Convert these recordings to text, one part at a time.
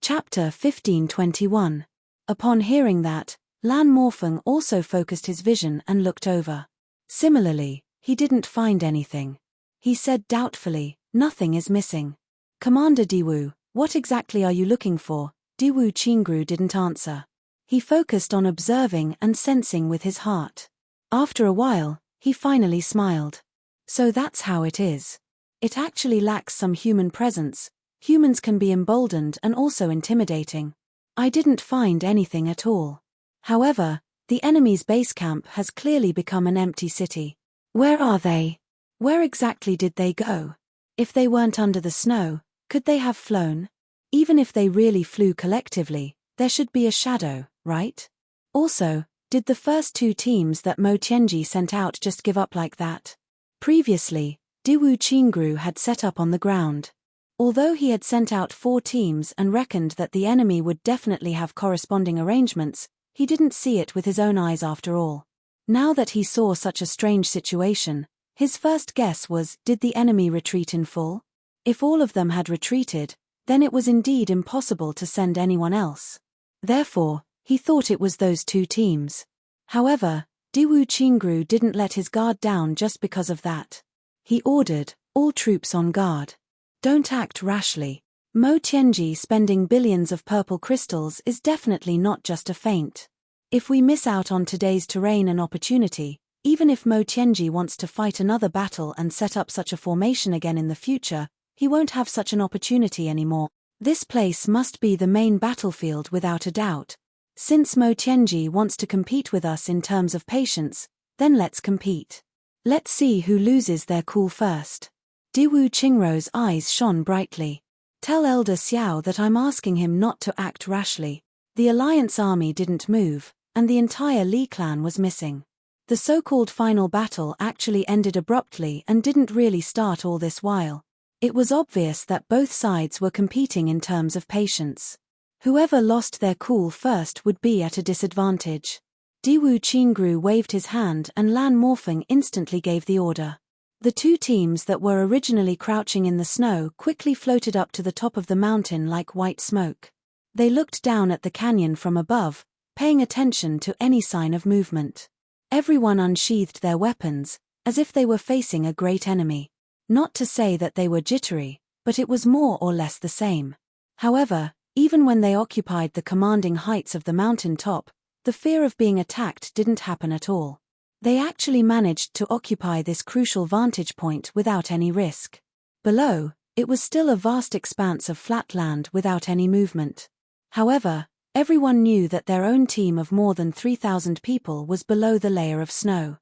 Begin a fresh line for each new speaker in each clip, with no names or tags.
Chapter 1521. Upon hearing that, Lan Morfeng also focused his vision and looked over. Similarly, he didn't find anything. He said doubtfully, "Nothing is missing." "Commander Diwu, what exactly are you looking for?" Diwu Qingru didn't answer. He focused on observing and sensing with his heart. After a while, he finally smiled. "So that's how it is. It actually lacks some human presence. Humans can be emboldened and also intimidating. I didn't find anything at all. However, the enemy's base camp has clearly become an empty city. Where are they? Where exactly did they go? If they weren't under the snow, could they have flown? Even if they really flew collectively, there should be a shadow, right? Also, did the first two teams that Mo Tianji sent out just give up like that? Previously, Diwu Qingru had set up on the ground. Although he had sent out 4 teams and reckoned that the enemy would definitely have corresponding arrangements, he didn't see it with his own eyes after all. Now that he saw such a strange situation, his first guess was, did the enemy retreat in full? If all of them had retreated, then it was indeed impossible to send anyone else. Therefore, he thought it was those 2 teams. However, Diwu Qingru didn't let his guard down just because of that. He ordered, "All troops on guard. Don't act rashly. Mo Tianji spending billions of purple crystals is definitely not just a feint. If we miss out on today's terrain and opportunity, even if Mo Tianji wants to fight another battle and set up such a formation again in the future, he won't have such an opportunity anymore. This place must be the main battlefield without a doubt. Since Mo Tianji wants to compete with us in terms of patience, then let's compete. Let's see who loses their cool first." Diwu Qingru's eyes shone brightly. "Tell Elder Xiao that I'm asking him not to act rashly." The Alliance army didn't move, and the entire Li clan was missing. The so-called final battle actually ended abruptly and didn't really start all this while. It was obvious that both sides were competing in terms of patience. Whoever lost their cool first would be at a disadvantage. Diwu Qingru waved his hand and Lan Morfeng instantly gave the order. The 2 teams that were originally crouching in the snow quickly floated up to the top of the mountain like white smoke. They looked down at the canyon from above, paying attention to any sign of movement. Everyone unsheathed their weapons, as if they were facing a great enemy. Not to say that they were jittery, but it was more or less the same. However, even when they occupied the commanding heights of the mountain top, the fear of being attacked didn't happen at all. They actually managed to occupy this crucial vantage point without any risk. Below, it was still a vast expanse of flat land without any movement. However, everyone knew that their own team of more than 3,000 people was below the layer of snow.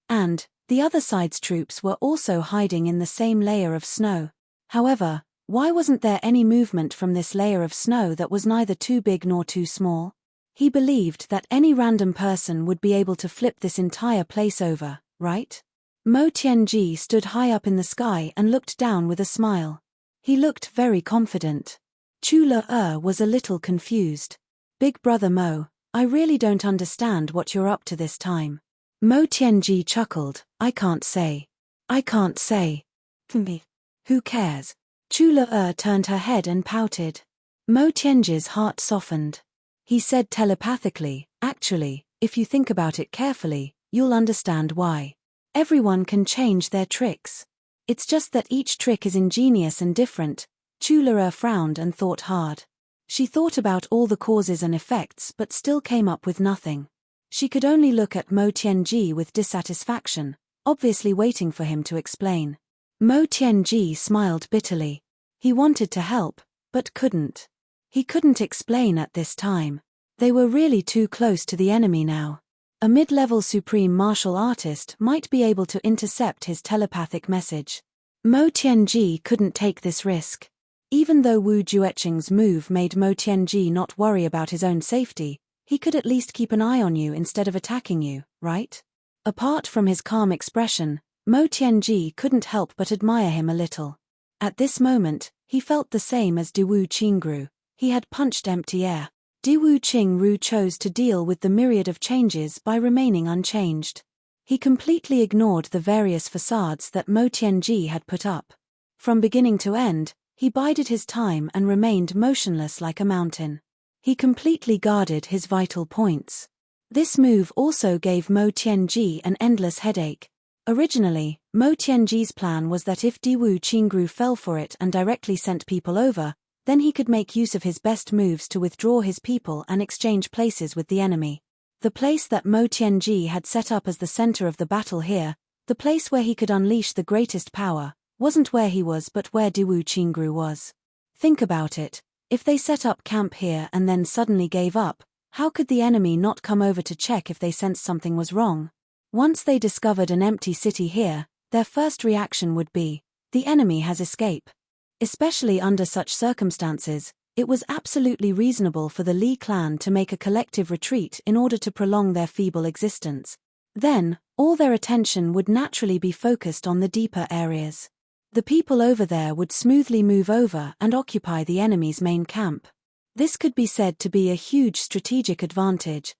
And, the other side's troops were also hiding in the same layer of snow. However, why wasn't there any movement from this layer of snow that was neither too big nor too small? He believed that any random person would be able to flip this entire place over, right? Mo Tianji stood high up in the sky and looked down with a smile. He looked very confident. Chu Le was a little confused. "Big brother Mo, I really don't understand what you're up to this time." Mo Tianji chuckled, "I can't say. I can't say." "Me. Who cares?" Chu Le turned her head and pouted. Mo Tianji's heart softened. He said telepathically, "Actually, if you think about it carefully, you'll understand why. Everyone can change their tricks. It's just that each trick is ingenious and different." Chu Le frowned and thought hard. She thought about all the causes and effects but still came up with nothing. She could only look at Mo Tianji with dissatisfaction, obviously waiting for him to explain. Mo Tianji smiled bitterly. He wanted to help, but couldn't. He couldn't explain at this time. They were really too close to the enemy now. A mid-level supreme martial artist might be able to intercept his telepathic message. Mo Tianji couldn't take this risk. Even though Wu Jueqing's move made Mo Tianji not worry about his own safety, he could at least keep an eye on you instead of attacking you, right? Apart from his calm expression, Mo Tianji couldn't help but admire him a little. At this moment, he felt the same as Diwu Qingru. He had punched empty air. Diwu Qingru chose to deal with the myriad of changes by remaining unchanged. He completely ignored the various facades that Mo Tianji had put up. From beginning to end, He bided his time and remained motionless like a mountain. He completely guarded his vital points. This move also gave Mo Tianji an endless headache. Originally, Mo Tianji's plan was that if Diwu Qingru fell for it and directly sent people over, then he could make use of his best moves to withdraw his people and exchange places with the enemy. The place that Mo Tianji had set up as the center of the battle here, the place where he could unleash the greatest power, wasn't where he was but where Diwu Qingru was. Think about it, if they set up camp here and then suddenly gave up, how could the enemy not come over to check if they sensed something was wrong? Once they discovered an empty city here, their first reaction would be, the enemy has escaped. Especially under such circumstances, it was absolutely reasonable for the Li clan to make a collective retreat in order to prolong their feeble existence. Then, all their attention would naturally be focused on the deeper areas. The people over there would smoothly move over and occupy the enemy's main camp. This could be said to be a huge strategic advantage.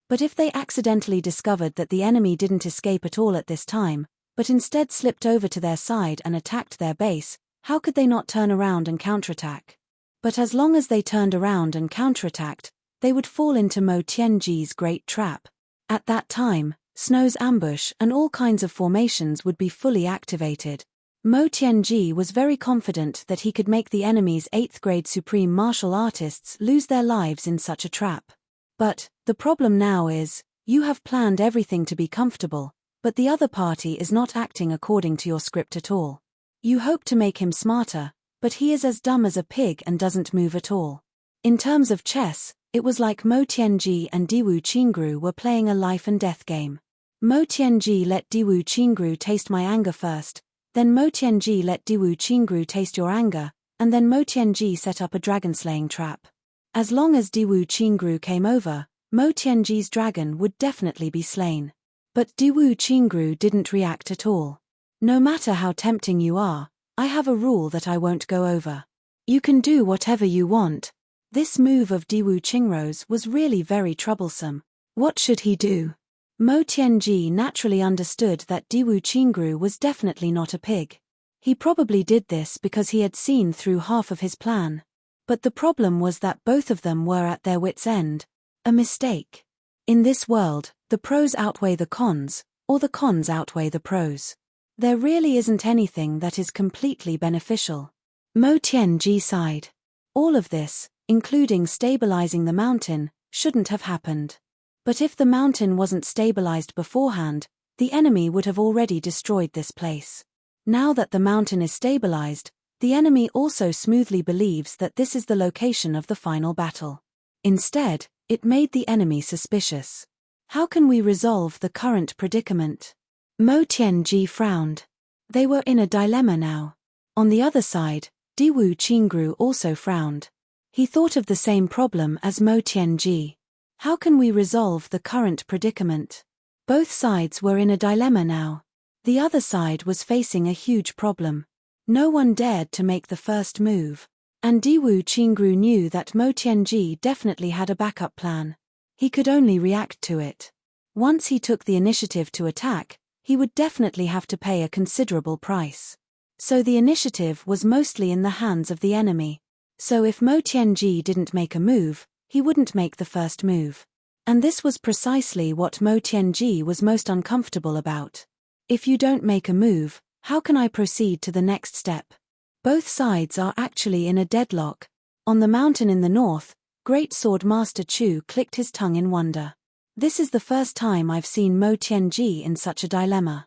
But if they accidentally discovered that the enemy didn't escape at all at this time, but instead slipped over to their side and attacked their base, how could they not turn around and counterattack? But as long as they turned around and counterattacked, they would fall into Mo Tianji's great trap. At that time, Snow's ambush and all kinds of formations would be fully activated. Mo Tianji was very confident that he could make the enemy's 8th grade supreme martial artists lose their lives in such a trap. But, the problem now is, you have planned everything to be comfortable, but the other party is not acting according to your script at all. You hope to make him smarter, but he is as dumb as a pig and doesn't move at all. In terms of chess, it was like Mo Tianji and Diwu Qingru were playing a life and death game. Mo Tianji let Diwu Qingru taste my anger first, then Mo Tianji let Diwu Qingru taste your anger, and then Mo Tianji set up a dragon-slaying trap. As long as Diwu Qingru came over, Mo Tianji's dragon would definitely be slain. But Diwu Qingru didn't react at all. No matter how tempting you are, I have a rule that I won't go over. You can do whatever you want. This move of Diwu Qingru's was really very troublesome. What should he do? Mo Tianji naturally understood that Diwu Qingru was definitely not a pig. He probably did this because he had seen through half of his plan. But the problem was that both of them were at their wits' end. A mistake. In this world, the pros outweigh the cons, or the cons outweigh the pros. There really isn't anything that is completely beneficial. Mo Tianji sighed. All of this, including stabilizing the mountain, shouldn't have happened. But if the mountain wasn't stabilized beforehand, the enemy would have already destroyed this place. Now that the mountain is stabilized, the enemy also smoothly believes that this is the location of the final battle. Instead, it made the enemy suspicious. How can we resolve the current predicament? Mo Tianji frowned. They were in a dilemma now. On the other side, Diwu Qingru also frowned. He thought of the same problem as Mo Tianji. How can we resolve the current predicament? Both sides were in a dilemma now. The other side was facing a huge problem. No one dared to make the first move. And Diwu Qingru knew that Mo Tianji definitely had a backup plan. He could only react to it. Once he took the initiative to attack, he would definitely have to pay a considerable price. So the initiative was mostly in the hands of the enemy. So if Mo Tianji didn't make a move, he wouldn't make the first move. And this was precisely what Mo Tianji was most uncomfortable about. If you don't make a move, how can I proceed to the next step? Both sides are actually in a deadlock. On the mountain in the north, Great Sword Master Chu clicked his tongue in wonder. This is the first time I've seen Mo Tianji in such a dilemma.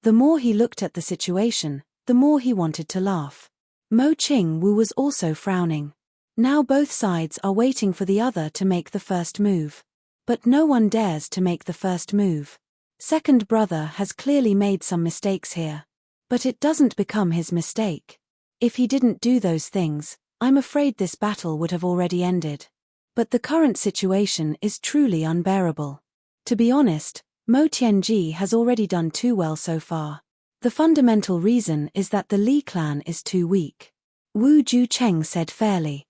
The more he looked at the situation, the more he wanted to laugh. Mo Qingwu was also frowning. Now both sides are waiting for the other to make the first move. But no one dares to make the first move. Second brother has clearly made some mistakes here. But it doesn't become his mistake. If he didn't do those things, I'm afraid this battle would have already ended. But the current situation is truly unbearable. To be honest, Mo Tianji has already done too well so far. The fundamental reason is that the Li clan is too weak. Wu Jucheng said fairly.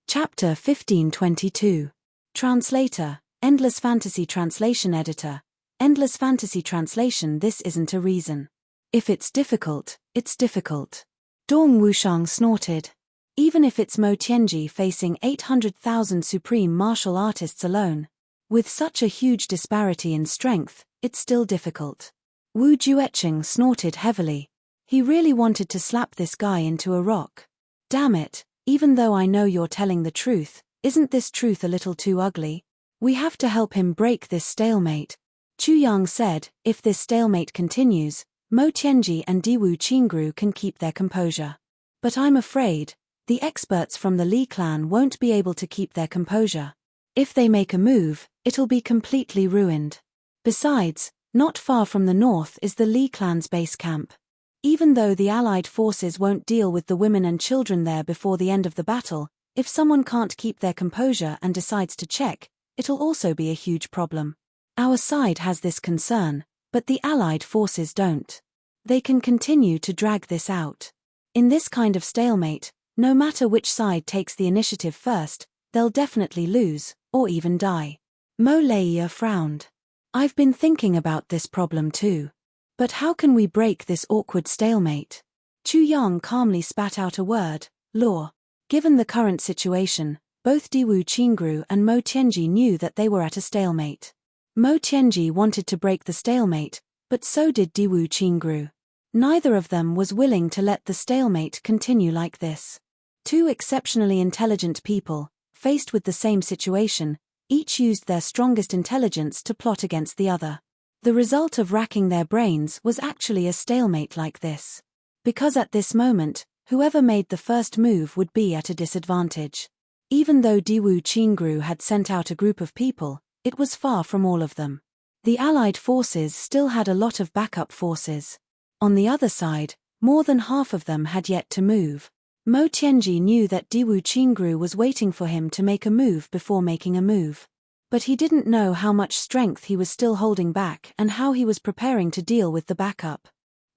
Chapter 1522. Translator, Endless Fantasy Translation Editor, Endless fantasy translation. This isn't a reason. If it's difficult, it's difficult. Dong Wushang snorted. Even if it's Mo Tianji facing 800,000 supreme martial artists alone, with such a huge disparity in strength, it's still difficult. Wu Jueqing snorted heavily. He really wanted to slap this guy into a rock. Damn it, even though I know you're telling the truth, isn't this truth a little too ugly? We have to help him break this stalemate. Chu Yang said, if this stalemate continues, Mo Tianji and Diwu Qingru can keep their composure. But I'm afraid, the experts from the Li clan won't be able to keep their composure. If they make a move, it'll be completely ruined. Besides, not far from the north is the Li clan's base camp. Even though the allied forces won't deal with the women and children there before the end of the battle, if someone can't keep their composure and decides to check, it'll also be a huge problem. Our side has this concern, but the allied forces don't. They can continue to drag this out. In this kind of stalemate, no matter which side takes the initiative first, they'll definitely lose, or even die. Mo Leia frowned. I've been thinking about this problem too. But how can we break this awkward stalemate? Chu Yang calmly spat out a word, law. Given the current situation, both Diwu Qingru and Mo Tianji knew that they were at a stalemate. Mo Tianji wanted to break the stalemate, but so did Diwu Qingru. Neither of them was willing to let the stalemate continue like this. Two exceptionally intelligent people, faced with the same situation, each used their strongest intelligence to plot against the other. The result of racking their brains was actually a stalemate like this. Because at this moment, whoever made the first move would be at a disadvantage. Even though Diwu Qingru had sent out a group of people, it was far from all of them. The allied forces still had a lot of backup forces. On the other side, more than half of them had yet to move. Mo Tianji knew that Diwu Qingru was waiting for him to make a move before making a move. But he didn't know how much strength he was still holding back and how he was preparing to deal with the backup.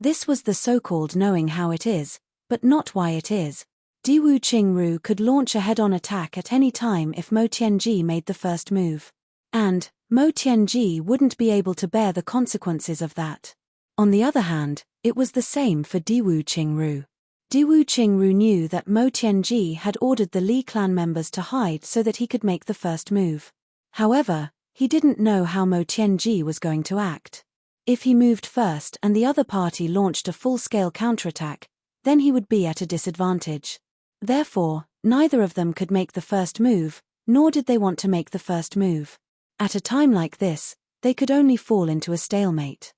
This was the so-called knowing how it is, but not why it is. Diwu Qingru could launch a head-on attack at any time if Mo Tianji made the first move. And, Mo Tianji wouldn't be able to bear the consequences of that. On the other hand, it was the same for Diwu Qingru. Diwu Qingru knew that Mo Tianji had ordered the Li clan members to hide so that he could make the first move. However, he didn't know how Mo Tianji was going to act. If he moved first and the other party launched a full-scale counterattack, then he would be at a disadvantage. Therefore, neither of them could make the first move, nor did they want to make the first move. At a time like this, they could only fall into a stalemate.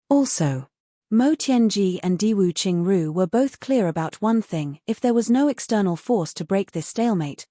Also, Mo Tianji and Diwu Qingru were both clear about one thing: if there was no external force to break this stalemate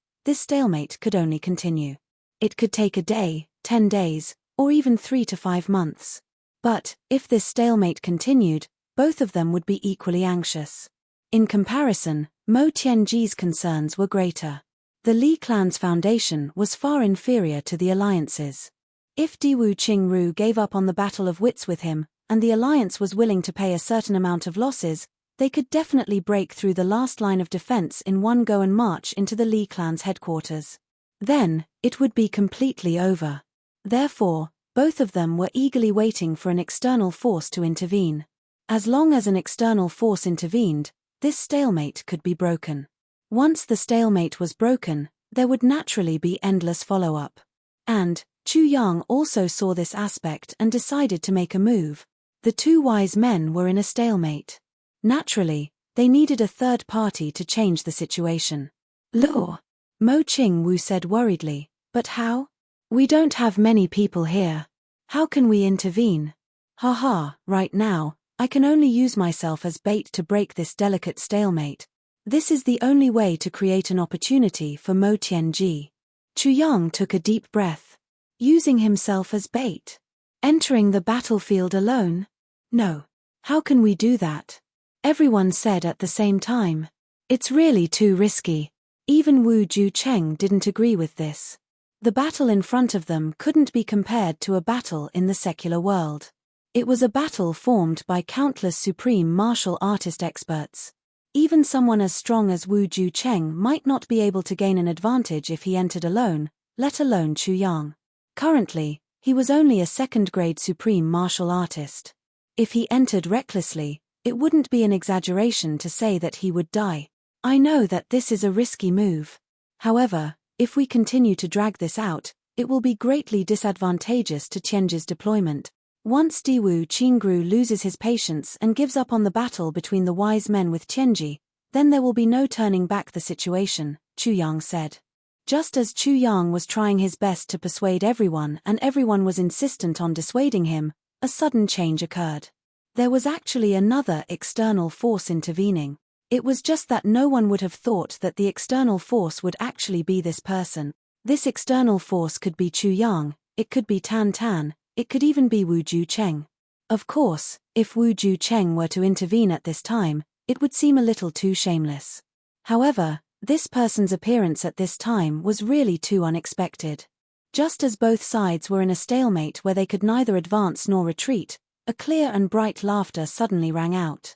could only continue. It could take a day, 10 days, or even 3 to 5 months. But, if this stalemate continued, both of them would be equally anxious. In comparison, Mo Tianji's concerns were greater. The Li clan's foundation was far inferior to the alliance's. If Diwu Qingru gave up on the battle of wits with him, and the alliance was willing to pay a certain amount of losses, they could definitely break through the last line of defense in one go and march into the Li clan's headquarters. Then, it would be completely over. Therefore, both of them were eagerly waiting for an external force to intervene. As long as an external force intervened, this stalemate could be broken. Once the stalemate was broken, there would naturally be endless follow-up. And, Chu Yang also saw this aspect and decided to make a move. The two wise men were in a stalemate. Naturally, they needed a third party to change the situation. Law. Mo Qingwu said worriedly, but how? We don't have many people here. How can we intervene? Haha, right now, I can only use myself as bait to break this delicate stalemate. This is the only way to create an opportunity for Mo Tianji. Chu Yang took a deep breath. Using himself as bait. Entering the battlefield alone? No. How can we do that? Everyone said at the same time. It's really too risky. Even Wu Jucheng didn't agree with this. The battle in front of them couldn't be compared to a battle in the secular world. It was a battle formed by countless supreme martial artist experts. Even someone as strong as Wu Jucheng might not be able to gain an advantage if he entered alone, let alone Chu Yang. Currently, He was only a second-grade supreme martial artist. If he entered recklessly, it wouldn't be an exaggeration to say that he would die. I know that this is a risky move. However, if we continue to drag this out, it will be greatly disadvantageous to Qianji's deployment. Once Diwu Qingru loses his patience and gives up on the battle between the wise men with Qianji, then there will be no turning back the situation, Chu Yang said. Just as Chu Yang was trying his best to persuade everyone and everyone was insistent on dissuading him, a sudden change occurred. There was actually another external force intervening. It was just that no one would have thought that the external force would actually be this person. This external force could be Chu Yang, it could be Tan Tan, it could even be Wu Jucheng. Of course, if Wu Jucheng were to intervene at this time, it would seem a little too shameless. However, this person's appearance at this time was really too unexpected. Just as both sides were in a stalemate where they could neither advance nor retreat, a clear and bright laughter suddenly rang out.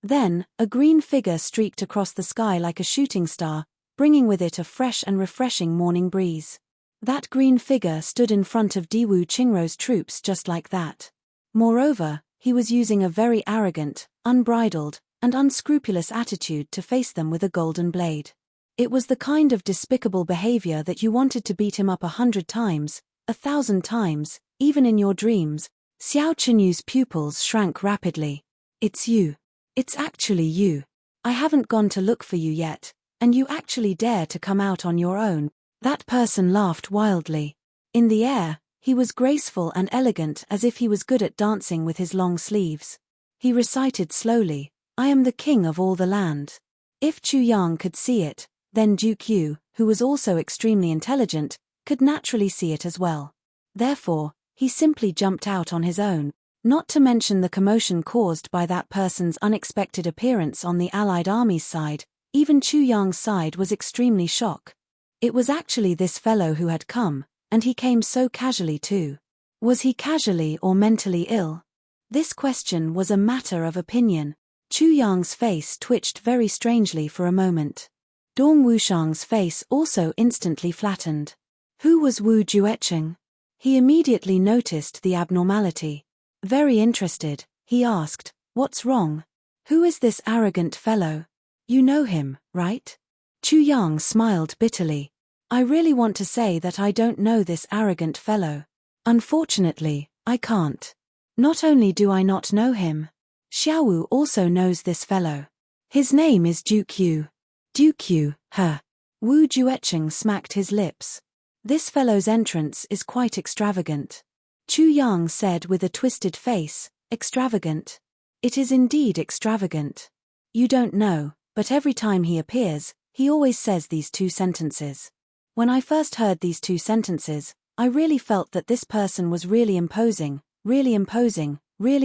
Then, a green figure streaked across the sky like a shooting star, bringing with it a fresh and refreshing morning breeze. That green figure stood in front of Diwu Qingrou's troops just like that. Moreover, he was using a very arrogant, unbridled, and unscrupulous attitude to face them with a golden blade. It was the kind of despicable behavior that you wanted to beat him up 100 times, 1,000 times, even in your dreams. Xiao Chenyu's pupils shrank rapidly. It's you. It's actually you. I haven't gone to look for you yet, and you actually dare to come out on your own. That person laughed wildly. In the air, he was graceful and elegant as if he was good at dancing with his long sleeves. He recited slowly, I am the king of all the land. If Chu Yang could see it, then Duke Yu, who was also extremely intelligent, could naturally see it as well. Therefore, he simply jumped out on his own, not to mention the commotion caused by that person's unexpected appearance on the Allied army's side. Even Chu Yang's side was extremely shocked. It was actually this fellow who had come, and he came so casually too. Was he casually or mentally ill? This question was a matter of opinion. Chu Yang's face twitched very strangely for a moment. Dong Wushang's face also instantly flattened. Who was Wu Juecheng? He immediately noticed the abnormality. Very interested, he asked, what's wrong? Who is this arrogant fellow? You know him, right? Chu Yang smiled bitterly. I really want to say that I don't know this arrogant fellow. Unfortunately, I can't. Not only do I not know him, Xiaowu also knows this fellow. His name is Duke Yu. Duke Yu, huh? Wu Juecheng smacked his lips. This fellow's entrance is quite extravagant. Chu Yang said with a twisted face, extravagant? It is indeed extravagant. You don't know, but every time he appears, he always says these two sentences. When I first heard these two sentences, I really felt that this person was really imposing, really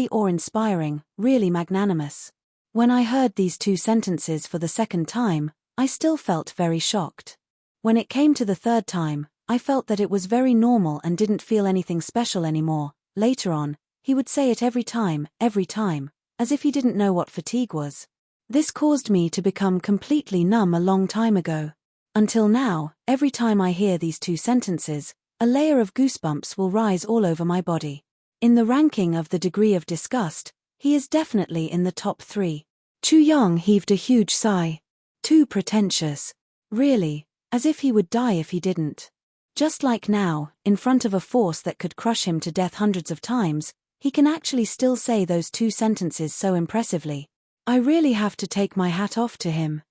awe-inspiring, really magnanimous. When I heard these two sentences for the second time, I still felt very shocked. When it came to the third time, I felt that it was very normal and didn't feel anything special anymore. Later on, he would say it every time, as if he didn't know what fatigue was. This caused me to become completely numb a long time ago. Until now, every time I hear these two sentences, a layer of goosebumps will rise all over my body. In the ranking of the degree of disgust, he is definitely in the top 3. Chu Yang heaved a huge sigh. Too pretentious. Really, as if he would die if he didn't. Just like now, in front of a force that could crush him to death hundreds of times, he can actually still say those two sentences so impressively. I really have to take my hat off to him.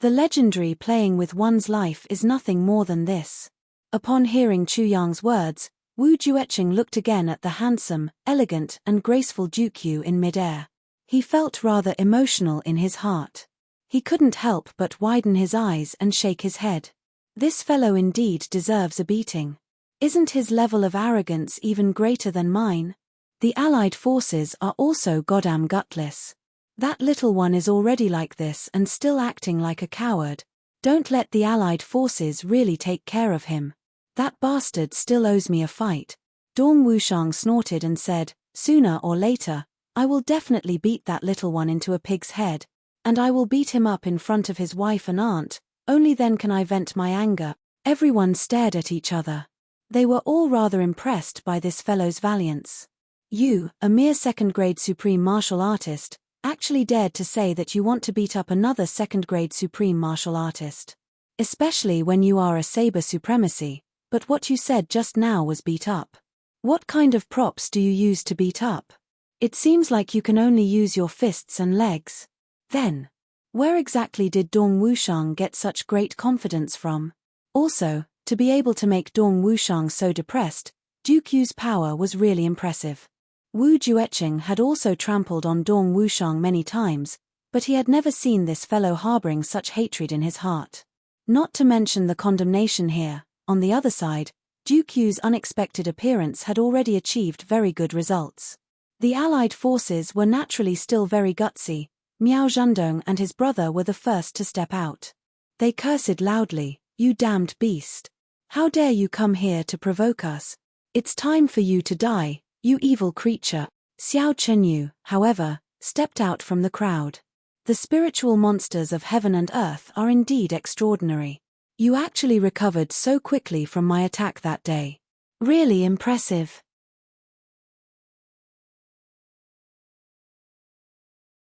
The legendary playing with one's life is nothing more than this. Upon hearing Chu Yang's words, Wu Juecheng looked again at the handsome, elegant and graceful Duke Yu in midair. He felt rather emotional in his heart. He couldn't help but widen his eyes and shake his head. This fellow indeed deserves a beating. Isn't his level of arrogance even greater than mine? The Allied forces are also goddamn gutless. That little one is already like this and still acting like a coward. Don't let the Allied forces really take care of him. That bastard still owes me a fight. Dong Wushang snorted and said, sooner or later, I will definitely beat that little one into a pig's head. And I will beat him up in front of his wife and aunt, only then can I vent my anger. Everyone stared at each other. They were all rather impressed by this fellow's valiance. You, a mere second-grade supreme martial artist, actually dared to say that you want to beat up another second-grade supreme martial artist. Especially when you are a saber supremacy, but what you said just now was beat up. What kind of props do you use to beat up? It seems like you can only use your fists and legs. Then, where exactly did Dong Wushang get such great confidence from? Also, to be able to make Dong Wushang so depressed, Duke Yu's power was really impressive. Wu Jueqing had also trampled on Dong Wushang many times, but he had never seen this fellow harboring such hatred in his heart. Not to mention the condemnation here, on the other side, Duke Yu's unexpected appearance had already achieved very good results. The allied forces were naturally still very gutsy. Miao Zhendong and his brother were the first to step out. They cursed loudly, "You damned beast! How dare you come here to provoke us? It's time for you to die, you evil creature." Xiao Chenyu, however, stepped out from the crowd. The spiritual monsters of heaven and earth are indeed extraordinary. You actually recovered so quickly from my attack that day. Really impressive.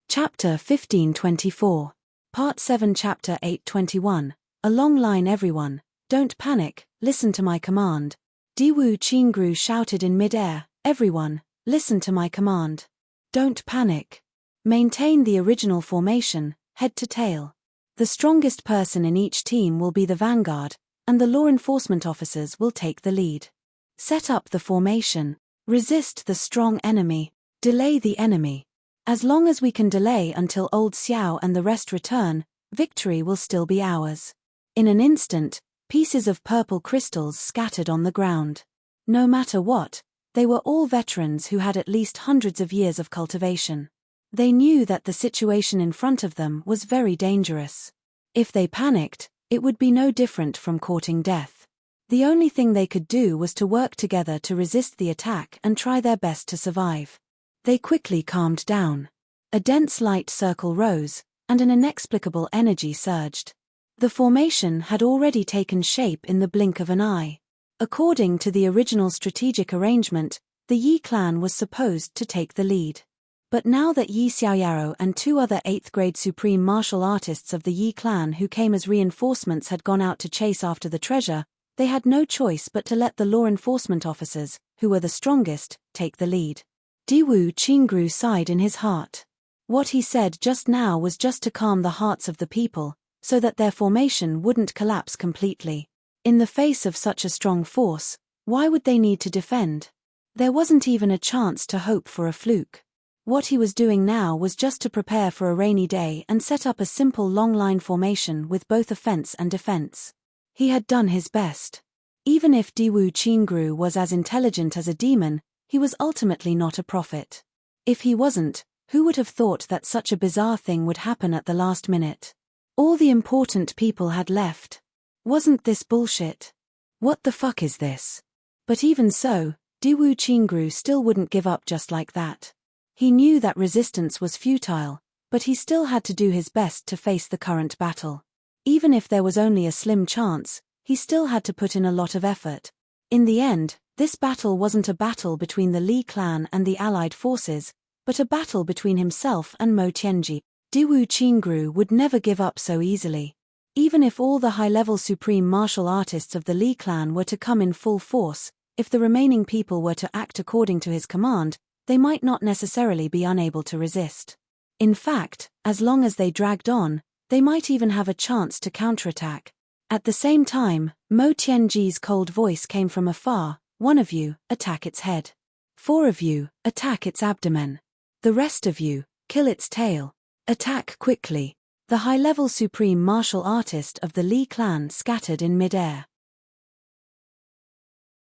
Chapter 1524. Part 7 Chapter 821. A long line everyone, don't panic, listen to my command. Diwu Qingru shouted in mid-air, everyone, listen to my command. Don't panic. Maintain the original formation, head to tail. The strongest person in each team will be the vanguard, and the law enforcement officers will take the lead. Set up the formation. Resist the strong enemy. Delay the enemy. As long as we can delay until old Xiao and the rest return, victory will still be ours. In an instant, pieces of purple crystals scattered on the ground. No matter what, they were all veterans who had at least hundreds of years of cultivation. They knew that the situation in front of them was very dangerous. If they panicked, it would be no different from courting death. The only thing they could do was to work together to resist the attack and try their best to survive. They quickly calmed down. A dense light circle rose, and an inexplicable energy surged. The formation had already taken shape in the blink of an eye. According to the original strategic arrangement, the Yi clan was supposed to take the lead. But now that Yi Xiaoyaro and two other 8th-grade supreme martial artists of the Yi clan who came as reinforcements had gone out to chase after the treasure, they had no choice but to let the law enforcement officers, who were the strongest, take the lead. Diwu Qingru sighed in his heart. What he said just now was just to calm the hearts of the people, so that their formation wouldn't collapse completely. In the face of such a strong force, why would they need to defend? There wasn't even a chance to hope for a fluke. What he was doing now was just to prepare for a rainy day and set up a simple long-line formation with both offense and defense. He had done his best. Even if Diwu Qingru was as intelligent as a demon, he was ultimately not a prophet. If he wasn't, who would have thought that such a bizarre thing would happen at the last minute? All the important people had left. Wasn't this bullshit? What the fuck is this? But even so, Diwu Qingru still wouldn't give up just like that. He knew that resistance was futile, but he still had to do his best to face the current battle. Even if there was only a slim chance, he still had to put in a lot of effort. In the end, this battle wasn't a battle between the Li clan and the allied forces, but a battle between himself and Mo Tianji. Diwu Qingru would never give up so easily. Even if all the high-level supreme martial artists of the Li clan were to come in full force, if the remaining people were to act according to his command, they might not necessarily be unable to resist. In fact, as long as they dragged on, they might even have a chance to counterattack. At the same time, Mo Tianji's cold voice came from afar. One of you, attack its head. 4 of you, attack its abdomen. The rest of you, kill its tail. Attack quickly. The high-level supreme martial artist of the Li clan scattered in mid-air.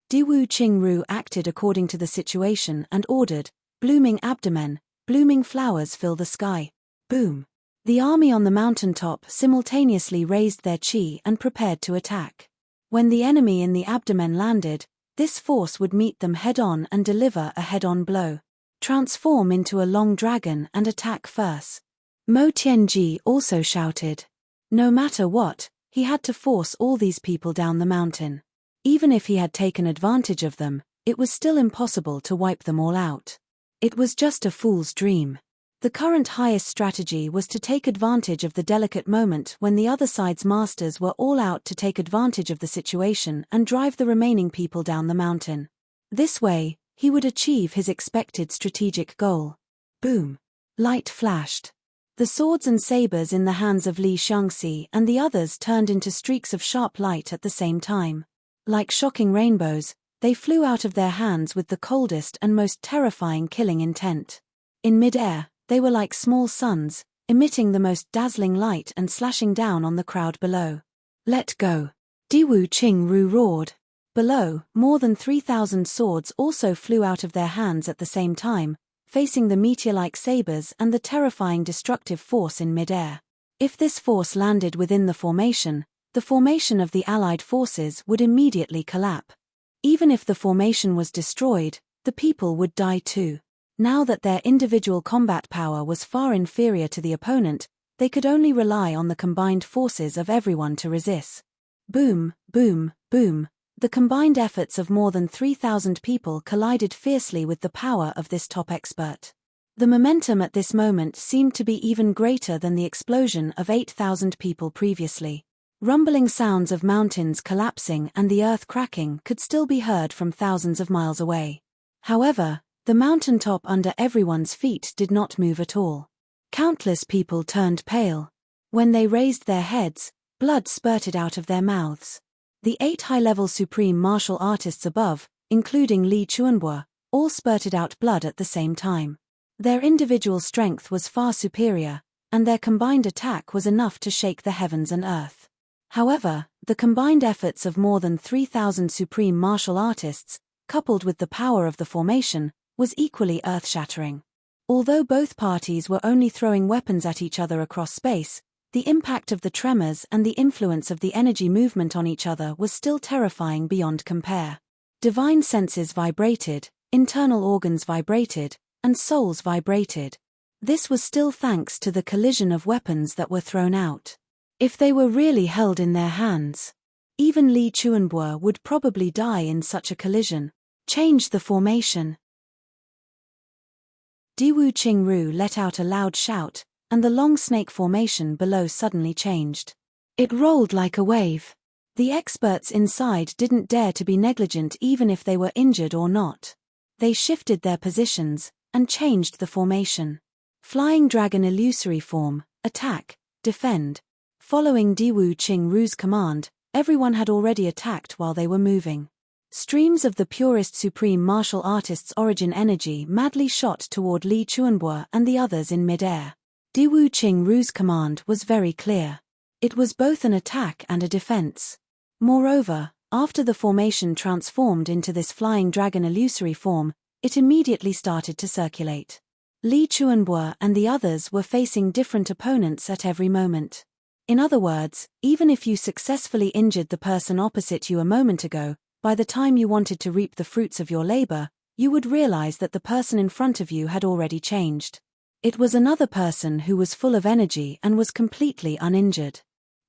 Diwu Qingru acted according to the situation and ordered, blooming abdomen, blooming flowers fill the sky. Boom. The army on the mountaintop simultaneously raised their chi and prepared to attack. When the enemy in the abdomen landed, this force would meet them head-on and deliver a head-on blow. Transform into a long dragon and attack first. Mo Tianji also shouted. No matter what, he had to force all these people down the mountain. Even if he had taken advantage of them, it was still impossible to wipe them all out. It was just a fool's dream. The current highest strategy was to take advantage of the delicate moment when the other side's masters were all out to take advantage of the situation and drive the remaining people down the mountain. This way, he would achieve his expected strategic goal. Boom! Light flashed. The swords and sabers in the hands of Li Xiangxi and the others turned into streaks of sharp light at the same time. Like shocking rainbows, they flew out of their hands with the coldest and most terrifying killing intent. In mid-air, they were like small suns, emitting the most dazzling light and slashing down on the crowd below. Let go! Diwu Qingru roared. Below, more than 3,000 swords also flew out of their hands at the same time, facing the meteor-like sabers and the terrifying destructive force in mid-air. If this force landed within the formation of the Allied forces would immediately collapse. Even if the formation was destroyed, the people would die too. Now that their individual combat power was far inferior to the opponent, they could only rely on the combined forces of everyone to resist. Boom, boom, boom. The combined efforts of more than 3,000 people collided fiercely with the power of this top expert. The momentum at this moment seemed to be even greater than the explosion of 8,000 people previously. Rumbling sounds of mountains collapsing and the earth cracking could still be heard from thousands of miles away. However, the mountaintop under everyone's feet did not move at all. Countless people turned pale. When they raised their heads, blood spurted out of their mouths. The 8 high-level supreme martial artists above, including Li Chuanbo, all spurted out blood at the same time. Their individual strength was far superior, and their combined attack was enough to shake the heavens and earth. However, the combined efforts of more than 3,000 supreme martial artists, coupled with the power of the formation, was equally earth-shattering. Although both parties were only throwing weapons at each other across space, the impact of the tremors and the influence of the energy movement on each other was still terrifying beyond compare. Divine senses vibrated, internal organs vibrated, and souls vibrated. This was still thanks to the collision of weapons that were thrown out. If they were really held in their hands, even Li Chuanbo would probably die in such a collision. Change the formation. Diwu Qingru let out a loud shout, and the long snake formation below suddenly changed. It rolled like a wave. The experts inside didn't dare to be negligent even if they were injured or not. They shifted their positions, and changed the formation. Flying dragon illusory form, attack, defend. Following Diwu Qingru's command, everyone had already attacked while they were moving. Streams of the purest supreme martial artist's origin energy madly shot toward Li Chuanbo and the others in mid-air. Diwu Qingru's command was very clear. It was both an attack and a defense. Moreover, after the formation transformed into this flying dragon illusory form, it immediately started to circulate. Li Chuanbo and the others were facing different opponents at every moment. In other words, even if you successfully injured the person opposite you a moment ago, by the time you wanted to reap the fruits of your labor, you would realize that the person in front of you had already changed. It was another person who was full of energy and was completely uninjured.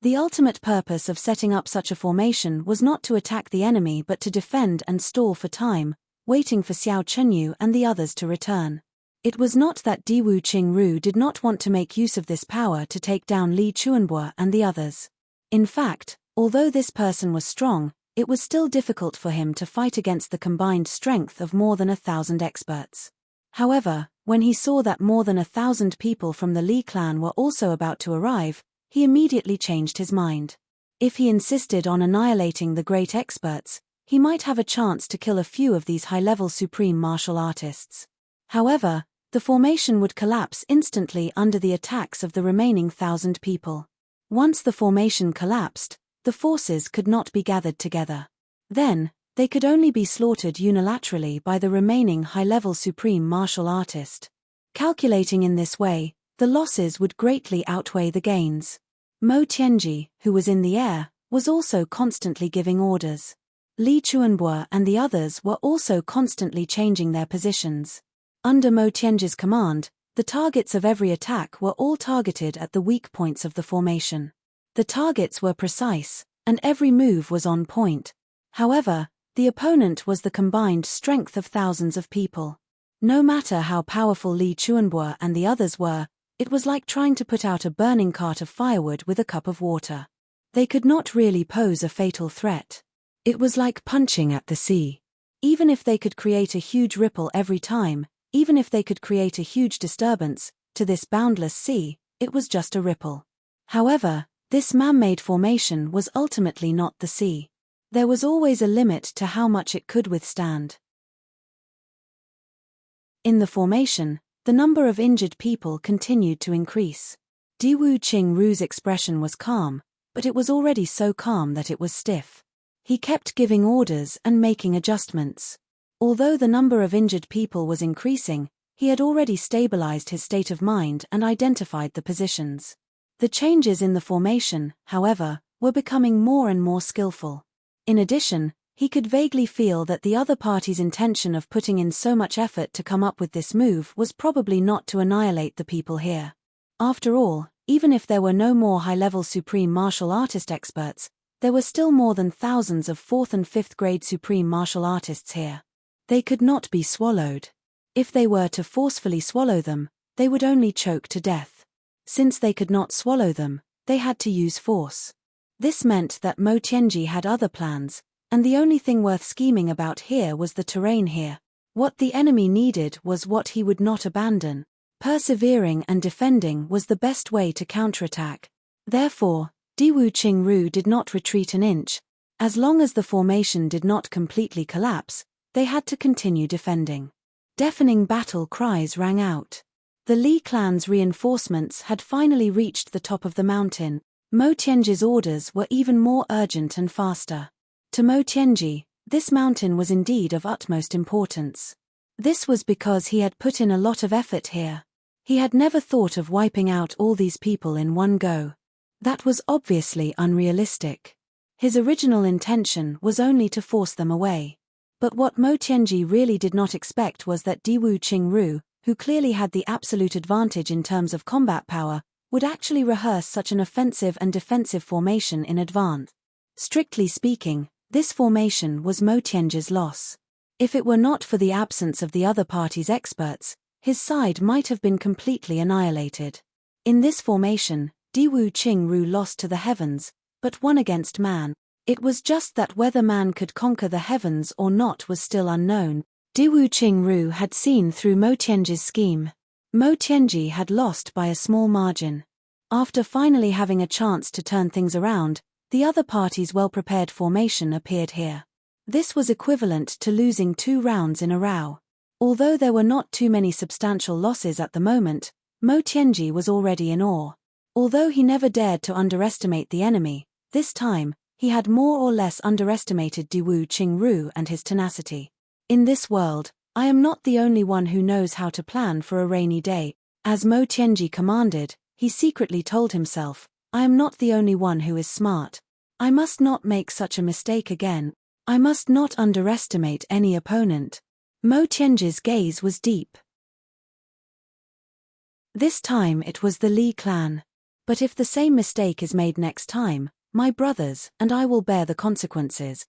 The ultimate purpose of setting up such a formation was not to attack the enemy but to defend and stall for time, waiting for Xiao Chenyu and the others to return. It was not that Diwu Qingru did not want to make use of this power to take down Li Chuanbo and the others. In fact, although this person was strong, it was still difficult for him to fight against the combined strength of more than 1,000 experts. However, when he saw that more than 1,000 people from the Li clan were also about to arrive, he immediately changed his mind. If he insisted on annihilating the great experts, he might have a chance to kill a few of these high-level supreme martial artists. However, the formation would collapse instantly under the attacks of the remaining 1,000 people. Once the formation collapsed, the forces could not be gathered together. Then, they could only be slaughtered unilaterally by the remaining high-level supreme martial artist. Calculating in this way, the losses would greatly outweigh the gains. Mo Tianji, who was in the air, was also constantly giving orders. Li Chuanbo and the others were also constantly changing their positions. Under Mo Tianji's command, the targets of every attack were all targeted at the weak points of the formation. The targets were precise, and every move was on point. However, the opponent was the combined strength of thousands of people. No matter how powerful Li Chuanbo and the others were, it was like trying to put out a burning cart of firewood with a cup of water. They could not really pose a fatal threat. It was like punching at the sea. Even if they could create a huge ripple every time, even if they could create a huge disturbance, to this boundless sea, it was just a ripple. However, this man-made formation was ultimately not the sea. There was always a limit to how much it could withstand. In the formation, the number of injured people continued to increase. Diwu Qingru's expression was calm, but it was already so calm that it was stiff. He kept giving orders and making adjustments. Although the number of injured people was increasing, he had already stabilized his state of mind and identified the positions. The changes in the formation, however, were becoming more and more skillful. In addition, he could vaguely feel that the other party's intention of putting in so much effort to come up with this move was probably not to annihilate the people here. After all, even if there were no more high-level supreme martial artist experts, there were still more than thousands of 4th and 5th grade supreme martial artists here. They could not be swallowed. If they were to forcefully swallow them, they would only choke to death. Since they could not swallow them, they had to use force. This meant that Mo Tianji had other plans, and the only thing worth scheming about here was the terrain here. What the enemy needed was what he would not abandon. Persevering and defending was the best way to counterattack. Therefore, Diwu Qingru did not retreat an inch. As long as the formation did not completely collapse, they had to continue defending. Deafening battle cries rang out. The Li clan's reinforcements had finally reached the top of the mountain. Mo Tianji's orders were even more urgent and faster. To Mo Tianji, this mountain was indeed of utmost importance. This was because he had put in a lot of effort here. He had never thought of wiping out all these people in one go. That was obviously unrealistic. His original intention was only to force them away. But what Mo Tianji really did not expect was that Diwu Qingru, who clearly had the absolute advantage in terms of combat power, would actually rehearse such an offensive and defensive formation in advance. Strictly speaking, this formation was Mo Tianji's loss. If it were not for the absence of the other party's experts, his side might have been completely annihilated. In this formation, Diwu Qingru lost to the heavens, but won against man. It was just that whether man could conquer the heavens or not was still unknown. Diwu Qingru had seen through Mo Tianji's scheme. Mo Tianji had lost by a small margin. After finally having a chance to turn things around, the other party's well-prepared formation appeared here. This was equivalent to losing 2 rounds in a row. Although there were not too many substantial losses at the moment, Mo Tianji was already in awe. Although he never dared to underestimate the enemy, this time, he had more or less underestimated Diwu Qingru and his tenacity. In this world, I am not the only one who knows how to plan for a rainy day. As Mo Tianji commanded, he secretly told himself, I am not the only one who is smart. I must not make such a mistake again. I must not underestimate any opponent. Mo Tianji's gaze was deep. This time it was the Li clan. But if the same mistake is made next time, my brothers and I will bear the consequences.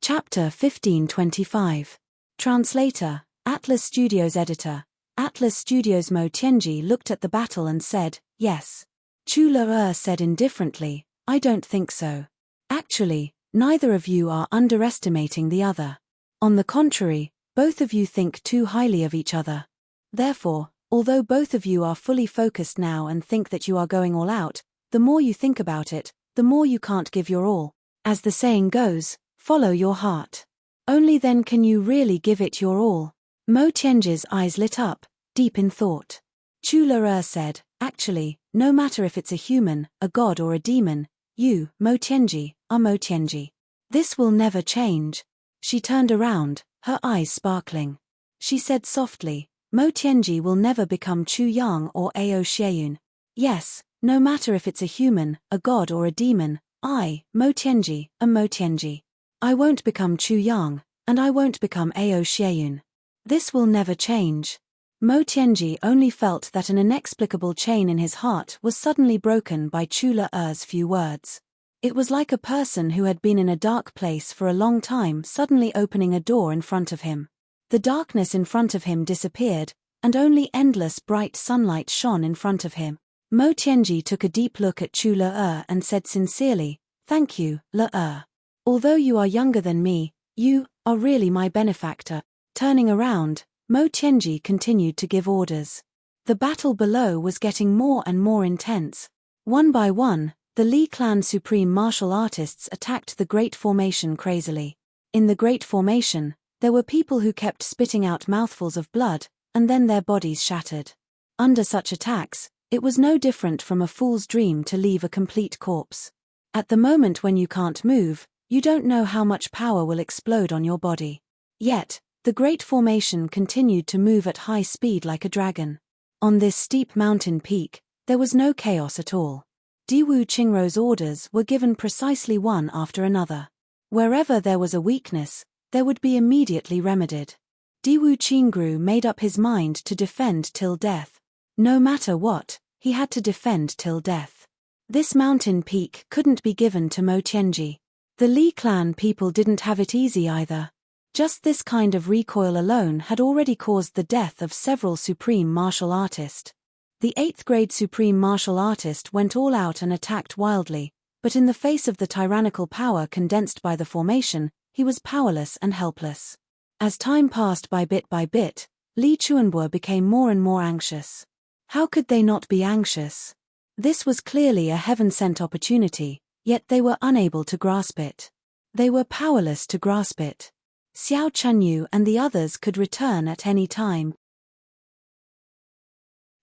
Chapter 1525. Translator, Atlas Studios Editor. Atlas Studios. Mo Tianji looked at the battle and said, yes. Chu Le said indifferently, I don't think so. Actually, neither of you are underestimating the other. On the contrary, both of you think too highly of each other. Therefore, although both of you are fully focused now and think that you are going all out, the more you think about it, the more you can't give your all. As the saying goes, follow your heart. Only then can you really give it your all. Mo Tianji's eyes lit up, deep in thought. Chu Le said, actually, no matter if it's a human, a god or a demon, you, Mo Tianji, are Mo Tianji. This will never change. She turned around, her eyes sparkling. She said softly, Mo Tianji will never become Chu Yang or Ao Xieyun. Yes, no matter if it's a human, a god or a demon, I, Mo Tianji, am Mo Tianji. I won't become Chu Yang, and I won't become Ao Xieyun. This will never change. Mo Tianji only felt that an inexplicable chain in his heart was suddenly broken by Chu Le-er's few words. It was like a person who had been in a dark place for a long time suddenly opening a door in front of him. The darkness in front of him disappeared, and only endless bright sunlight shone in front of him. Mo Tianji took a deep look at Chu Le-er and said sincerely, "Thank you, Le-er. Although you are younger than me, you are really my benefactor." Turning around, Mo Tianji continued to give orders. The battle below was getting more and more intense. One by one, the Li clan supreme martial artists attacked the Great Formation crazily. In the Great Formation, there were people who kept spitting out mouthfuls of blood, and then their bodies shattered. Under such attacks, it was no different from a fool's dream to leave a complete corpse. At the moment when you can't move, you don't know how much power will explode on your body. Yet, the Great Formation continued to move at high speed like a dragon. On this steep mountain peak, there was no chaos at all. Diwu Qingrou's orders were given precisely one after another. Wherever there was a weakness, there would be immediately remedied. Diwu Qingrou made up his mind to defend till death. No matter what, he had to defend till death. This mountain peak couldn't be given to Mo Tianji. The Li clan people didn't have it easy either. Just this kind of recoil alone had already caused the death of several supreme martial artists. The 8th grade supreme martial artist went all out and attacked wildly, but in the face of the tyrannical power condensed by the formation, he was powerless and helpless. As time passed by bit, Li Chuanbo became more and more anxious. How could they not be anxious? This was clearly a heaven-sent opportunity, yet they were unable to grasp it. They were powerless to grasp it. Xiao Chunyu and the others could return at any time.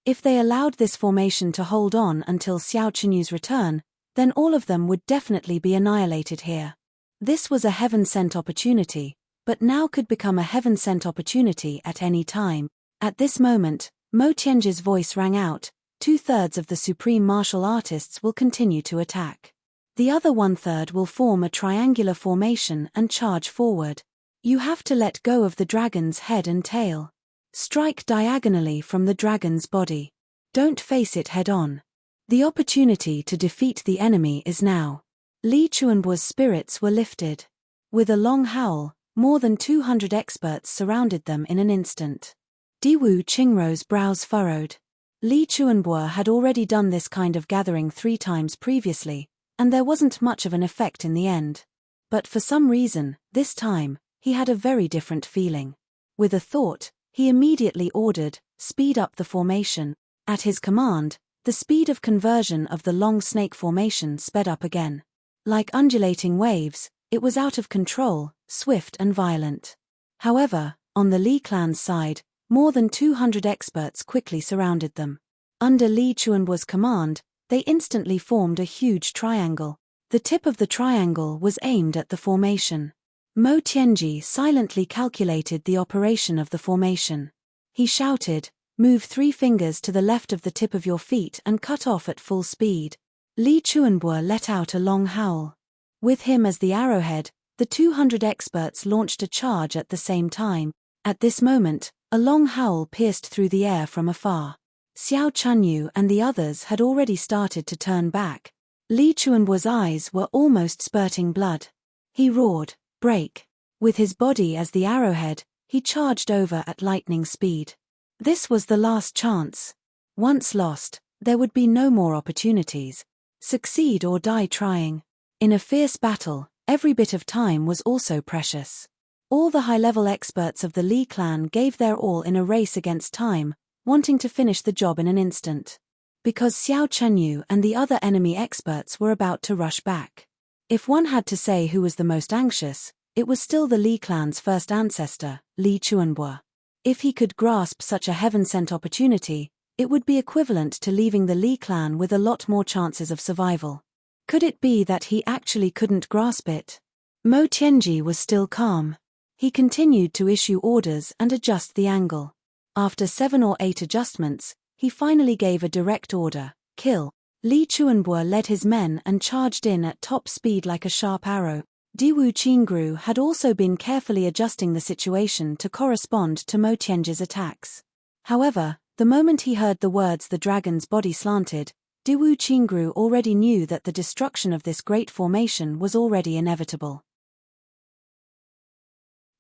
If they allowed this formation to hold on until Xiao Chunyu's return, then all of them would definitely be annihilated here. This was a heaven-sent opportunity, but now could become a heaven-sent opportunity at any time. At this moment, Mo Tianji's voice rang out, 2/3 of the supreme martial artists will continue to attack. The other 1/3 will form a triangular formation and charge forward. You have to let go of the dragon's head and tail. Strike diagonally from the dragon's body. Don't face it head-on. The opportunity to defeat the enemy is now. Li Chuanbo's spirits were lifted. With a long howl, more than 200 experts surrounded them in an instant. Diwu Qingrou's brows furrowed. Li Chuanbo had already done this kind of gathering 3 times previously, and there wasn't much of an effect in the end. But for some reason, this time, he had a very different feeling. With a thought, he immediately ordered, "Speed up the formation." At his command, the speed of conversion of the long snake formation sped up again. Like undulating waves, it was out of control, swift and violent. However, on the Li clan's side, more than 200 experts quickly surrounded them. Under Li Chuanbo's command, they instantly formed a huge triangle. The tip of the triangle was aimed at the formation. Mo Tianji silently calculated the operation of the formation. He shouted, "Move 3 fingers to the left of the tip of your feet and cut off at full speed." Li Chuanbo let out a long howl. With him as the arrowhead, the 200 experts launched a charge at the same time. At this moment, a long howl pierced through the air from afar. Xiao Chunyu and the others had already started to turn back. Li Chuanbo's eyes were almost spurting blood. He roared, "Break!" With his body as the arrowhead, he charged over at lightning speed. This was the last chance. Once lost, there would be no more opportunities. Succeed or die trying. In a fierce battle, every bit of time was also precious. All the high-level experts of the Li clan gave their all in a race against time, wanting to finish the job in an instant. Because Xiao Chunyu and the other enemy experts were about to rush back. If one had to say who was the most anxious, it was still the Li clan's first ancestor, Li Chuanbo. If he could grasp such a heaven-sent opportunity, it would be equivalent to leaving the Li clan with a lot more chances of survival. Could it be that he actually couldn't grasp it? Mo Tianji was still calm. He continued to issue orders and adjust the angle. After 7 or 8 adjustments, he finally gave a direct order, "Kill." Li Chuanbo led his men and charged in at top speed like a sharp arrow. Diwu Qingrou had also been carefully adjusting the situation to correspond to Mo Tianji's attacks. However, the moment he heard the words "the dragon's body slanted," Diwu Qingru already knew that the destruction of this great formation was already inevitable.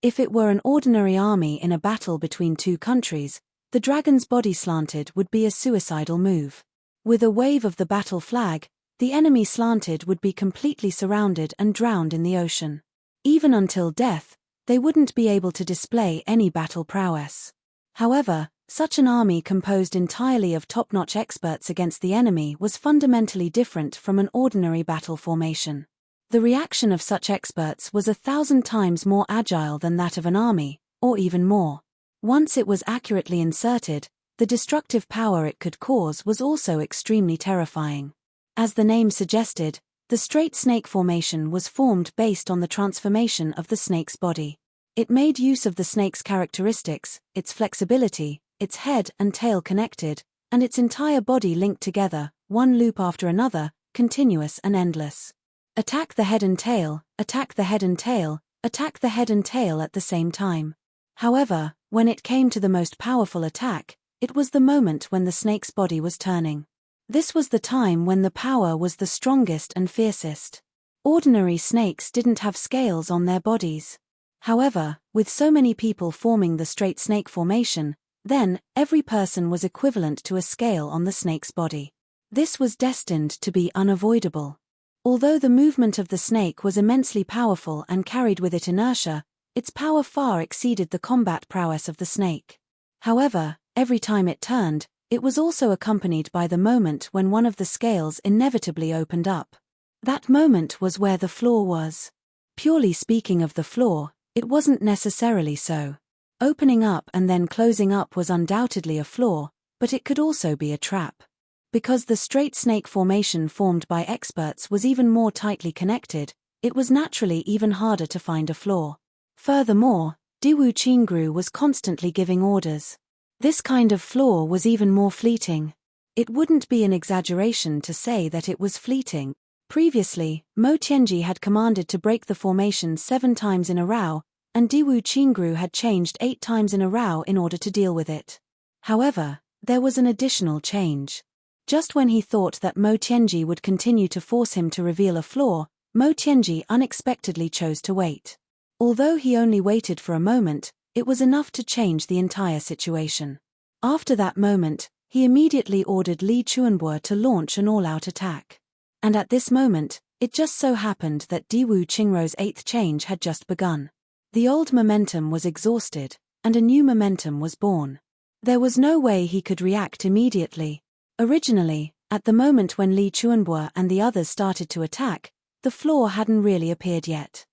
If it were an ordinary army in a battle between two countries, the dragon's body slanted would be a suicidal move. With a wave of the battle flag, the enemy slanted would be completely surrounded and drowned in the ocean. Even until death, they wouldn't be able to display any battle prowess. However, such an army composed entirely of top-notch experts against the enemy was fundamentally different from an ordinary battle formation. The reaction of such experts was 1,000 times more agile than that of an army, or even more. Once it was accurately inserted, the destructive power it could cause was also extremely terrifying. As the name suggested, the straight snake formation was formed based on the transformation of the snake's body. It made use of the snake's characteristics, its flexibility, its head and tail connected, and its entire body linked together, one loop after another, continuous and endless. Attack the head and tail, attack the head and tail, attack the head and tail at the same time. However, when it came to the most powerful attack, it was the moment when the snake's body was turning. This was the time when the power was the strongest and fiercest. Ordinary snakes didn't have scales on their bodies. However, with so many people forming the straight snake formation, then, every person was equivalent to a scale on the snake's body. This was destined to be unavoidable. Although the movement of the snake was immensely powerful and carried with it inertia, its power far exceeded the combat prowess of the snake. However, every time it turned, it was also accompanied by the moment when one of the scales inevitably opened up. That moment was where the flaw was. Purely speaking of the flaw, it wasn't necessarily so. Opening up and then closing up was undoubtedly a flaw, but it could also be a trap. Because the straight snake formation formed by experts was even more tightly connected, it was naturally even harder to find a flaw. Furthermore, Diwu Qingru was constantly giving orders. This kind of flaw was even more fleeting. It wouldn't be an exaggeration to say that it was fleeting. Previously, Mo Tianji had commanded to break the formation 7 times in a row, and Diwu Qingru had changed 8 times in a row in order to deal with it. However, there was an additional change. Just when he thought that Mo Tianji would continue to force him to reveal a flaw, Mo Tianji unexpectedly chose to wait. Although he only waited for a moment, it was enough to change the entire situation. After that moment, he immediately ordered Li Chuanbo to launch an all-out attack. And at this moment, it just so happened that Diwu Qingru's 8th change had just begun. The old momentum was exhausted, and a new momentum was born. There was no way he could react immediately. Originally, at the moment when Li Chuanbo and the others started to attack, the flaw hadn't really appeared yet.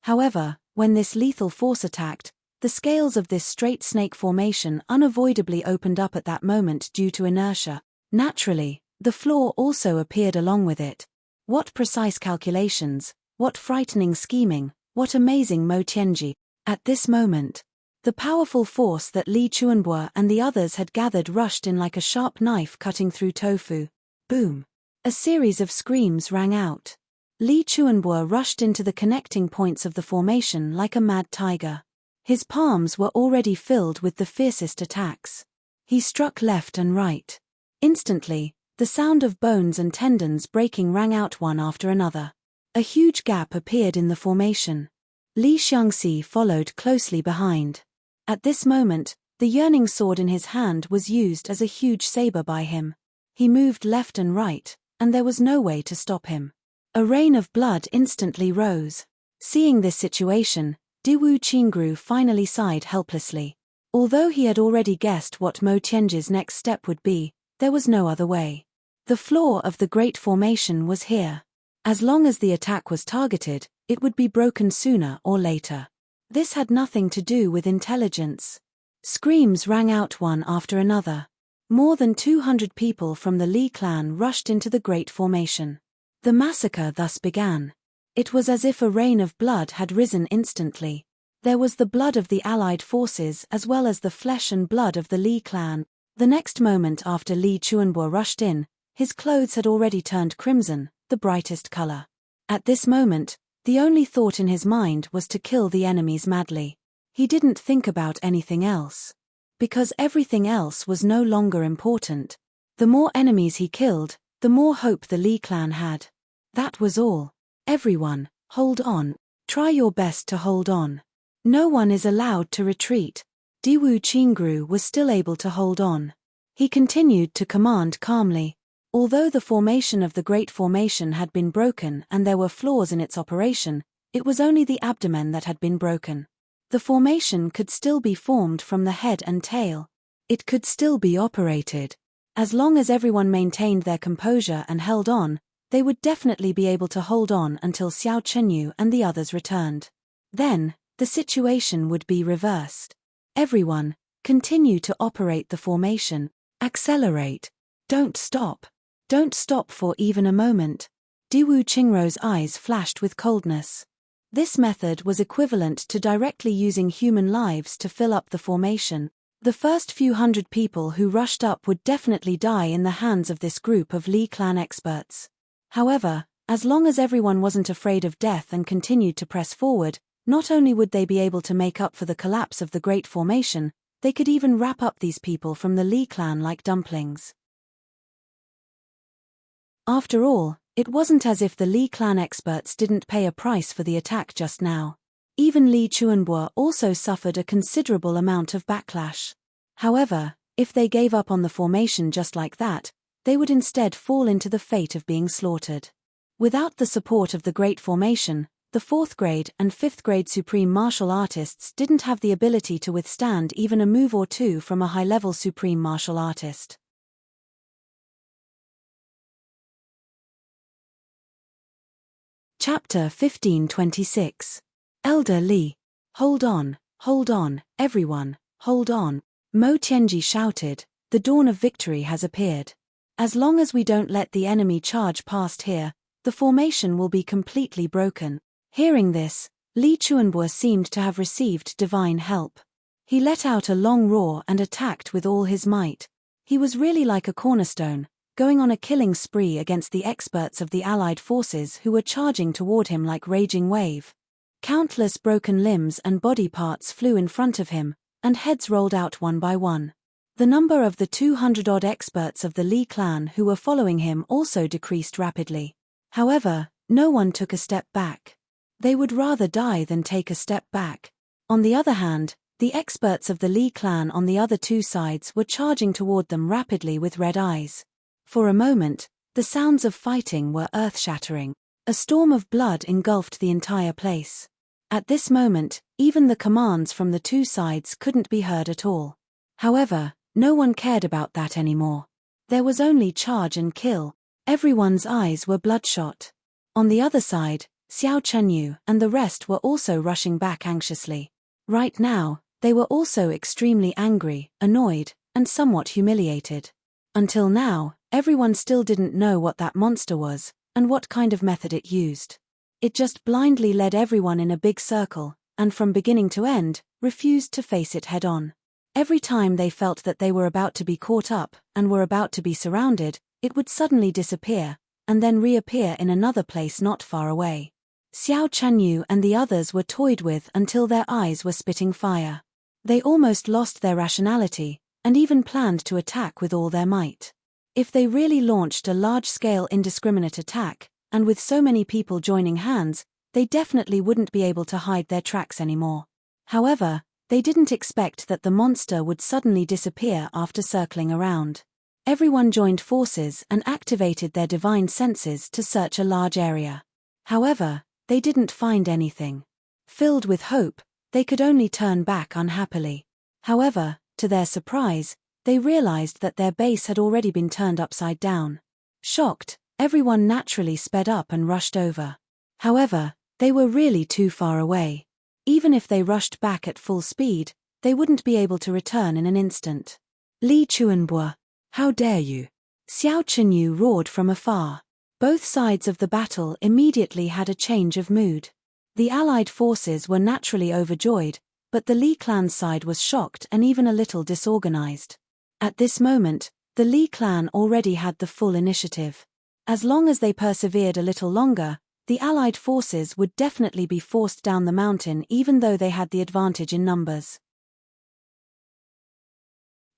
However, when this lethal force attacked, the scales of this straight snake formation unavoidably opened up at that moment due to inertia. Naturally, the flaw also appeared along with it. What precise calculations, what frightening scheming, what amazing Mo Tianji. At this moment, the powerful force that Li Chuanbo and the others had gathered rushed in like a sharp knife cutting through tofu. Boom! A series of screams rang out. Li Chuanbo rushed into the connecting points of the formation like a mad tiger. His palms were already filled with the fiercest attacks. He struck left and right. Instantly, the sound of bones and tendons breaking rang out one after another. A huge gap appeared in the formation. Li Xiangxi followed closely behind. At this moment, the yearning sword in his hand was used as a huge saber by him. He moved left and right, and there was no way to stop him. A rain of blood instantly rose. Seeing this situation, Diwu Qingru finally sighed helplessly. Although he had already guessed what Mo Tianji's next step would be, there was no other way. The flaw of the great formation was here. As long as the attack was targeted, it would be broken sooner or later. This had nothing to do with intelligence. Screams rang out one after another. More than 200 people from the Li clan rushed into the great formation. The massacre thus began. It was as if a rain of blood had risen instantly. There was the blood of the allied forces as well as the flesh and blood of the Li clan. The next moment after Li Chuanbo rushed in, his clothes had already turned crimson, the brightest color. At this moment, the only thought in his mind was to kill the enemies madly. He didn't think about anything else. Because everything else was no longer important. The more enemies he killed, the more hope the Li clan had. That was all. Everyone, hold on. Try your best to hold on. No one is allowed to retreat. Diwu Qingru was still able to hold on. He continued to command calmly. Although the formation of the Great Formation had been broken and there were flaws in its operation, it was only the abdomen that had been broken. The formation could still be formed from the head and tail. It could still be operated. As long as everyone maintained their composure and held on, they would definitely be able to hold on until Xiao Chenyu and the others returned. Then, the situation would be reversed. Everyone, continue to operate the formation. Accelerate. Don't stop. Don't stop for even a moment. Diwu Qingrou's eyes flashed with coldness. This method was equivalent to directly using human lives to fill up the formation. The first few hundred people who rushed up would definitely die in the hands of this group of Li clan experts. However, as long as everyone wasn't afraid of death and continued to press forward, not only would they be able to make up for the collapse of the Great Formation, they could even wrap up these people from the Li clan like dumplings. After all, it wasn't as if the Li clan experts didn't pay a price for the attack just now. Even Li Chuanbo also suffered a considerable amount of backlash. However, if they gave up on the formation just like that, they would instead fall into the fate of being slaughtered. Without the support of the Great Formation, the 4th grade and 5th grade supreme martial artists didn't have the ability to withstand even a move or two from a high-level supreme martial artist. Chapter 1526. Elder Li. Hold on, everyone, hold on. Mo Tianji shouted, the dawn of victory has appeared. As long as we don't let the enemy charge past here, the formation will be completely broken. Hearing this, Li Chuanbo seemed to have received divine help. He let out a long roar and attacked with all his might. He was really like a cornerstone, going on a killing spree against the experts of the allied forces who were charging toward him like raging wave. Countless broken limbs and body parts flew in front of him, and heads rolled out one by one. The number of the 200-odd experts of the Li clan who were following him also decreased rapidly. However, no one took a step back. They would rather die than take a step back. On the other hand, the experts of the Li clan on the other two sides were charging toward them rapidly with red eyes. For a moment, the sounds of fighting were earth-shattering. A storm of blood engulfed the entire place. At this moment, even the commands from the two sides couldn't be heard at all. However, no one cared about that anymore. There was only charge and kill. Everyone's eyes were bloodshot. On the other side, Xiao Chenyu and the rest were also rushing back anxiously. Right now, they were also extremely angry, annoyed, and somewhat humiliated. Until now, everyone still didn't know what that monster was, and what kind of method it used. It just blindly led everyone in a big circle, and from beginning to end, refused to face it head-on. Every time they felt that they were about to be caught up, and were about to be surrounded, it would suddenly disappear, and then reappear in another place not far away. Xiao Chenyu and the others were toyed with until their eyes were spitting fire. They almost lost their rationality, and even planned to attack with all their might. If they really launched a large-scale indiscriminate attack, and with so many people joining hands, they definitely wouldn't be able to hide their tracks anymore. However, they didn't expect that the monster would suddenly disappear after circling around. Everyone joined forces and activated their divine senses to search a large area. However, they didn't find anything. Filled with hope, they could only turn back unhappily. However, to their surprise, they realized that their base had already been turned upside down. Shocked, everyone naturally sped up and rushed over. However, they were really too far away. Even if they rushed back at full speed, they wouldn't be able to return in an instant. Li Chuanbo, how dare you? Xiao Chenyu roared from afar. Both sides of the battle immediately had a change of mood. The allied forces were naturally overjoyed, but the Li clan side was shocked and even a little disorganized. At this moment, the Li clan already had the full initiative. As long as they persevered a little longer, the Allied forces would definitely be forced down the mountain even though they had the advantage in numbers.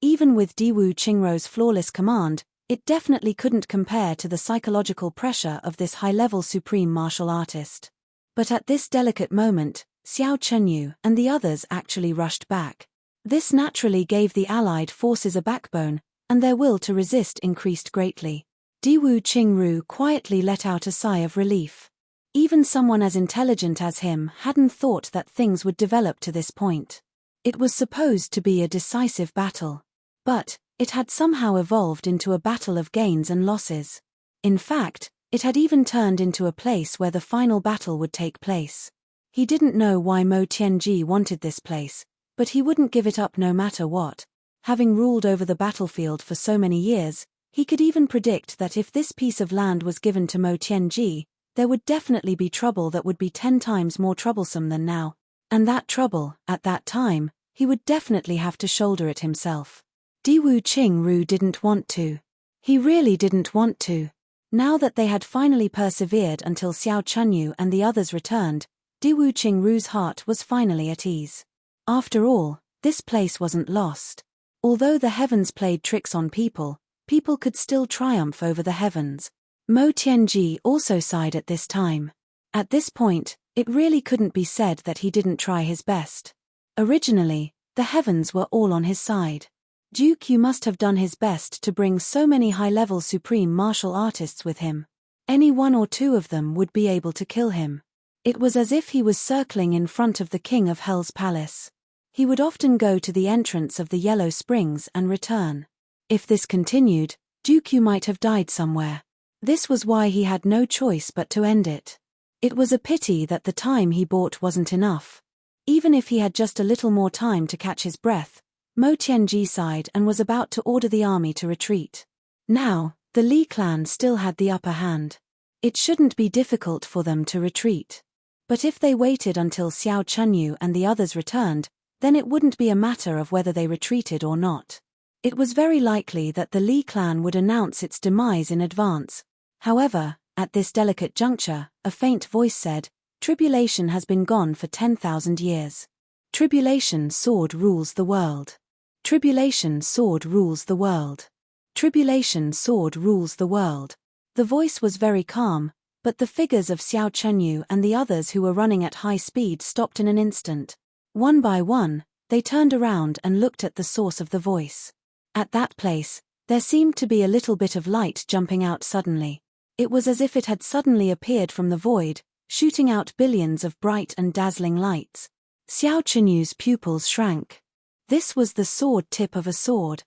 Even with Diwu Qingrou's flawless command, it definitely couldn't compare to the psychological pressure of this high-level supreme martial artist. But at this delicate moment, Xiao Chenyu and the others actually rushed back. This naturally gave the Allied forces a backbone, and their will to resist increased greatly. Diwu Qingru quietly let out a sigh of relief. Even someone as intelligent as him hadn't thought that things would develop to this point. It was supposed to be a decisive battle. But it had somehow evolved into a battle of gains and losses. In fact, it had even turned into a place where the final battle would take place. He didn't know why Mo Tianji wanted this place, but he wouldn't give it up no matter what. Having ruled over the battlefield for so many years, he could even predict that if this piece of land was given to Mo Tianji, there would definitely be trouble that would be 10 times more troublesome than now. And that trouble, at that time, he would definitely have to shoulder it himself. Diwu Qingru didn't want to. He really didn't want to. Now that they had finally persevered until Xiao Chenyu and the others returned, Diwu Qingru's heart was finally at ease. After all, this place wasn't lost. Although the heavens played tricks on people, people could still triumph over the heavens. Mo Tianji also sighed at this time. At this point, it really couldn't be said that he didn't try his best. Originally, the heavens were all on his side. Duke Yu must have done his best to bring so many high-level supreme martial artists with him. Any one or two of them would be able to kill him. It was as if he was circling in front of the King of Hell's palace. He would often go to the entrance of the Yellow Springs and return. If this continued, Duke Yu might have died somewhere. This was why he had no choice but to end it. It was a pity that the time he bought wasn't enough. Even if he had just a little more time to catch his breath, Mo Tianji sighed and was about to order the army to retreat. Now, the Li clan still had the upper hand. It shouldn't be difficult for them to retreat. But if they waited until Xiao Chenyu and the others returned, then it wouldn't be a matter of whether they retreated or not. It was very likely that the Li clan would announce its demise in advance. However, at this delicate juncture, a faint voice said, "Tribulation has been gone for 10,000 years. Tribulation sword rules the world. Tribulation sword rules the world. Tribulation sword rules the world." The voice was very calm, but the figures of Xiao Chenyu and the others who were running at high speed stopped in an instant. One by one, they turned around and looked at the source of the voice. At that place, there seemed to be a little bit of light jumping out suddenly. It was as if it had suddenly appeared from the void, shooting out billions of bright and dazzling lights. Xiao Chenyu's pupils shrank. This was the sword tip of a sword.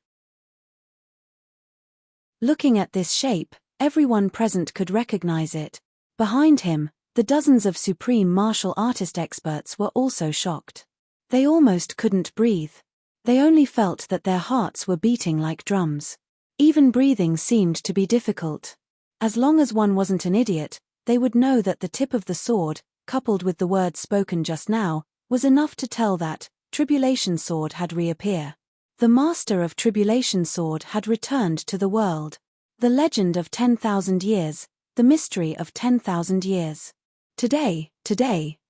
Looking at this shape, everyone present could recognize it. Behind him, the dozens of supreme martial artist experts were also shocked. They almost couldn't breathe. They only felt that their hearts were beating like drums. Even breathing seemed to be difficult. As long as one wasn't an idiot, they would know that the tip of the sword, coupled with the words spoken just now, was enough to tell that Tribulation Sword had reappeared. The master of Tribulation Sword had returned to the world. The legend of 10,000 years, the mystery of 10,000 years. Today,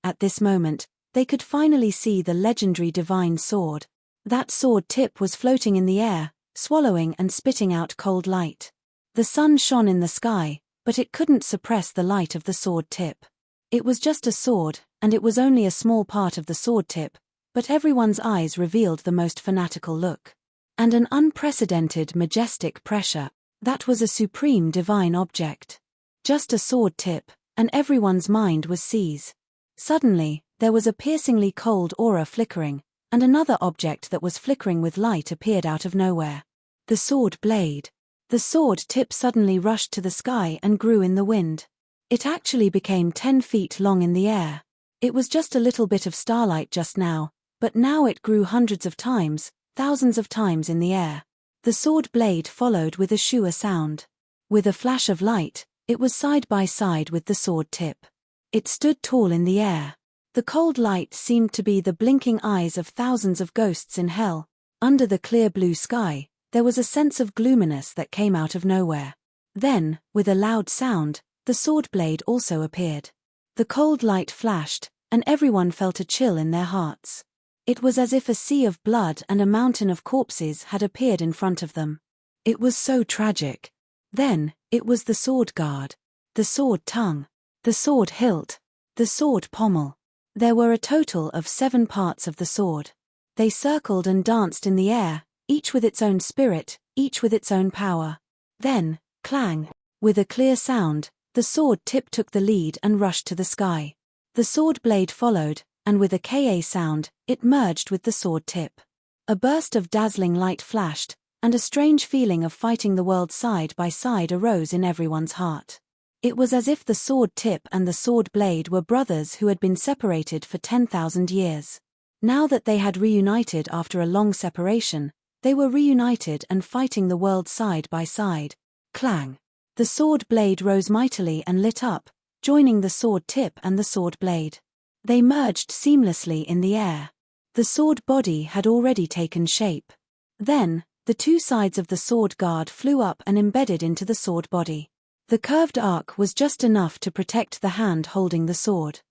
at this moment, they could finally see the legendary divine sword. That sword tip was floating in the air, swallowing and spitting out cold light. The sun shone in the sky, but it couldn't suppress the light of the sword tip. It was just a sword, and it was only a small part of the sword tip, but everyone's eyes revealed the most fanatical look. And an unprecedented majestic pressure. That was a supreme divine object. Just a sword tip, and everyone's mind was seized. Suddenly, there was a piercingly cold aura flickering, and another object that was flickering with light appeared out of nowhere. The sword blade. The sword tip suddenly rushed to the sky and grew in the wind. It actually became 10 feet long in the air. It was just a little bit of starlight just now, but now it grew hundreds of times, thousands of times in the air. The sword blade followed with a shua sound. With a flash of light, it was side by side with the sword tip. It stood tall in the air. The cold light seemed to be the blinking eyes of thousands of ghosts in hell. Under the clear blue sky, there was a sense of gloominess that came out of nowhere. Then, with a loud sound, the sword blade also appeared. The cold light flashed, and everyone felt a chill in their hearts. It was as if a sea of blood and a mountain of corpses had appeared in front of them. It was so tragic. Then, it was the sword guard. The sword tongue. The sword hilt. The sword pommel. There were a total of 7 parts of the sword. They circled and danced in the air, each with its own spirit, each with its own power. Then, clang! With a clear sound, the sword tip took the lead and rushed to the sky. The sword blade followed, and with a ka sound, it merged with the sword tip. A burst of dazzling light flashed, and a strange feeling of fighting the world side by side arose in everyone's heart. It was as if the sword tip and the sword blade were brothers who had been separated for 10,000 years. Now that they had reunited after a long separation, they were reunited and fighting the world side by side. Clang! The sword blade rose mightily and lit up, joining the sword tip and the sword blade. They merged seamlessly in the air. The sword body had already taken shape. Then, the 2 sides of the sword guard flew up and embedded into the sword body. The curved arc was just enough to protect the hand holding the sword.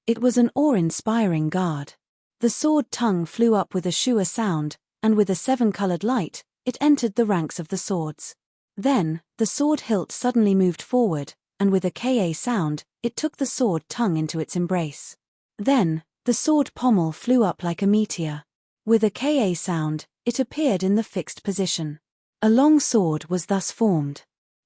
It was an awe-inspiring guard. The sword tongue flew up with a shua sound, and with a 7-colored light, it entered the ranks of the swords. Then, the sword hilt suddenly moved forward, and with a ka sound, it took the sword tongue into its embrace. Then, the sword pommel flew up like a meteor. With a ka sound, it appeared in the fixed position. A long sword was thus formed.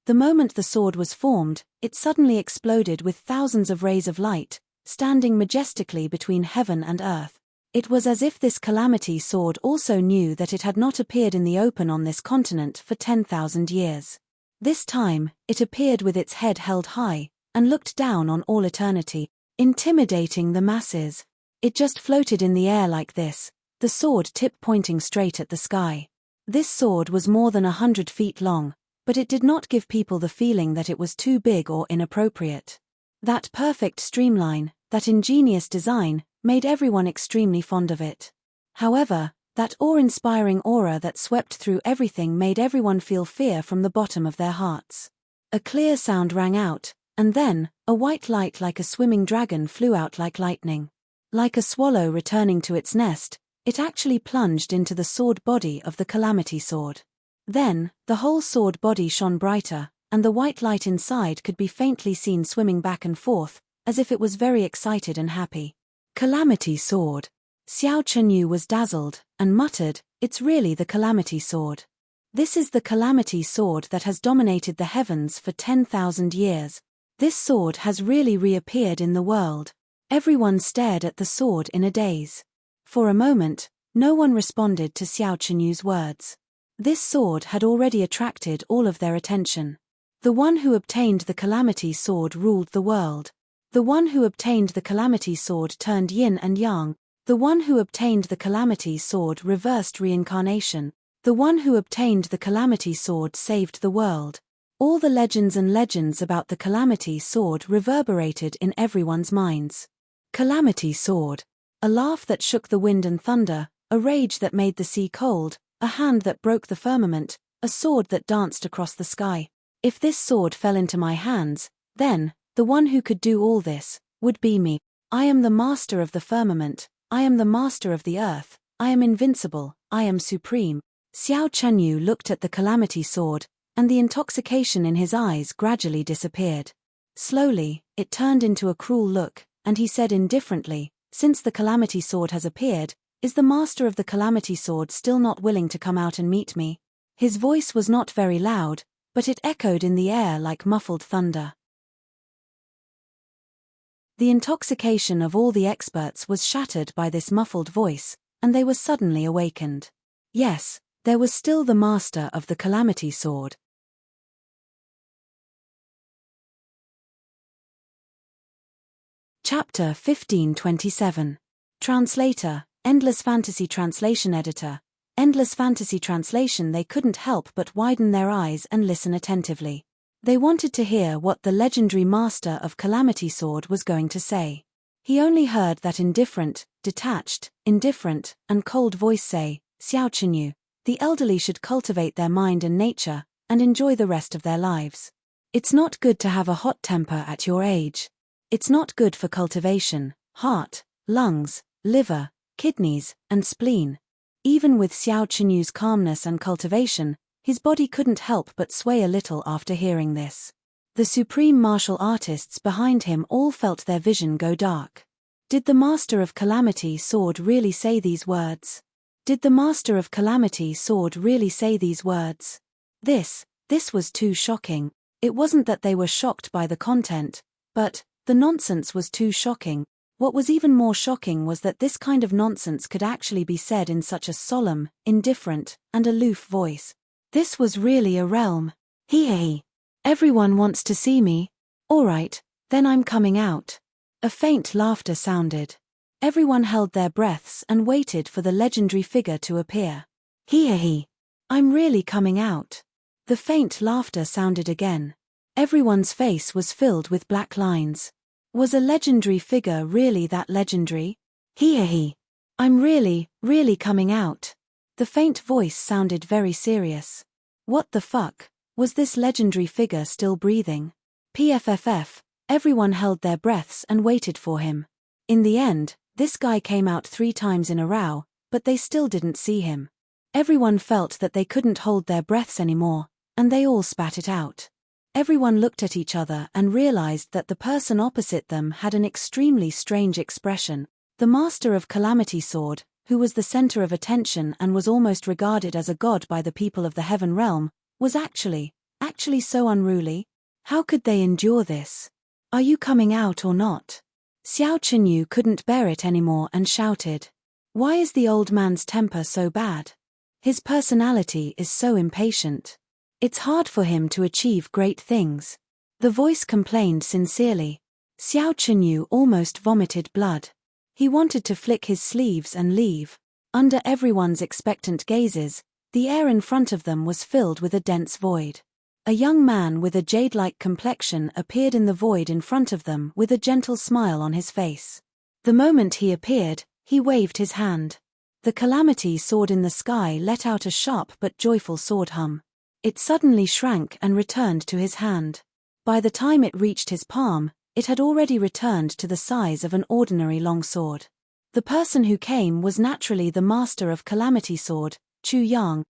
The moment the sword was formed, it suddenly exploded with thousands of rays of light, standing majestically between heaven and earth. It was as if this calamity sword also knew that it had not appeared in the open on this continent for 10,000 years. This time, it appeared with its head held high, and looked down on all eternity, intimidating the masses. It just floated in the air like this, the sword tip pointing straight at the sky. This sword was more than 100 feet long, but it did not give people the feeling that it was too big or inappropriate. That perfect streamline, that ingenious design, made everyone extremely fond of it. However, that awe-inspiring aura that swept through everything made everyone feel fear from the bottom of their hearts. A clear sound rang out, and then, a white light like a swimming dragon flew out like lightning. Like a swallow returning to its nest, it actually plunged into the sword body of the calamity sword. Then, the whole sword body shone brighter, and the white light inside could be faintly seen swimming back and forth, as if it was very excited and happy. Calamity sword. Xiao Chenyu was dazzled, and muttered, "It's really the calamity sword. This is the calamity sword that has dominated the heavens for 10,000 years. This sword has really reappeared in the world." Everyone stared at the sword in a daze. For a moment, no one responded to Xiao Chenyu's words. This sword had already attracted all of their attention. The one who obtained the calamity sword ruled the world. The one who obtained the calamity sword turned yin and yang. The one who obtained the calamity sword reversed reincarnation. The one who obtained the calamity sword saved the world. All the legends and legends about the calamity sword reverberated in everyone's minds. Calamity sword. A laugh that shook the wind and thunder, a rage that made the sea cold, a hand that broke the firmament, a sword that danced across the sky. If this sword fell into my hands, then, the one who could do all this, would be me. I am the master of the firmament, I am the master of the earth, I am invincible, I am supreme. Xiao Chenyu looked at the calamity sword, and the intoxication in his eyes gradually disappeared. Slowly, it turned into a cruel look, and he said indifferently, "Since the calamity sword has appeared, is the master of the calamity sword still not willing to come out and meet me?" His voice was not very loud, but it echoed in the air like muffled thunder. The intoxication of all the experts was shattered by this muffled voice, and they were suddenly awakened. Yes, there was still the master of the calamity sword. Chapter 1527. Translator, Endless Fantasy Translation Editor. Endless Fantasy Translation. They couldn't help but widen their eyes and listen attentively. They wanted to hear what the legendary master of Calamity Sword was going to say. He only heard that indifferent, detached, indifferent, and cold voice say, "Xiao Chenyu, the elderly should cultivate their mind and nature, and enjoy the rest of their lives." It's not good to have a hot temper at your age. It's not good for cultivation, heart, lungs, liver, kidneys, and spleen. Even with Xiao Qinyu's calmness and cultivation, his body couldn't help but sway a little after hearing this. The supreme martial artists behind him all felt their vision go dark. Did the Master of Calamity Sword really say these words? Did the Master of Calamity Sword really say these words? This was too shocking. It wasn't that they were shocked by the content, but the nonsense was too shocking. What was even more shocking was that this kind of nonsense could actually be said in such a solemn, indifferent, and aloof voice. This was really a realm. Hee. Everyone wants to see me. All right, then I'm coming out. A faint laughter sounded. Everyone held their breaths and waited for the legendary figure to appear. Hee. I'm really coming out. The faint laughter sounded again. Everyone's face was filled with black lines. Was a legendary figure really that legendary? Hee. I'm really coming out. The faint voice sounded very serious. What the fuck? Was this legendary figure still breathing? PFFF. Everyone held their breaths and waited for him. In the end, this guy came out 3 times in a row, but they still didn't see him. Everyone felt that they couldn't hold their breaths anymore, and they all spat it out. Everyone looked at each other and realized that the person opposite them had an extremely strange expression. The Master of Calamity Sword, who was the center of attention and was almost regarded as a god by the people of the Heaven Realm, was actually so unruly. How could they endure this? Are you coming out or not? Xiao Chenyu couldn't bear it anymore and shouted. Why is the old man's temper so bad? His personality is so impatient. It's hard for him to achieve great things. The voice complained sincerely. Xiao Chenyu almost vomited blood. He wanted to flick his sleeves and leave. Under everyone's expectant gazes, the air in front of them was filled with a dense void. A young man with a jade-like complexion appeared in the void in front of them with a gentle smile on his face. The moment he appeared, he waved his hand. The Calamity Sword in the sky let out a sharp but joyful sword hum. It suddenly shrank and returned to his hand. By the time it reached his palm, it had already returned to the size of an ordinary long sword. The person who came was naturally the Master of Calamity Sword, Chu Yang.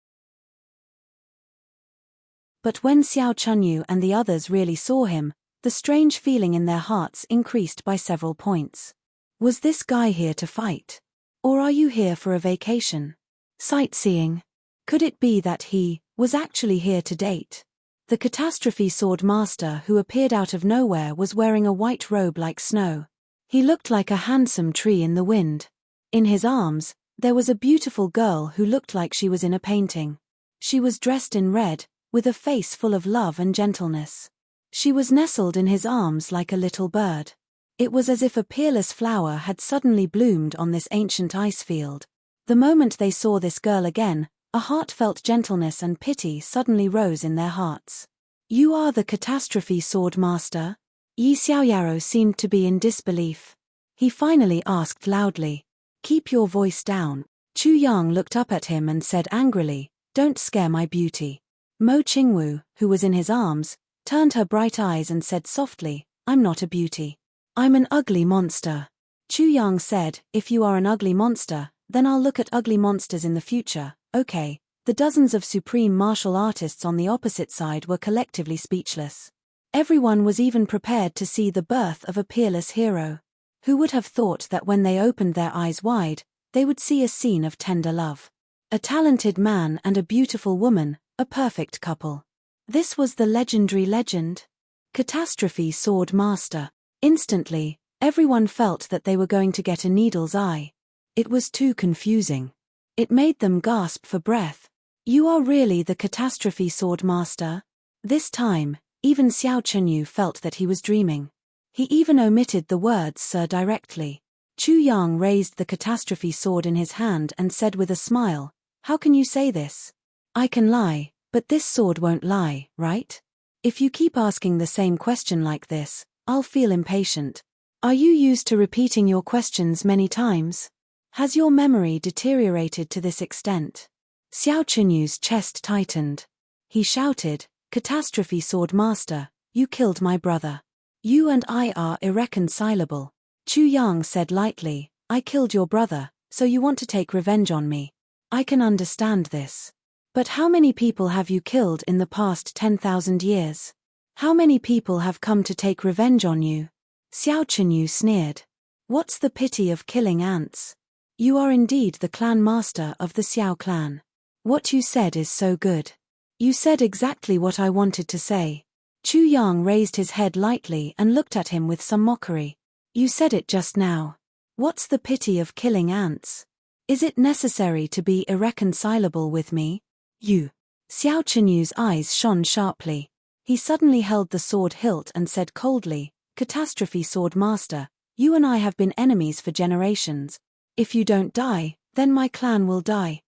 But when Xiao Chenyu and the others really saw him, the strange feeling in their hearts increased by several points. Was this guy here to fight? Or are you here for a vacation? Sightseeing? Could it be that he was actually here to date? The Catastrophe Sword Master who appeared out of nowhere was wearing a white robe like snow. He looked like a handsome tree in the wind. In his arms, there was a beautiful girl who looked like she was in a painting. She was dressed in red, with a face full of love and gentleness. She was nestled in his arms like a little bird. It was as if a peerless flower had suddenly bloomed on this ancient ice field. The moment they saw this girl again, a heartfelt gentleness and pity suddenly rose in their hearts. You are the Catastrophe Sword Master? Yi Xiaoyaro seemed to be in disbelief. He finally asked loudly. Keep your voice down. Chu Yang looked up at him and said angrily, Don't scare my beauty. Mo Qingwu, who was in his arms, turned her bright eyes and said softly, I'm not a beauty. I'm an ugly monster. Chu Yang said, If you are an ugly monster, then I'll look at ugly monsters in the future. Okay. The dozens of supreme martial artists on the opposite side were collectively speechless. Everyone was even prepared to see the birth of a peerless hero. Who would have thought that when they opened their eyes wide, they would see a scene of tender love? A talented man and a beautiful woman, a perfect couple. This was the legendary legend. Catastrophe Sword Master. Instantly, everyone felt that they were going to get a needle's eye. It was too confusing. It made them gasp for breath. You are really the Catastrophe Sword Master? This time, even Xiao Chenyu felt that he was dreaming. He even omitted the words Sir directly. Chu Yang raised the Catastrophe Sword in his hand and said with a smile, How can you say this? I can lie, but this sword won't lie, right? If you keep asking the same question like this, I'll feel impatient. Are you used to repeating your questions many times? Has your memory deteriorated to this extent? Xiao Chenyu's chest tightened. He shouted, Catastrophe Sword Master, You killed my brother. You and I are irreconcilable. Chu Yang said lightly, I killed your brother, so you want to take revenge on me. I can understand this. But how many people have you killed in the past 10,000 years? How many people have come to take revenge on you? Xiao Chenyu sneered. What's the pity of killing ants? You are indeed the clan master of the Xiao clan. What you said is so good. You said exactly what I wanted to say. Chu Yang raised his head lightly and looked at him with some mockery. You said it just now. What's the pity of killing ants? Is it necessary to be irreconcilable with me? You. Xiao Chenyu's eyes shone sharply. He suddenly held the sword hilt and said coldly, Catastrophe Sword Master, you and I have been enemies for generations. If you don't die, then my clan will die.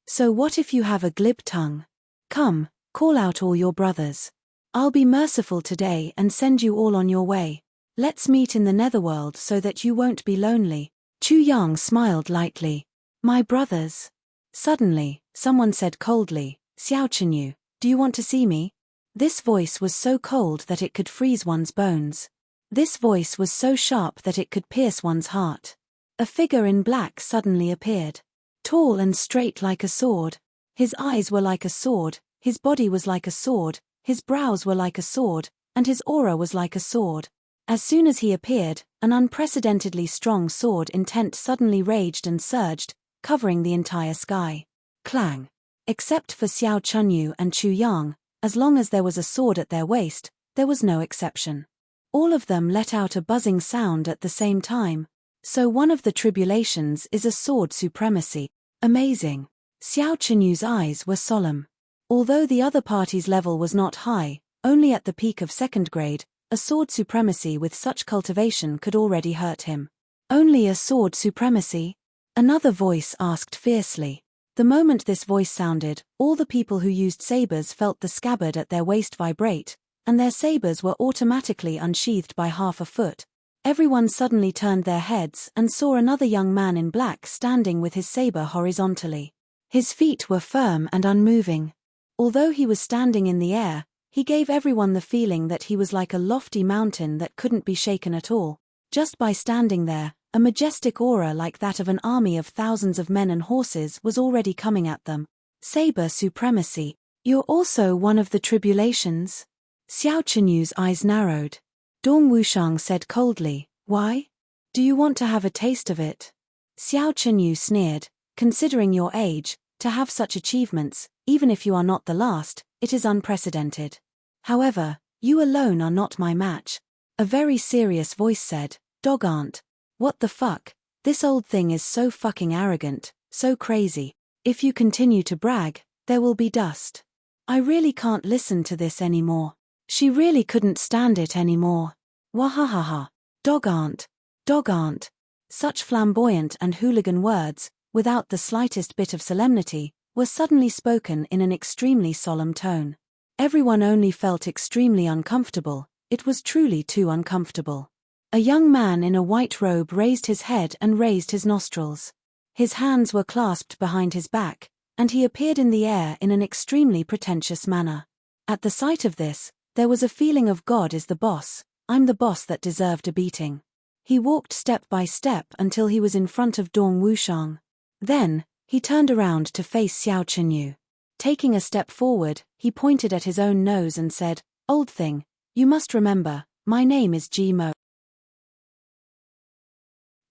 So what if you have a glib tongue? Come, call out all your brothers. I'll be merciful today and send you all on your way. Let's meet in the netherworld so that you won't be lonely. Chu Yang smiled lightly. My brothers. Suddenly, someone said coldly, Xiao Chenyu, do you want to see me? This voice was so cold that it could freeze one's bones. This voice was so sharp that it could pierce one's heart. A figure in black suddenly appeared. Tall and straight like a sword. His eyes were like a sword, his body was like a sword, his brows were like a sword, and his aura was like a sword. As soon as he appeared, an unprecedentedly strong sword intent suddenly raged and surged, covering the entire sky. Clang. Except for Xiao Chenyu and Chu Yang, as long as there was a sword at their waist, there was no exception. All of them let out a buzzing sound at the same time. So one of the tribulations is a sword supremacy. Amazing. Xiao Chenyu's eyes were solemn. Although the other party's level was not high, only at the peak of second grade, a sword supremacy with such cultivation could already hurt him. Only a sword supremacy? Another voice asked fiercely. The moment this voice sounded, all the people who used sabers felt the scabbard at their waist vibrate, and their sabers were automatically unsheathed by half a foot. Everyone suddenly turned their heads and saw another young man in black standing with his saber horizontally. His feet were firm and unmoving. Although he was standing in the air, he gave everyone the feeling that he was like a lofty mountain that couldn't be shaken at all. Just by standing there, a majestic aura like that of an army of thousands of men and horses was already coming at them. Saber supremacy. You're also one of the tribulations? Xiao Chenyu's eyes narrowed. Dong Wushang said coldly, why? Do you want to have a taste of it? Xiao Chenyu sneered, considering your age, to have such achievements, even if you are not the last, it is unprecedented. However, you alone are not my match. A very serious voice said, Dog aunt. What the fuck? This old thing is so fucking arrogant, so crazy. If you continue to brag, there will be dust. I really can't listen to this anymore. She really couldn't stand it anymore. Wahahaha. Dog aunt. Dog aunt. Such flamboyant and hooligan words, without the slightest bit of solemnity, were suddenly spoken in an extremely solemn tone. Everyone only felt extremely uncomfortable. It was truly too uncomfortable. A young man in a white robe raised his head and raised his nostrils. His hands were clasped behind his back, and he appeared in the air in an extremely pretentious manner. At the sight of this, there was a feeling of God is the boss, I'm the boss that deserved a beating. He walked step by step until he was in front of Dong Wushang. Then, he turned around to face Xiao Chenyu. Taking a step forward, he pointed at his own nose and said, Old thing, you must remember, my name is Ji Mo.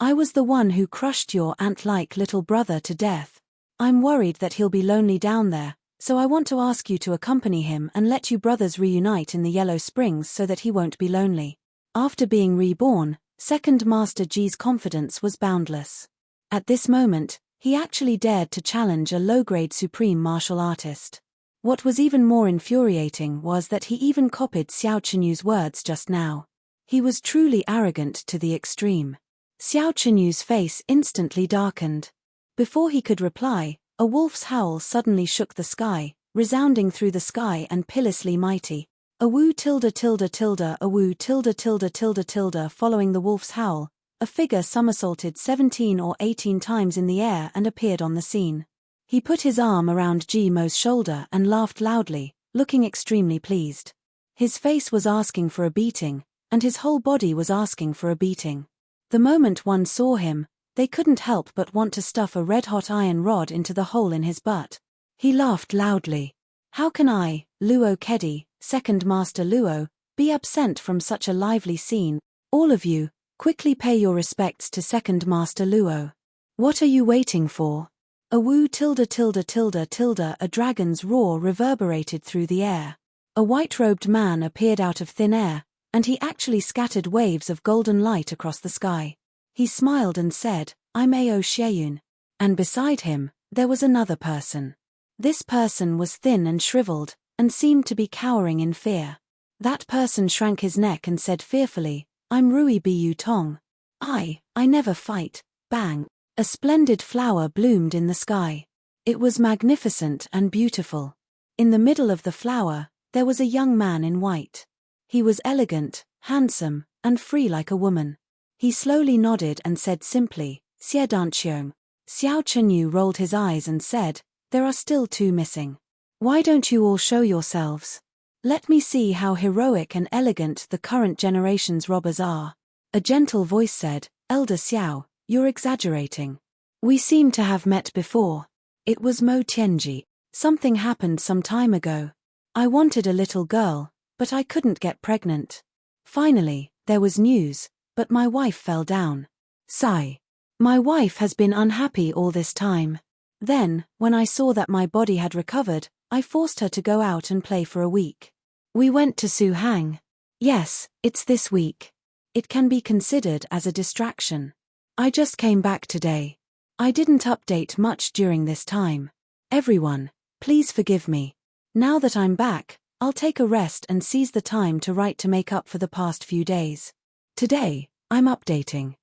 I was the one who crushed your ant-like little brother to death. I'm worried that he'll be lonely down there, so I want to ask you to accompany him and let you brothers reunite in the Yellow Springs so that he won't be lonely. After being reborn, Second Master Ji's confidence was boundless. At this moment, he actually dared to challenge a low-grade supreme martial artist. What was even more infuriating was that he even copied Xiao Chenyu's words just now. He was truly arrogant to the extreme. Xiao Chenyu's face instantly darkened. Before he could reply, a wolf's howl suddenly shook the sky, resounding through the sky and pitilessly mighty. A woo tilde tilde tilde a woo tilde tilde tilde tilde. Following the wolf's howl, a figure somersaulted 17 or 18 times in the air and appeared on the scene. He put his arm around Ji Mo's shoulder and laughed loudly, looking extremely pleased. His face was asking for a beating, and his whole body was asking for a beating. The moment one saw him, they couldn't help but want to stuff a red-hot iron rod into the hole in his butt. He laughed loudly. How can I, Luo Kedi, second master Luo, be absent from such a lively scene? All of you, quickly pay your respects to second master Luo. What are you waiting for? A woo tilde tilde tilde tilde. A dragon's roar reverberated through the air. A white-robed man appeared out of thin air, and he actually scattered waves of golden light across the sky. He smiled and said, I'm Ao Xieyun. And beside him, there was another person. This person was thin and shriveled, and seemed to be cowering in fear. That person shrank his neck and said fearfully, I'm Rui Bu Tong. I never fight. Bang. A splendid flower bloomed in the sky. It was magnificent and beautiful. In the middle of the flower, there was a young man in white. He was elegant, handsome, and free like a woman. He slowly nodded and said simply, Xie Danqiong. Xiao Chenyu rolled his eyes and said, there are still 2 missing. Why don't you all show yourselves? Let me see how heroic and elegant the current generation's robbers are. A gentle voice said, Elder Xiao, you're exaggerating. We seem to have met before. It was Mo Tianji. Something happened some time ago. I wanted a little girl, but I couldn't get pregnant. Finally, there was news, but my wife fell down. Sigh. My wife has been unhappy all this time. Then, when I saw that my body had recovered, I forced her to go out and play for a week. We went to Su Hang. Yes, it's this week. It can be considered as a distraction. I just came back today. I didn't update much during this time. Everyone, please forgive me. Now that I'm back, I'll take a rest and seize the time to write to make up for the past few days. Today, I'm updating.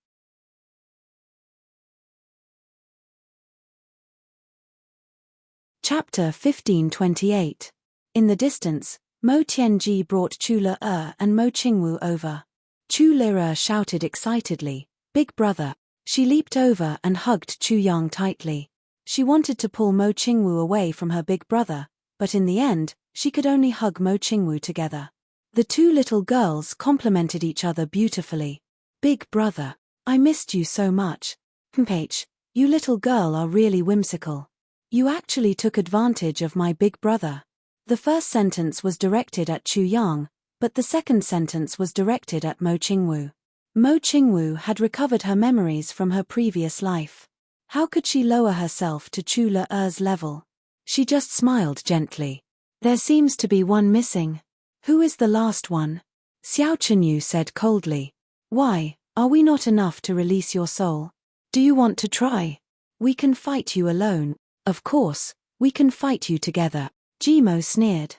Chapter 1528. In the distance, Mo Tianji brought Chu Le and Mo Qingwu over. Chu Le shouted excitedly, Big brother. She leaped over and hugged Chu Yang tightly. She wanted to pull Mo Qingwu away from her big brother, but in the end, she could only hug Mo Qingwu together. The 2 little girls complimented each other beautifully. Big brother, I missed you so much. Mph, you little girl are really whimsical. You actually took advantage of my big brother. The first sentence was directed at Chu Yang, but the second sentence was directed at Mo Qingwu. Mo Qingwu had recovered her memories from her previous life. How could she lower herself to Chu Le-er's level? She just smiled gently. There seems to be one missing. Who is the last one? Xiao Chenyu said coldly. Why, are we not enough to release your soul? Do you want to try? We can fight you alone. Of course, we can fight you together. Jimo sneered.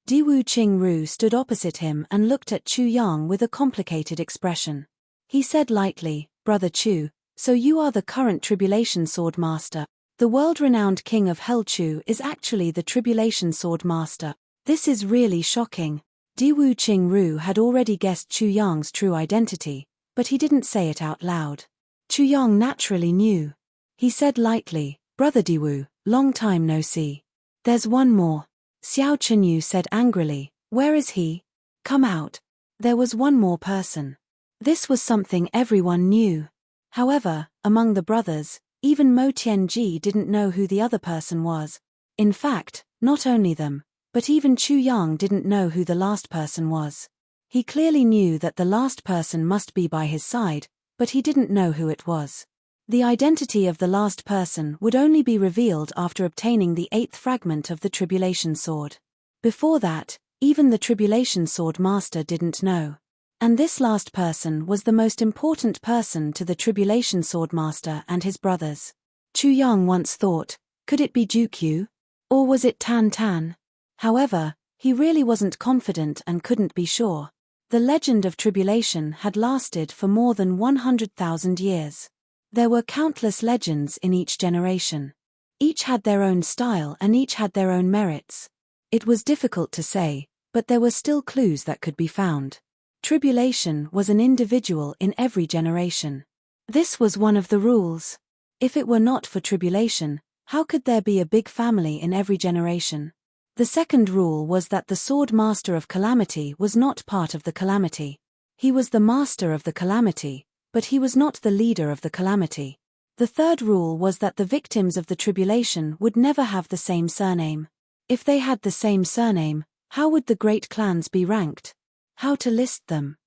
Diwu Qingru stood opposite him and looked at Chu Yang with a complicated expression. He said lightly, Brother Chu, so you are the current Tribulation Sword Master. The world-renowned king of Hell Chu is actually the Tribulation Sword Master. This is really shocking. Diwu Qingru had already guessed Chu Yang's true identity, but he didn't say it out loud. Chu Yang naturally knew. He said lightly, Brother Diwu, long time no see. There's one more. Xiao Chenyu said angrily, where is he? Come out. There was one more person. This was something everyone knew. However, among the brothers, even Mo Tianji didn't know who the other person was. In fact, not only them, but even Chu Yang didn't know who the last person was. He clearly knew that the last person must be by his side, but he didn't know who it was. The identity of the last person would only be revealed after obtaining the 8th fragment of the Tribulation Sword. Before that, even the Tribulation Sword Master didn't know. And this last person was the most important person to the Tribulation Sword Master and his brothers. Chu Yang once thought, could it be Jukyu? Or was it Tan Tan? However, he really wasn't confident and couldn't be sure. The legend of tribulation had lasted for more than 100,000 years. There were countless legends in each generation. Each had their own style and each had their own merits. It was difficult to say, but there were still clues that could be found. Tribulation was an individual in every generation. This was one of the rules. If it were not for tribulation, how could there be a big family in every generation? The second rule was that the sword master of calamity was not part of the calamity. He was the master of the calamity, but he was not the leader of the calamity. The third rule was that the victims of the tribulation would never have the same surname. If they had the same surname, how would the great clans be ranked? How to list them?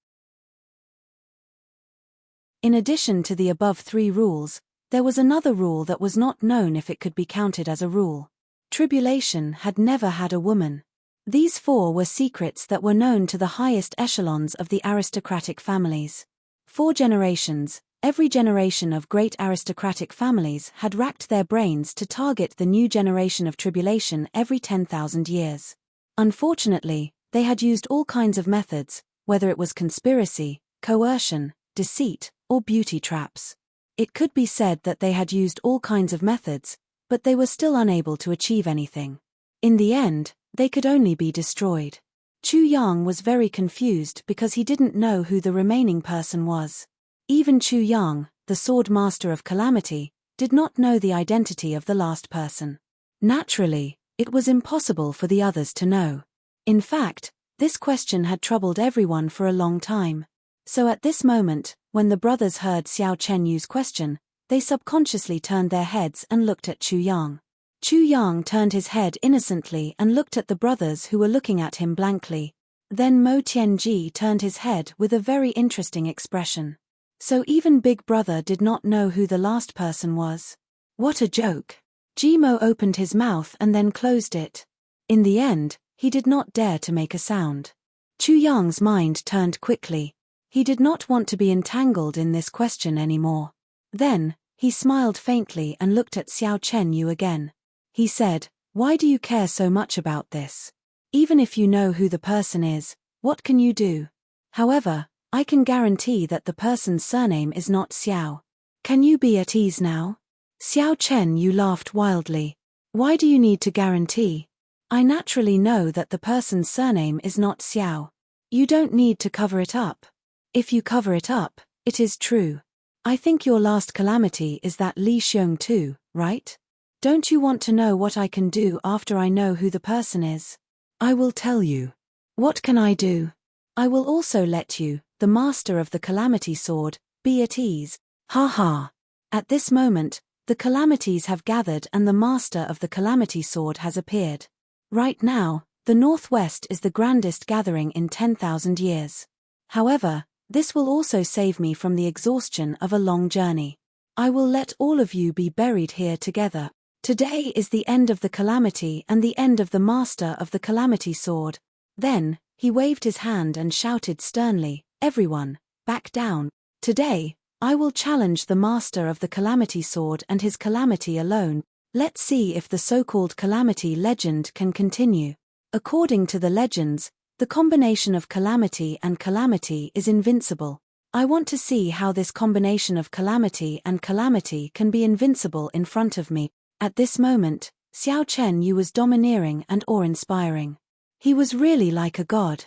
In addition to the above 3 rules, there was another rule that was not known if it could be counted as a rule. Tribulation had never had a woman. These 4 were secrets that were known to the highest echelons of the aristocratic families. 4 generations, every generation of great aristocratic families had racked their brains to target the new generation of tribulation every 10,000 years. Unfortunately, they had used all kinds of methods, whether it was conspiracy, coercion, deceit, or beauty traps. It could be said that they had used all kinds of methods, but they were still unable to achieve anything. In the end, they could only be destroyed. Chu Yang was very confused because he didn't know who the remaining person was. Even Chu Yang, the sword master of calamity, did not know the identity of the last person. Naturally, it was impossible for the others to know. In fact, this question had troubled everyone for a long time. So at this moment, when the brothers heard Xiao Chenyu's question, they subconsciously turned their heads and looked at Chu Yang. Chu Yang turned his head innocently and looked at the brothers who were looking at him blankly. Then Mo Tianji turned his head with a very interesting expression. So even Big Brother did not know who the last person was. What a joke. Jimo opened his mouth and then closed it. In the end, he did not dare to make a sound. Chu Yang's mind turned quickly. He did not want to be entangled in this question anymore. Then, he smiled faintly and looked at Xiao Chenyu again. He said, "Why do you care so much about this? Even if you know who the person is, what can you do? However, I can guarantee that the person's surname is not Xiao. Can you be at ease now?" Xiao Chenyu laughed wildly. "Why do you need to guarantee? I naturally know that the person's surname is not Xiao. You don't need to cover it up. If you cover it up, it is true. I think your last calamity is that Li Xiong too, right? Don't you want to know what I can do after I know who the person is? I will tell you. What can I do? I will also let you, the master of the calamity sword, be at ease. Ha ha. At this moment, the calamities have gathered and the master of the calamity sword has appeared. Right now, the Northwest is the grandest gathering in 10,000 years. However, this will also save me from the exhaustion of a long journey. I will let all of you be buried here together. Today is the end of the calamity and the end of the master of the calamity sword." Then, he waved his hand and shouted sternly, "Everyone, back down. Today, I will challenge the master of the calamity sword and his calamity alone. Let's see if the so-called calamity legend can continue." According to the legends, the combination of calamity and calamity is invincible. I want to see how this combination of calamity and calamity can be invincible in front of me. At this moment, Xiao Chenyu was domineering and awe-inspiring. He was really like a god.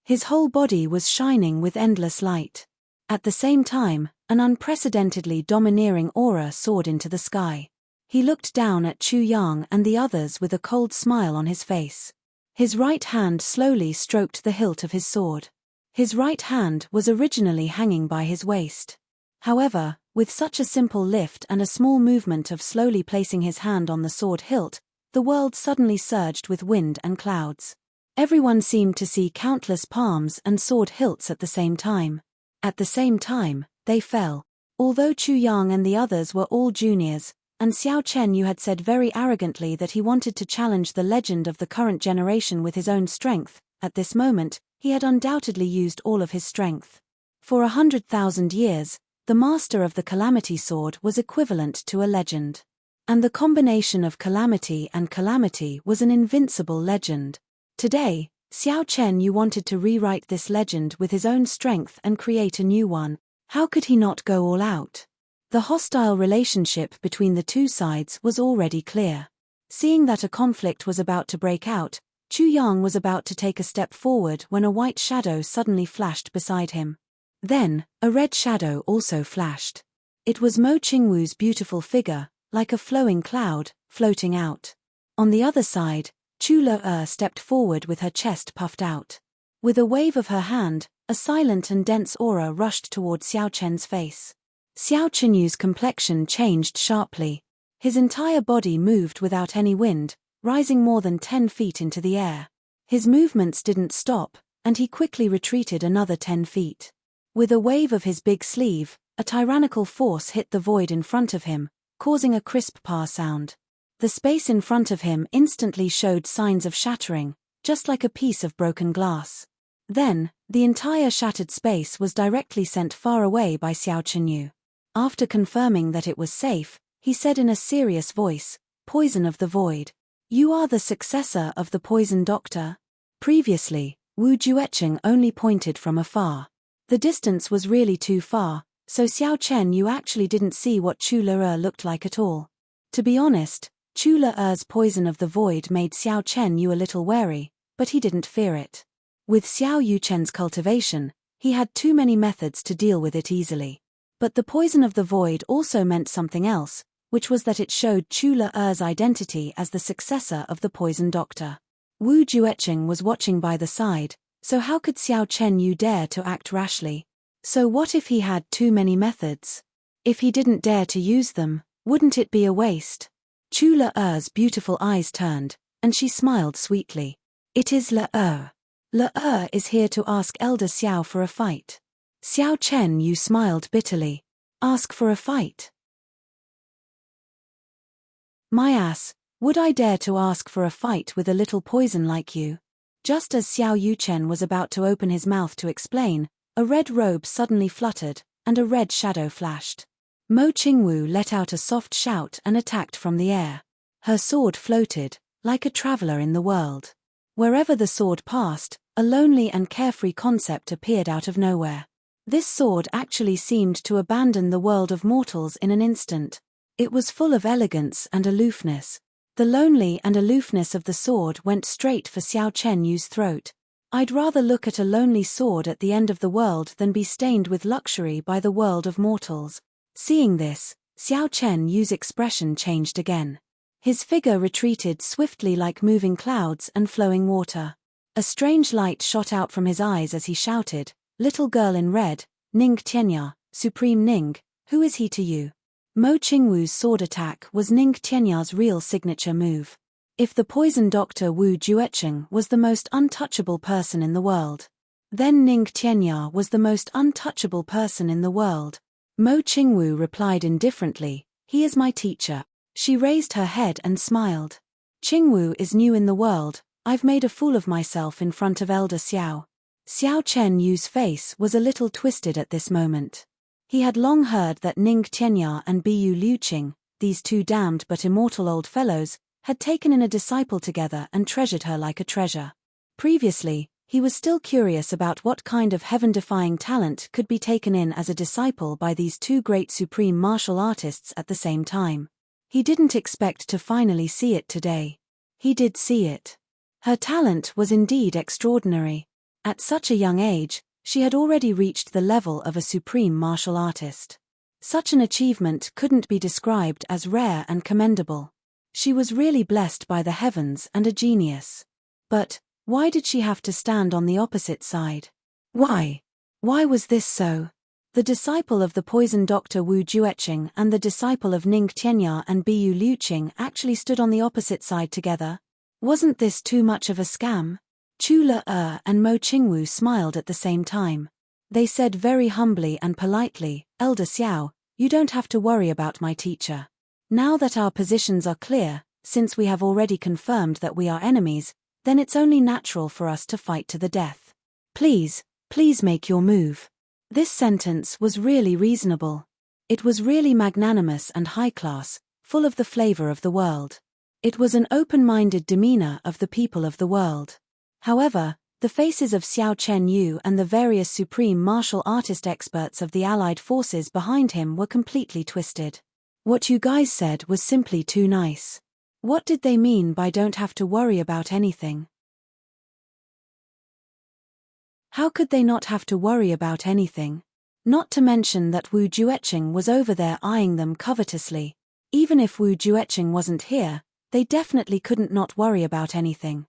His whole body was shining with endless light. At the same time, an unprecedentedly domineering aura soared into the sky. He looked down at Chu Yang and the others with a cold smile on his face. His right hand slowly stroked the hilt of his sword. His right hand was originally hanging by his waist. However, with such a simple lift and a small movement of slowly placing his hand on the sword hilt, the world suddenly surged with wind and clouds. Everyone seemed to see countless palms and sword hilts at the same time. At the same time, they fell. Although Chu Yang and the others were all juniors, and Xiao Chenyu had said very arrogantly that he wanted to challenge the legend of the current generation with his own strength, at this moment, he had undoubtedly used all of his strength. For 100,000 years, the master of the calamity sword was equivalent to a legend. And the combination of calamity and calamity was an invincible legend. Today, Xiao Chenyu wanted to rewrite this legend with his own strength and create a new one. How could he not go all out? The hostile relationship between the two sides was already clear. Seeing that a conflict was about to break out, Chu Yang was about to take a step forward when a white shadow suddenly flashed beside him. Then, a red shadow also flashed. It was Mo Qingwu's beautiful figure, like a flowing cloud, floating out. On the other side, Chu Le stepped forward with her chest puffed out. With a wave of her hand, a silent and dense aura rushed toward Xiao Chen's face. Xiao Chenyu's complexion changed sharply. His entire body moved without any wind, rising more than 10 feet into the air. His movements didn't stop, and he quickly retreated another 10 feet. With a wave of his big sleeve, a tyrannical force hit the void in front of him, causing a crisp "pa" sound. The space in front of him instantly showed signs of shattering, just like a piece of broken glass. Then, the entire shattered space was directly sent far away by Xiao Chenyu. After confirming that it was safe, he said in a serious voice, "Poison of the void. You are the successor of the poison doctor?" Previously, Wu Jueqing only pointed from afar. The distance was really too far, so Xiao Chenyu actually didn't see what Chu Le looked like at all. To be honest, Chu Le's poison of the void made Xiao Chenyu a little wary, but he didn't fear it. With Xiao Yuchen's cultivation, he had too many methods to deal with it easily. But the poison of the void also meant something else, which was that it showed Chu Le's identity as the successor of the poison doctor. Wu Jueqing was watching by the side, so how could Xiao Chenyu dare to act rashly? So what if he had too many methods? If he didn't dare to use them, wouldn't it be a waste? Chu Le's beautiful eyes turned, and she smiled sweetly. "It is Le. Le is here to ask Elder Xiao for a fight." Xiao Chenyu smiled bitterly. "Ask for a fight? My ass, would I dare to ask for a fight with a little poison like you?" Just as Xiao Yuchen was about to open his mouth to explain, a red robe suddenly fluttered, and a red shadow flashed. Mo Qingwu let out a soft shout and attacked from the air. Her sword floated, like a traveler in the world. Wherever the sword passed, a lonely and carefree concept appeared out of nowhere. This sword actually seemed to abandon the world of mortals in an instant. It was full of elegance and aloofness. The lonely and aloofness of the sword went straight for Xiao Chenyu's throat. I'd rather look at a lonely sword at the end of the world than be stained with luxury by the world of mortals. Seeing this, Xiao Chenyu's expression changed again. His figure retreated swiftly like moving clouds and flowing water. A strange light shot out from his eyes as he shouted, "Little girl in red, Ning Tianya, Supreme Ning, who is he to you?" Mo Qingwu's sword attack was Ning Tianya's real signature move. If the poison doctor Wu Jueqing was the most untouchable person in the world, then Ning Tianya was the most untouchable person in the world. Mo Qingwu replied indifferently, "He is my teacher." She raised her head and smiled. "Qingwu is new in the world, I've made a fool of myself in front of Elder Xiao." Xiao Chenyu's face was a little twisted at this moment. He had long heard that Ning Tianya and Bu Liuqing, these two damned but immortal old fellows, had taken in a disciple together and treasured her like a treasure. Previously, he was still curious about what kind of heaven-defying talent could be taken in as a disciple by these two great supreme martial artists at the same time. He didn't expect to finally see it today. He did see it. Her talent was indeed extraordinary. At such a young age, she had already reached the level of a supreme martial artist. Such an achievement couldn't be described as rare and commendable. She was really blessed by the heavens and a genius. But why did she have to stand on the opposite side? Why? Why was this so? The disciple of the poison doctor Wu Jueqing and the disciple of Ning Tianya and Bu Liuqing actually stood on the opposite side together. Wasn't this too much of a scam? Chu Le and Mo Qingwu smiled at the same time. They said very humbly and politely, "Elder Xiao, you don't have to worry about my teacher. Now that our positions are clear, since we have already confirmed that we are enemies, then it's only natural for us to fight to the death. Please make your move." This sentence was really reasonable. It was really magnanimous and high-class, full of the flavor of the world. It was an open-minded demeanor of the people of the world. However, the faces of Xiao Chenyu and the various supreme martial artist experts of the allied forces behind him were completely twisted. What you guys said was simply too nice. What did they mean by don't have to worry about anything? How could they not have to worry about anything? Not to mention that Wu Jueqing was over there eyeing them covetously. Even if Wu Jueqing wasn't here, they definitely couldn't not worry about anything.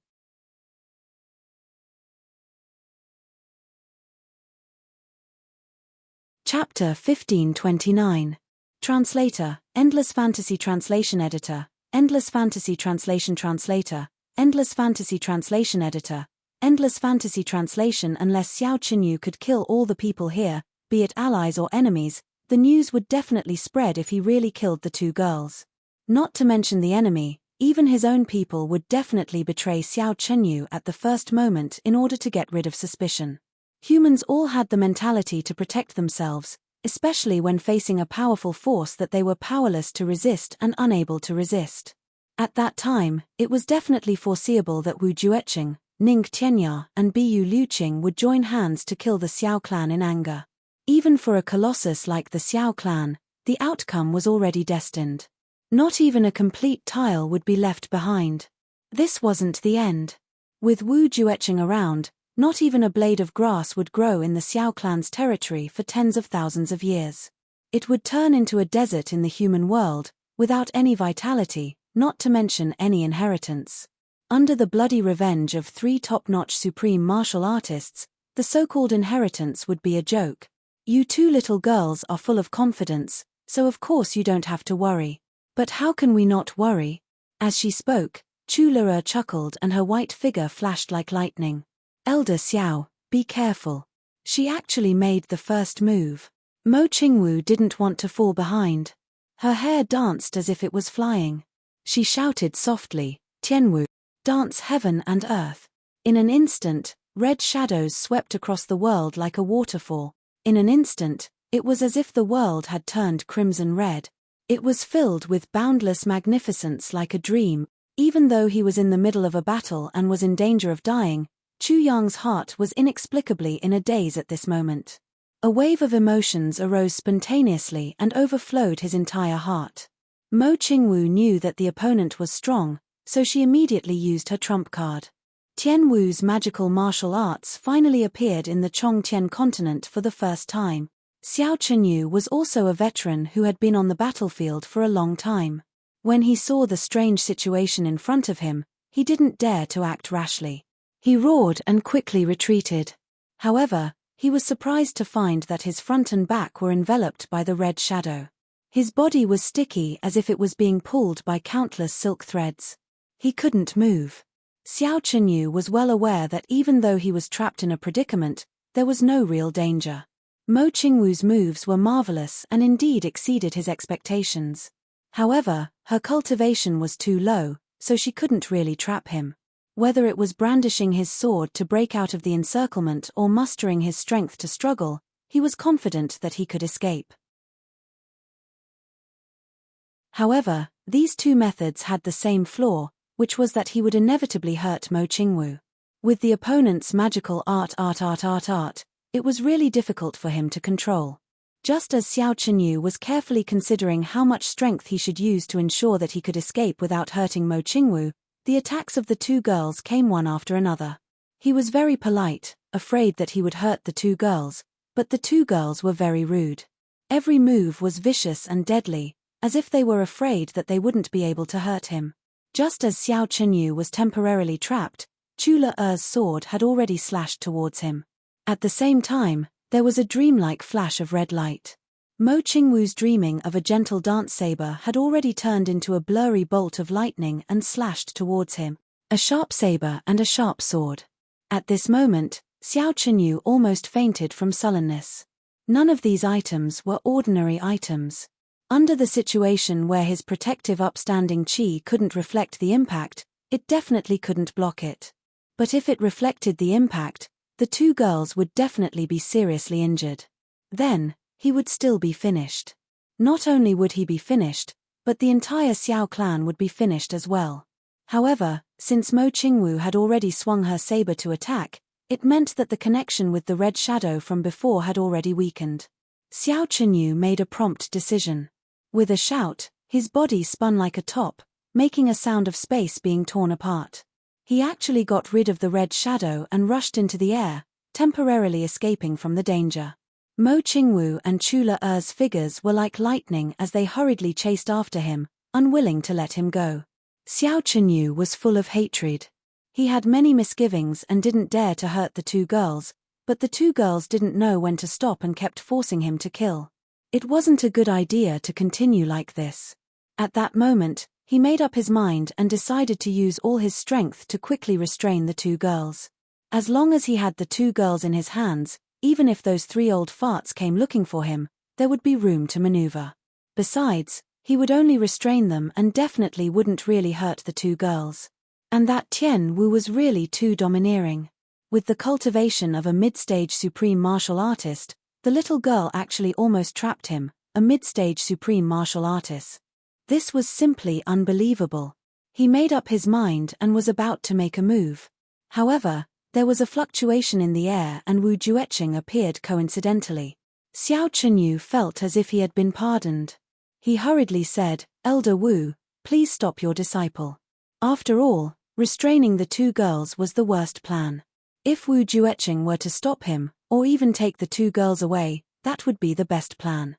Chapter 1529. Translator, Endless Fantasy Translation Editor, Endless Fantasy Translation Translator, Endless Fantasy Translation Editor, Endless Fantasy Translation. Unless Xiao Qinyu could kill all the people here, be it allies or enemies, the news would definitely spread if he really killed the two girls. Not to mention the enemy, even his own people would definitely betray Xiao Qinyu at the first moment in order to get rid of suspicion. Humans all had the mentality to protect themselves, especially when facing a powerful force that they were powerless to resist and unable to resist. At that time, it was definitely foreseeable that Wu Jueqing, Ning Tianya, and Bu Liuqing would join hands to kill the Xiao clan in anger. Even for a colossus like the Xiao clan, the outcome was already destined. Not even a complete tile would be left behind. This wasn't the end. With Wu Jueqing around, not even a blade of grass would grow in the Xiao clan's territory for tens of thousands of years. It would turn into a desert in the human world, without any vitality, not to mention any inheritance. Under the bloody revenge of 3 top-notch supreme martial artists, the so-called inheritance would be a joke. You 2 little girls are full of confidence, so of course you don't have to worry. But how can we not worry? As she spoke, Chu Lere chuckled and her white figure flashed like lightning. Elder Xiao, be careful. She actually made the first move. Mo Qingwu didn't want to fall behind. Her hair danced as if it was flying. She shouted softly, Tianwu, dance heaven and earth. In an instant, red shadows swept across the world like a waterfall. In an instant, it was as if the world had turned crimson red. It was filled with boundless magnificence like a dream. Even though he was in the middle of a battle and was in danger of dying, Chu Yang's heart was inexplicably in a daze at this moment. A wave of emotions arose spontaneously and overflowed his entire heart. Mo Qingwu knew that the opponent was strong, so she immediately used her trump card. Tian Wu's magical martial arts finally appeared in the Chongtian continent for the first time. Xiao Qinyu was also a veteran who had been on the battlefield for a long time. When he saw the strange situation in front of him, he didn't dare to act rashly. He roared and quickly retreated. However, he was surprised to find that his front and back were enveloped by the red shadow. His body was sticky as if it was being pulled by countless silk threads. He couldn't move. Xiao Qinyu was well aware that even though he was trapped in a predicament, there was no real danger. Mo Qingwu's moves were marvelous and indeed exceeded his expectations. However, her cultivation was too low, so she couldn't really trap him. Whether it was brandishing his sword to break out of the encirclement or mustering his strength to struggle, he was confident that he could escape. However, these 2 methods had the same flaw, which was that he would inevitably hurt Mo Qingwu. With the opponent's magical art, it was really difficult for him to control. Just as Xiao Qinyu was carefully considering how much strength he should use to ensure that he could escape without hurting Mo Qingwu, the attacks of the 2 girls came one after another. He was very polite, afraid that he would hurt the 2 girls, but the 2 girls were very rude. Every move was vicious and deadly, as if they were afraid that they wouldn't be able to hurt him. Just as Xiao Qinyu was temporarily trapped, Chu Le's sword had already slashed towards him. At the same time, there was a dreamlike flash of red light. Mo Qingwu's dreaming of a gentle dance saber had already turned into a blurry bolt of lightning and slashed towards him. A sharp saber and a sharp sword. At this moment, Xiao Qinyu almost fainted from sullenness. None of these items were ordinary items. Under the situation where his protective upstanding chi couldn't reflect the impact, it definitely couldn't block it. But if it reflected the impact, the 2 girls would definitely be seriously injured. Then, he would still be finished. Not only would he be finished, but the entire Xiao clan would be finished as well. However, since Mo Qingwu had already swung her saber to attack, it meant that the connection with the red shadow from before had already weakened. Xiao Qinyu made a prompt decision. With a shout, his body spun like a top, making a sound of space being torn apart. He actually got rid of the red shadow and rushed into the air, temporarily escaping from the danger. Mo Qingwu and Chu Le's figures were like lightning as they hurriedly chased after him, unwilling to let him go. Xiao Chenyu was full of hatred. He had many misgivings and didn't dare to hurt the two girls, but the two girls didn't know when to stop and kept forcing him to kill. It wasn't a good idea to continue like this. At that moment, he made up his mind and decided to use all his strength to quickly restrain the two girls. As long as he had the two girls in his hands, even if those three old farts came looking for him, there would be room to maneuver. Besides, he would only restrain them and definitely wouldn't really hurt the two girls. And that Tian Wu was really too domineering. With the cultivation of a mid-stage supreme martial artist, the little girl actually almost trapped him, a mid-stage supreme martial artist. This was simply unbelievable. He made up his mind and was about to make a move. However, there was a fluctuation in the air and Wu Jueqing appeared coincidentally. Xiao Chenyu felt as if he had been pardoned. He hurriedly said, "Elder Wu, please stop your disciple." After all, restraining the two girls was the worst plan. If Wu Jueqing were to stop him, or even take the two girls away, that would be the best plan.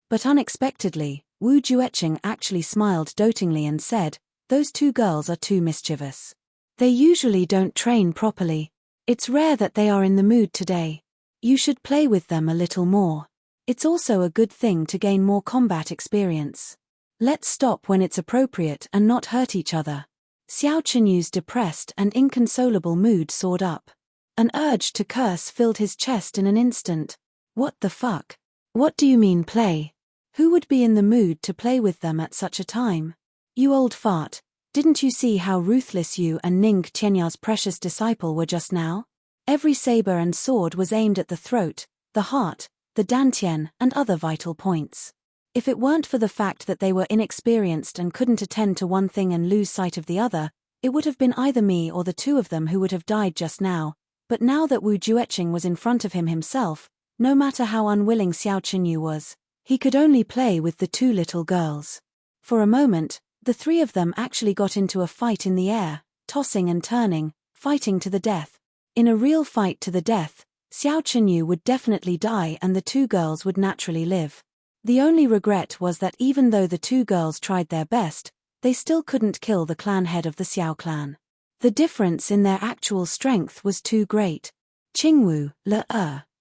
But unexpectedly, Wu Jueqing actually smiled dotingly and said, "Those two girls are too mischievous. They usually don't train properly. It's rare that they are in the mood today. You should play with them a little more. It's also a good thing to gain more combat experience. Let's stop when it's appropriate and not hurt each other." Xiao Chenyu's depressed and inconsolable mood soared up. An urge to curse filled his chest in an instant. What the fuck? What do you mean play? Who would be in the mood to play with them at such a time? You old fart, didn't you see how ruthless you and Ning Tianya's precious disciple were just now? Every saber and sword was aimed at the throat, the heart, the dantian, and other vital points. If it weren't for the fact that they were inexperienced and couldn't attend to one thing and lose sight of the other, it would have been either me or the two of them who would have died just now. But now that Wu Jueqing was in front of him himself, no matter how unwilling Xiao Chenyu was, he could only play with the two little girls. For a moment, the three of them actually got into a fight in the air, tossing and turning, fighting to the death. In a real fight to the death, Xiao Chenyu would definitely die and the two girls would naturally live. The only regret was that even though the two girls tried their best, they still couldn't kill the clan head of the Xiao clan. The difference in their actual strength was too great. Qingwu,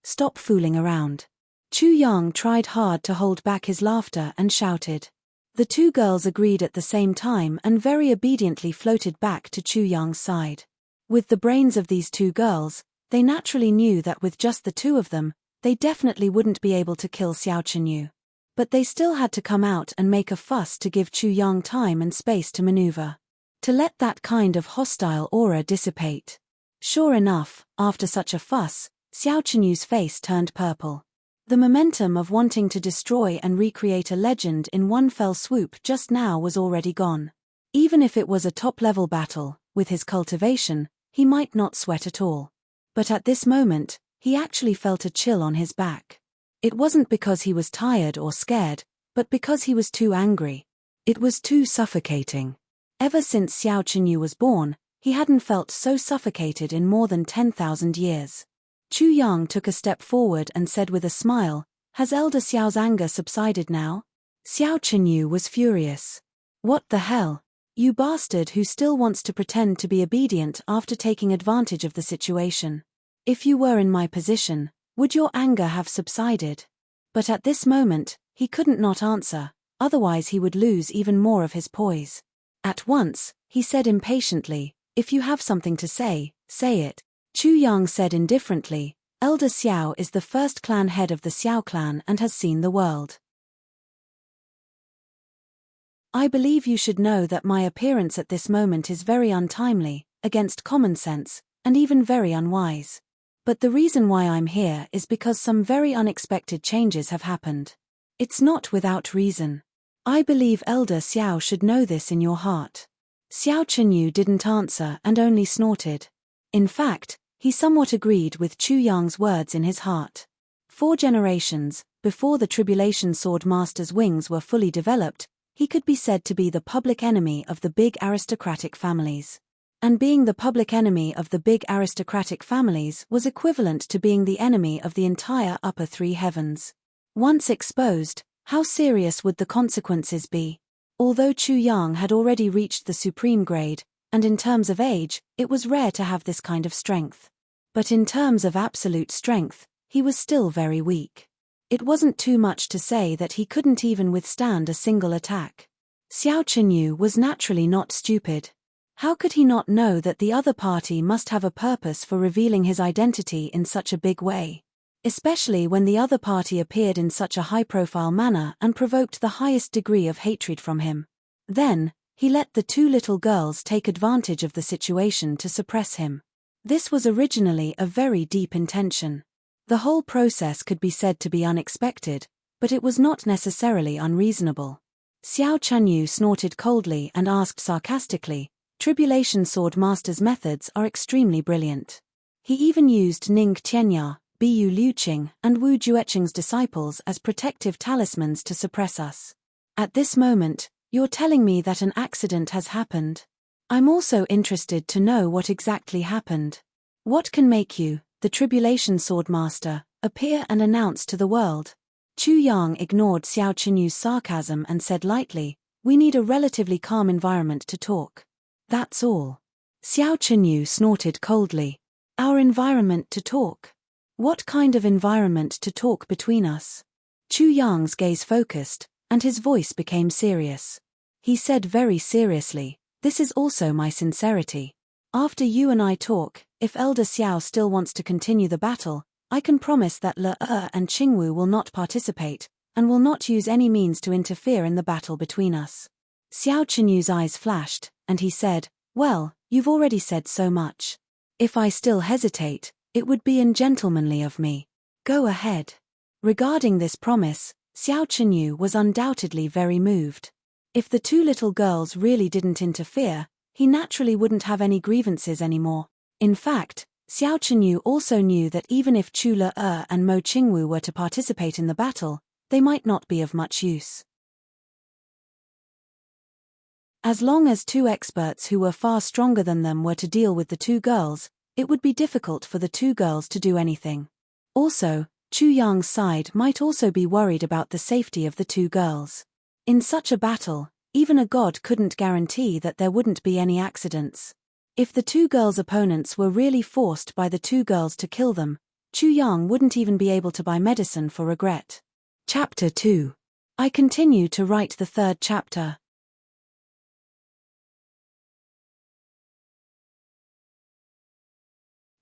stop fooling around. Chu Yang tried hard to hold back his laughter and shouted. The two girls agreed at the same time and very obediently floated back to Chu Yang's side. With the brains of these two girls, they naturally knew that with just the two of them, they definitely wouldn't be able to kill Xiao Chenyu. But they still had to come out and make a fuss to give Chu Yang time and space to maneuver. To let that kind of hostile aura dissipate. Sure enough, after such a fuss, Xiao Chenyu's face turned purple. The momentum of wanting to destroy and recreate a legend in one fell swoop just now was already gone. Even if it was a top-level battle, with his cultivation, he might not sweat at all. But at this moment, he actually felt a chill on his back. It wasn't because he was tired or scared, but because he was too angry. It was too suffocating. Ever since Xiao Chenyu was born, he hadn't felt so suffocated in more than 10,000 years. Chu Yang took a step forward and said with a smile, "Has Elder Xiao's anger subsided now?" Xiao Chenyu was furious. What the hell? You bastard who still wants to pretend to be obedient after taking advantage of the situation. If you were in my position, would your anger have subsided? But at this moment, he couldn't not answer, otherwise he would lose even more of his poise. At once, he said impatiently, "If you have something to say, say it." Chu Yang said indifferently, "Elder Xiao is the first clan head of the Xiao clan and has seen the world. I believe you should know that my appearance at this moment is very untimely, against common sense, and even very unwise. But the reason why I'm here is because some very unexpected changes have happened. It's not without reason. I believe Elder Xiao should know this in your heart." Xiao Chenyu didn't answer and only snorted. In fact, he somewhat agreed with Chu Yang's words in his heart. 4 generations, before the Tribulation Sword Master's wings were fully developed, he could be said to be the public enemy of the big aristocratic families. And being the public enemy of the big aristocratic families was equivalent to being the enemy of the entire upper 3 heavens. Once exposed, How serious would the consequences be? Although Chu Yang had already reached the supreme grade, and in terms of age, it was rare to have this kind of strength. But in terms of absolute strength, he was still very weak. It wasn't too much to say that he couldn't even withstand a single attack. Xiao Chenyu was naturally not stupid. How could he not know that the other party must have a purpose for revealing his identity in such a big way? Especially when the other party appeared in such a high-profile manner and provoked the highest degree of hatred from him. Then, he let the two little girls take advantage of the situation to suppress him. This was originally a very deep intention. The whole process could be said to be unexpected, but it was not necessarily unreasonable. Xiao Chenyu snorted coldly and asked sarcastically, "Tribulation Sword Master's methods are extremely brilliant. He even used Ning Tianya, Bu Liuqing, and Wu Jueqing's disciples as protective talismans to suppress us. At this moment, you're telling me that an accident has happened? I'm also interested to know what exactly happened. What can make you, the Tribulation Sword Master, appear and announce to the world?" Chu Yang ignored Xiao Chenyu's sarcasm and said lightly, "We need a relatively calm environment to talk. That's all." Xiao Chenyu snorted coldly. "Our environment to talk? What kind of environment to talk between us?" Chu Yang's gaze focused, and his voice became serious. He said very seriously, "This is also my sincerity. After you and I talk, if Elder Xiao still wants to continue the battle, I can promise that Le and Qingwu will not participate, and will not use any means to interfere in the battle between us." Xiao Chenyu's eyes flashed, and he said, "Well, you've already said so much. If I still hesitate, it would be ungentlemanly of me. Go ahead." Regarding this promise, Xiao Chenyu was undoubtedly very moved. If the two little girls really didn't interfere, he naturally wouldn't have any grievances anymore. In fact, Xiao Chenyu also knew that even if Chu Le and Mo Qingwu were to participate in the battle, they might not be of much use. As long as two experts who were far stronger than them were to deal with the two girls, it would be difficult for the two girls to do anything. Also, Chu Yang's side might also be worried about the safety of the two girls. In such a battle, even a god couldn't guarantee that there wouldn't be any accidents. If the two girls' opponents were really forced by the two girls to kill them, Chu Yang wouldn't even be able to buy medicine for regret. Chapter 2. I continue to write the third chapter.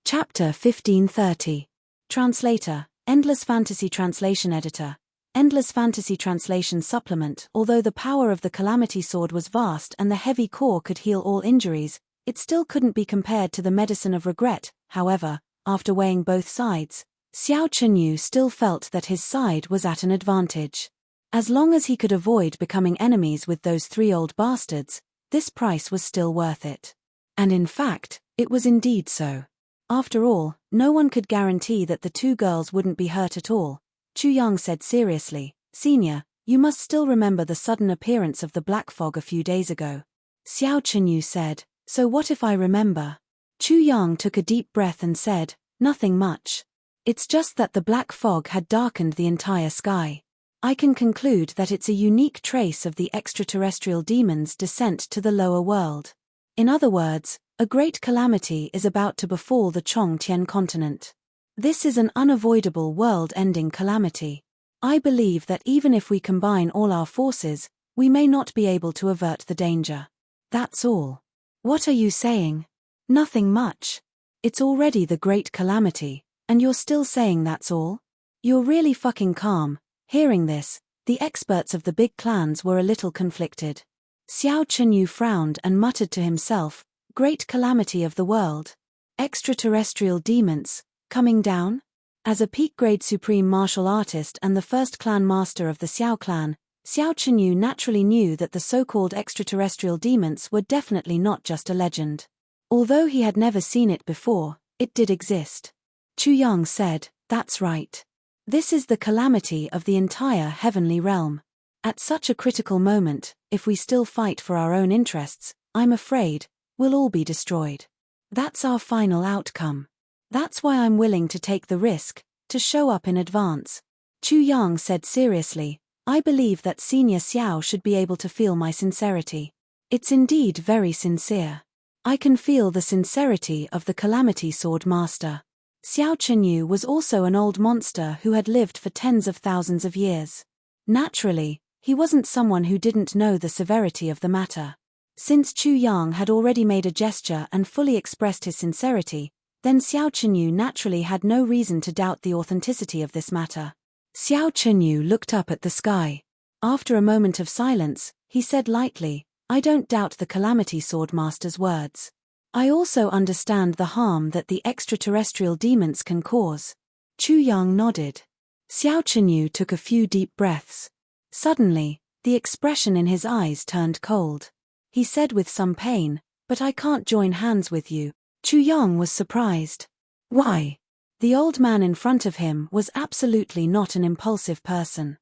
Chapter 1530. Translator, Endless Fantasy Translation Editor. Endless Fantasy Translation Supplement. Although the power of the Calamity Sword was vast and the heavy core could heal all injuries, it still couldn't be compared to the medicine of regret. However, after weighing both sides, Xiao Chenyu still felt that his side was at an advantage. As long as he could avoid becoming enemies with those three old bastards, this price was still worth it. And in fact, it was indeed so. After all, no one could guarantee that the two girls wouldn't be hurt at all. Chu Yang said seriously, "Senior, you must still remember the sudden appearance of the black fog a few days ago." Xiao Chenyu said, "So what if I remember?" Chu Yang took a deep breath and said, "Nothing much. It's just that the black fog had darkened the entire sky. I can conclude that it's a unique trace of the extraterrestrial demon's descent to the lower world. In other words, a great calamity is about to befall the Chongtian continent. This is an unavoidable world-ending calamity. I believe that even if we combine all our forces, we may not be able to avert the danger. That's all." "What are you saying?" "Nothing much. It's already the great calamity, and you're still saying that's all? You're really fucking calm." Hearing this, the experts of the big clans were a little conflicted. Xiao Chenyu frowned and muttered to himself, "Great calamity of the world. Extraterrestrial demons, coming down?" As a peak-grade supreme martial artist and the first clan master of the Xiao clan, Xiao Chenyu naturally knew that the so-called extraterrestrial demons were definitely not just a legend. Although he had never seen it before, it did exist. Chu Yang said, "That's right. This is the calamity of the entire heavenly realm. At such a critical moment, if we still fight for our own interests, I'm afraid, we'll all be destroyed. That's our final outcome. That's why I'm willing to take the risk, to show up in advance." Chu Yang said seriously, I believe that Senior Xiao should be able to feel my sincerity. It's indeed very sincere. I can feel the sincerity of the Calamity Sword Master. Xiao Chenyu was also an old monster who had lived for tens of thousands of years. Naturally, he wasn't someone who didn't know the severity of the matter. Since Chu Yang had already made a gesture and fully expressed his sincerity, then Xiao Chenyu naturally had no reason to doubt the authenticity of this matter. Xiao Chenyu looked up at the sky. After a moment of silence, he said lightly, I don't doubt the Calamity Sword Master's words. I also understand the harm that the extraterrestrial demons can cause. Chu Yang nodded. Xiao Chenyu took a few deep breaths. Suddenly, the expression in his eyes turned cold. He said with some pain, but I can't join hands with you. Chu Yang was surprised. Why? The old man in front of him was absolutely not an impulsive person.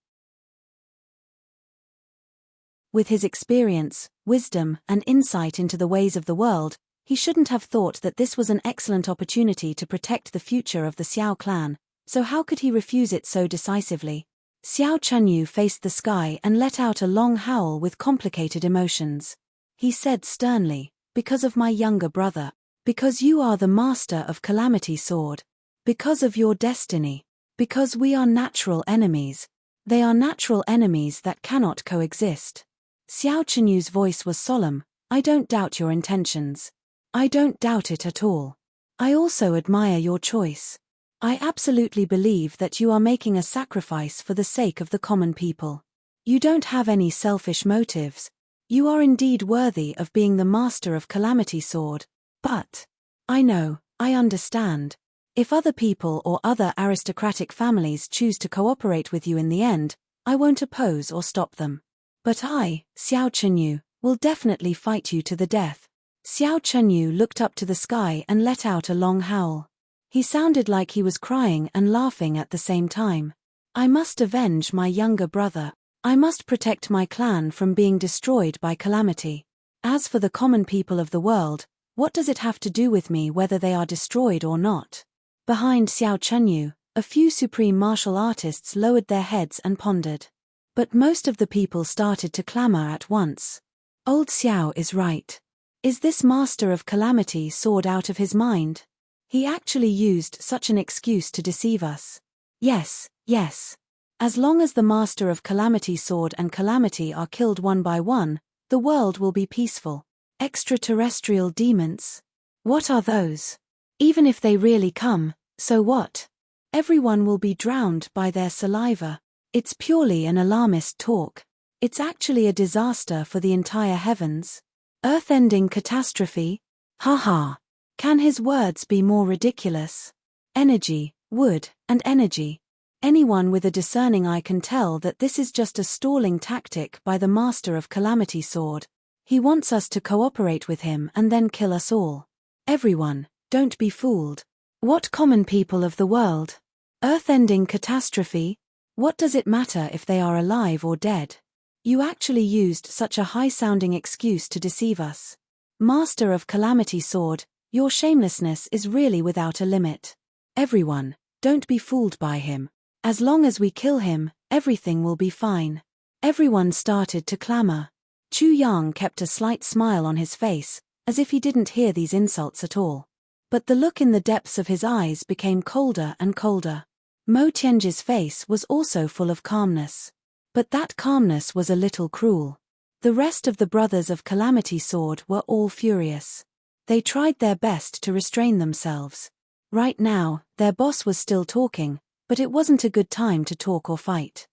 With his experience, wisdom, and insight into the ways of the world, he shouldn't have thought that this was an excellent opportunity to protect the future of the Xiao clan, so how could he refuse it so decisively? Xiao Chenyu faced the sky and let out a long howl with complicated emotions. He said sternly, because of my younger brother, because you are the master of Calamity Sword, because of your destiny, because we are natural enemies. They are natural enemies that cannot coexist. Xiao Chenyu's voice was solemn. I don't doubt your intentions. I don't doubt it at all. I also admire your choice. I absolutely believe that you are making a sacrifice for the sake of the common people. You don't have any selfish motives. You are indeed worthy of being the master of Calamity Sword. But I know, I understand. If other people or other aristocratic families choose to cooperate with you in the end, I won't oppose or stop them. But I, Xiao Chenyu, will definitely fight you to the death. Xiao Chenyu looked up to the sky and let out a long howl. He sounded like he was crying and laughing at the same time. I must avenge my younger brother. I must protect my clan from being destroyed by calamity. As for the common people of the world, what does it have to do with me whether they are destroyed or not? Behind Xiao Chenyu, a few supreme martial artists lowered their heads and pondered. But most of the people started to clamor at once. Old Xiao is right. Is this master of calamity sword out of his mind? He actually used such an excuse to deceive us. Yes, yes. As long as the master of calamity sword and calamity are killed one by one, the world will be peaceful. Extraterrestrial demons? What are those? Even if they really come, so what? Everyone will be drowned by their saliva. It's purely an alarmist talk. It's actually a disaster for the entire heavens. Earth-ending catastrophe? Haha. Can his words be more ridiculous? Energy, wood, and energy. Anyone with a discerning eye can tell that this is just a stalling tactic by the master of Calamity Sword. He wants us to cooperate with him and then kill us all. Everyone, don't be fooled. What common people of the world? Earth-ending catastrophe? What does it matter if they are alive or dead? You actually used such a high-sounding excuse to deceive us. Master of Calamity Sword, your shamelessness is really without a limit. Everyone, don't be fooled by him. As long as we kill him, everything will be fine. Everyone started to clamor. Chu Yang kept a slight smile on his face, as if he didn't hear these insults at all. But the look in the depths of his eyes became colder and colder. Mo Tianji's face was also full of calmness. But that calmness was a little cruel. The rest of the brothers of Calamity Sword were all furious. They tried their best to restrain themselves. Right now, their boss was still talking, but it wasn't a good time to talk or fight.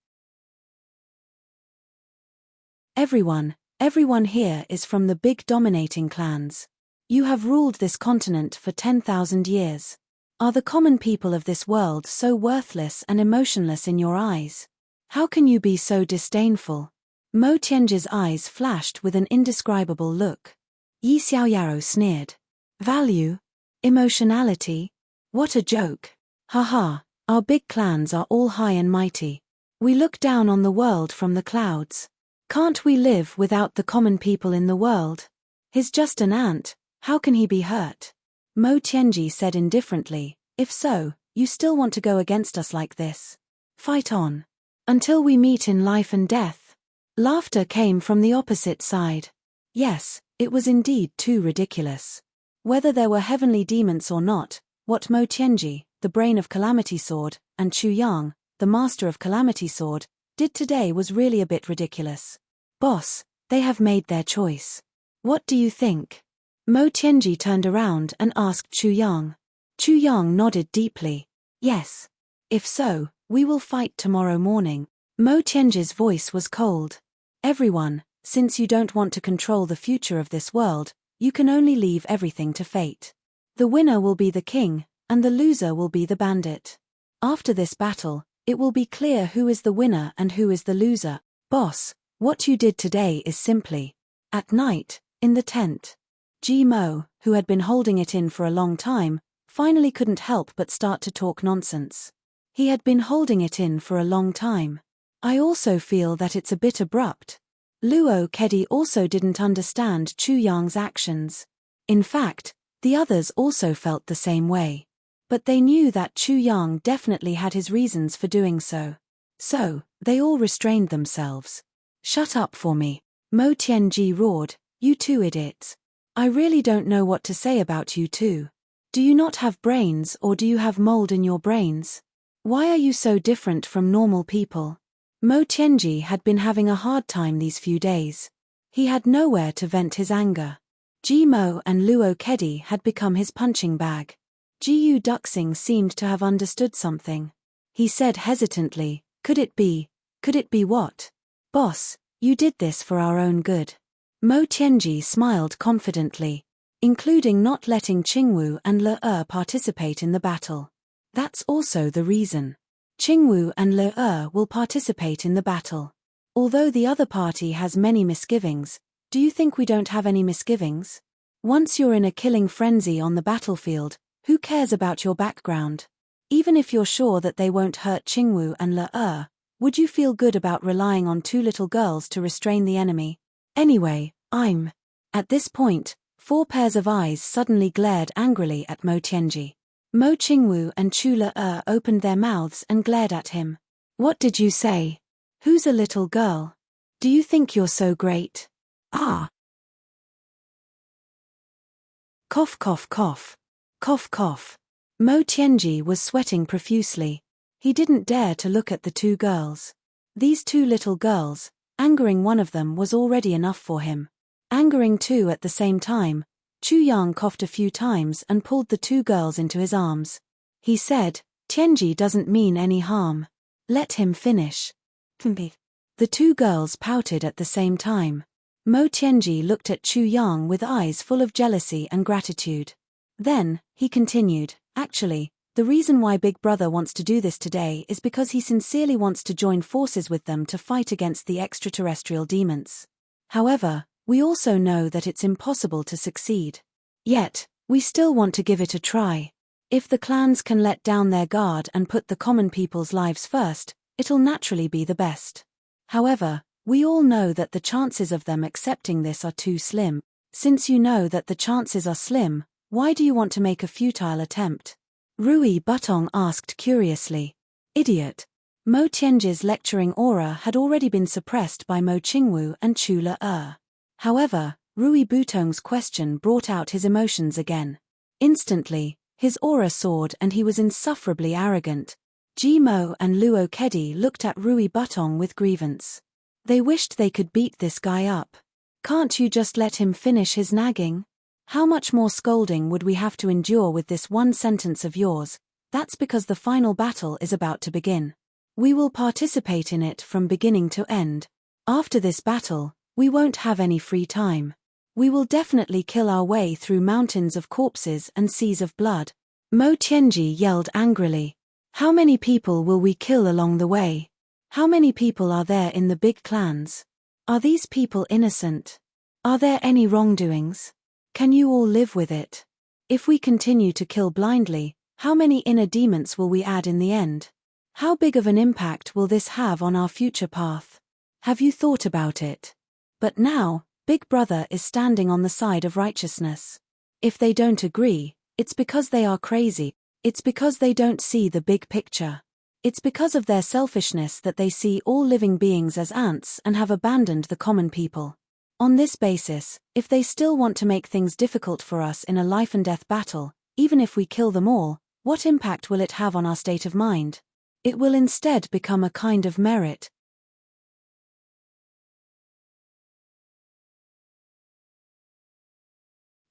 Everyone here is from the big dominating clans. You have ruled this continent for 10,000 years. Are the common people of this world so worthless and emotionless in your eyes? How can you be so disdainful? Mo Tianji's eyes flashed with an indescribable look. Yi Xiaoyaro sneered. Value? Emotionality? What a joke. Haha, our big clans are all high and mighty. We look down on the world from the clouds. Can't we live without the common people in the world? He's just an ant, how can he be hurt? Mo Tianji said indifferently, if so, you still want to go against us like this? Fight on. Until we meet in life and death. Laughter came from the opposite side. Yes, it was indeed too ridiculous. Whether there were heavenly demons or not, what Mo Tianji, the brain of Calamity Sword, and Chu Yang, the master of Calamity Sword, did today was really a bit ridiculous. Boss, they have made their choice. What do you think? Mo Tianji turned around and asked Chu Yang. Chu Yang nodded deeply. Yes. If so, we will fight tomorrow morning. Mo Tianji's voice was cold. Everyone, since you don't want to control the future of this world, you can only leave everything to fate. The winner will be the king, and the loser will be the bandit. After this battle, it will be clear who is the winner and who is the loser. Boss, what you did today is simply. At night, in the tent. Ji Mo, who had been holding it in for a long time, finally couldn't help but start to talk nonsense. He had been holding it in for a long time. I also feel that it's a bit abrupt. Luo Kedi also didn't understand Chu Yang's actions. In fact, the others also felt the same way. But they knew that Chu Yang definitely had his reasons for doing so. So, they all restrained themselves. Shut up for me, Mo Tianji roared, you two idiots. I really don't know what to say about you two. Do you not have brains or do you have mold in your brains? Why are you so different from normal people? Mo Tianji had been having a hard time these few days. He had nowhere to vent his anger. Ji Mo and Luo Kedi had become his punching bag. Jiu Duxing seemed to have understood something. He said hesitantly, could it be what? Boss, you did this for our own good. Mo Tianji smiled confidently, including not letting Qingwu and Le participate in the battle. That's also the reason. Qingwu and Le will participate in the battle. Although the other party has many misgivings, do you think we don't have any misgivings? Once you're in a killing frenzy on the battlefield, who cares about your background? Even if you're sure that they won't hurt Qingwu and Le, would you feel good about relying on two little girls to restrain the enemy? Anyway, At this point, 4 pairs of eyes suddenly glared angrily at Mo Tianji. Mo Qingwu and Chu Le opened their mouths and glared at him. What did you say? Who's a little girl? Do you think you're so great? Ah! Cough cough cough. Cough cough. Mo Tianji was sweating profusely. He didn't dare to look at the 2 girls. These 2 little girls, angering one of them was already enough for him. Angering 2 at the same time, Chu Yang coughed a few times and pulled the 2 girls into his arms. He said, Tianji doesn't mean any harm. Let him finish. The 2 girls pouted at the same time. Mo Tianji looked at Chu Yang with eyes full of jealousy and gratitude. Then, he continued, actually, the reason why Big Brother wants to do this today is because he sincerely wants to join forces with them to fight against the extraterrestrial demons. However, we also know that it's impossible to succeed. Yet, we still want to give it a try. If the clans can let down their guard and put the common people's lives first, it'll naturally be the best. However, we all know that the chances of them accepting this are too slim. Since you know that the chances are slim, why do you want to make a futile attempt? Rui Butong asked curiously. Idiot. Mo Tianji's lecturing aura had already been suppressed by Mo Qingwu and Chu Le. However, Rui Butong's question brought out his emotions again. Instantly, his aura soared and he was insufferably arrogant. Ji Mo and Luo Kedi looked at Rui Butong with grievance. They wished they could beat this guy up. Can't you just let him finish his nagging? How much more scolding would we have to endure with this one sentence of yours? That's because the final battle is about to begin. We will participate in it from beginning to end. After this battle, we won't have any free time. We will definitely kill our way through mountains of corpses and seas of blood. Mo Tianji yelled angrily. How many people will we kill along the way? How many people are there in the big clans? Are these people innocent? Are there any wrongdoings? Can you all live with it? If we continue to kill blindly, how many inner demons will we add in the end? How big of an impact will this have on our future path? Have you thought about it? But now, Big Brother is standing on the side of righteousness. If they don't agree, it's because they are crazy. It's because they don't see the big picture. It's because of their selfishness that they see all living beings as ants and have abandoned the common people. On this basis, if they still want to make things difficult for us in a life-and-death battle, even if we kill them all, what impact will it have on our state of mind? It will instead become a kind of merit.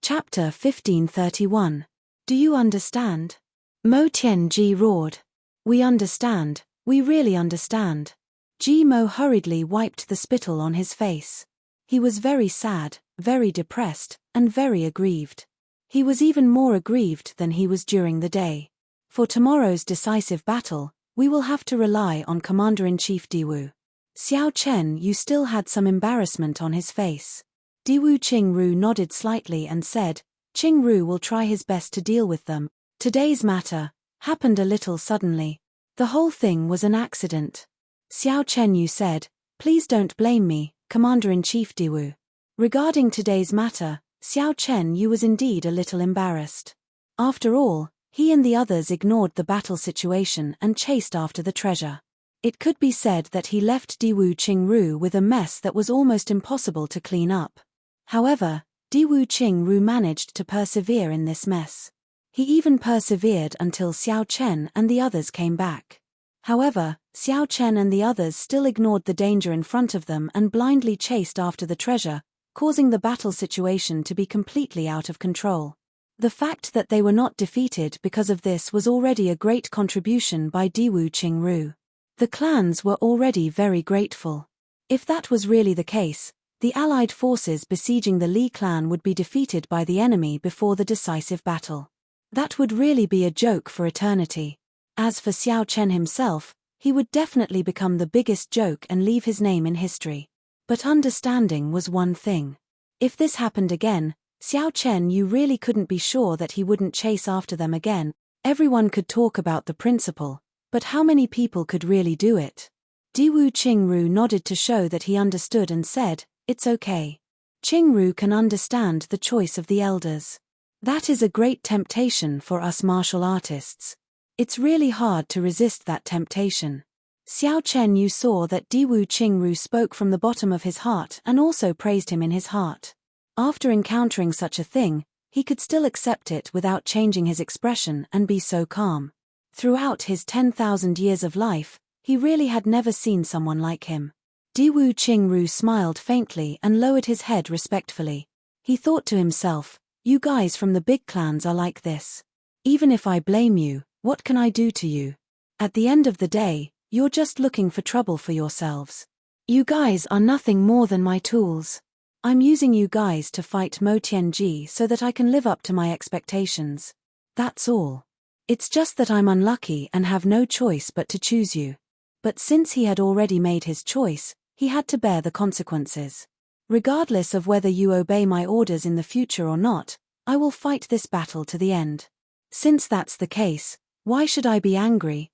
Chapter 1531. Do you understand? Mo Tianji roared. We understand, we really understand. Ji Mo hurriedly wiped the spittle on his face. He was very sad, very depressed, and very aggrieved. He was even more aggrieved than he was during the day. For tomorrow's decisive battle, we will have to rely on Commander-in-Chief Diwu. Xiao Chen Yu still had some embarrassment on his face. Diwu Qingru nodded slightly and said, Qingru will try his best to deal with them. Today's matter happened a little suddenly. The whole thing was an accident. Xiao Chen Yu said, Please don't blame me, Commander-in-Chief Diwu. Regarding today's matter, Xiao Chen Yu was indeed a little embarrassed. After all, he and the others ignored the battle situation and chased after the treasure. It could be said that he left Diwu Qingru with a mess that was almost impossible to clean up. However, Diwu Qingru managed to persevere in this mess. He even persevered until Xiao Chen and the others came back. However, Xiao Chen and the others still ignored the danger in front of them and blindly chased after the treasure, causing the battle situation to be completely out of control. The fact that they were not defeated because of this was already a great contribution by Diwu Qingru. The clans were already very grateful. If that was really the case, the allied forces besieging the Li clan would be defeated by the enemy before the decisive battle. That would really be a joke for eternity. As for Xiao Chen himself, he would definitely become the biggest joke and leave his name in history. But understanding was one thing. If this happened again, Xiao Chen Yu really couldn't be sure that he wouldn't chase after them again. Everyone could talk about the principle, but how many people could really do it? Diwu Qingru nodded to show that he understood and said, It's okay. Qingru can understand the choice of the elders. That is a great temptation for us martial artists. It's really hard to resist that temptation. Xiao Chen Yu saw that Diwu Qingru spoke from the bottom of his heart and also praised him in his heart. After encountering such a thing, he could still accept it without changing his expression and be so calm. Throughout his 10,000 years of life, he really had never seen someone like him. Diwu Qingru smiled faintly and lowered his head respectfully. He thought to himself, You guys from the big clans are like this. Even if I blame you, what can I do to you? At the end of the day, you're just looking for trouble for yourselves. You guys are nothing more than my tools. I'm using you guys to fight Mo Tianji so that I can live up to my expectations. That's all. It's just that I'm unlucky and have no choice but to choose you. But since he had already made his choice, he had to bear the consequences. Regardless of whether you obey my orders in the future or not, I will fight this battle to the end. Since that's the case, why should I be angry?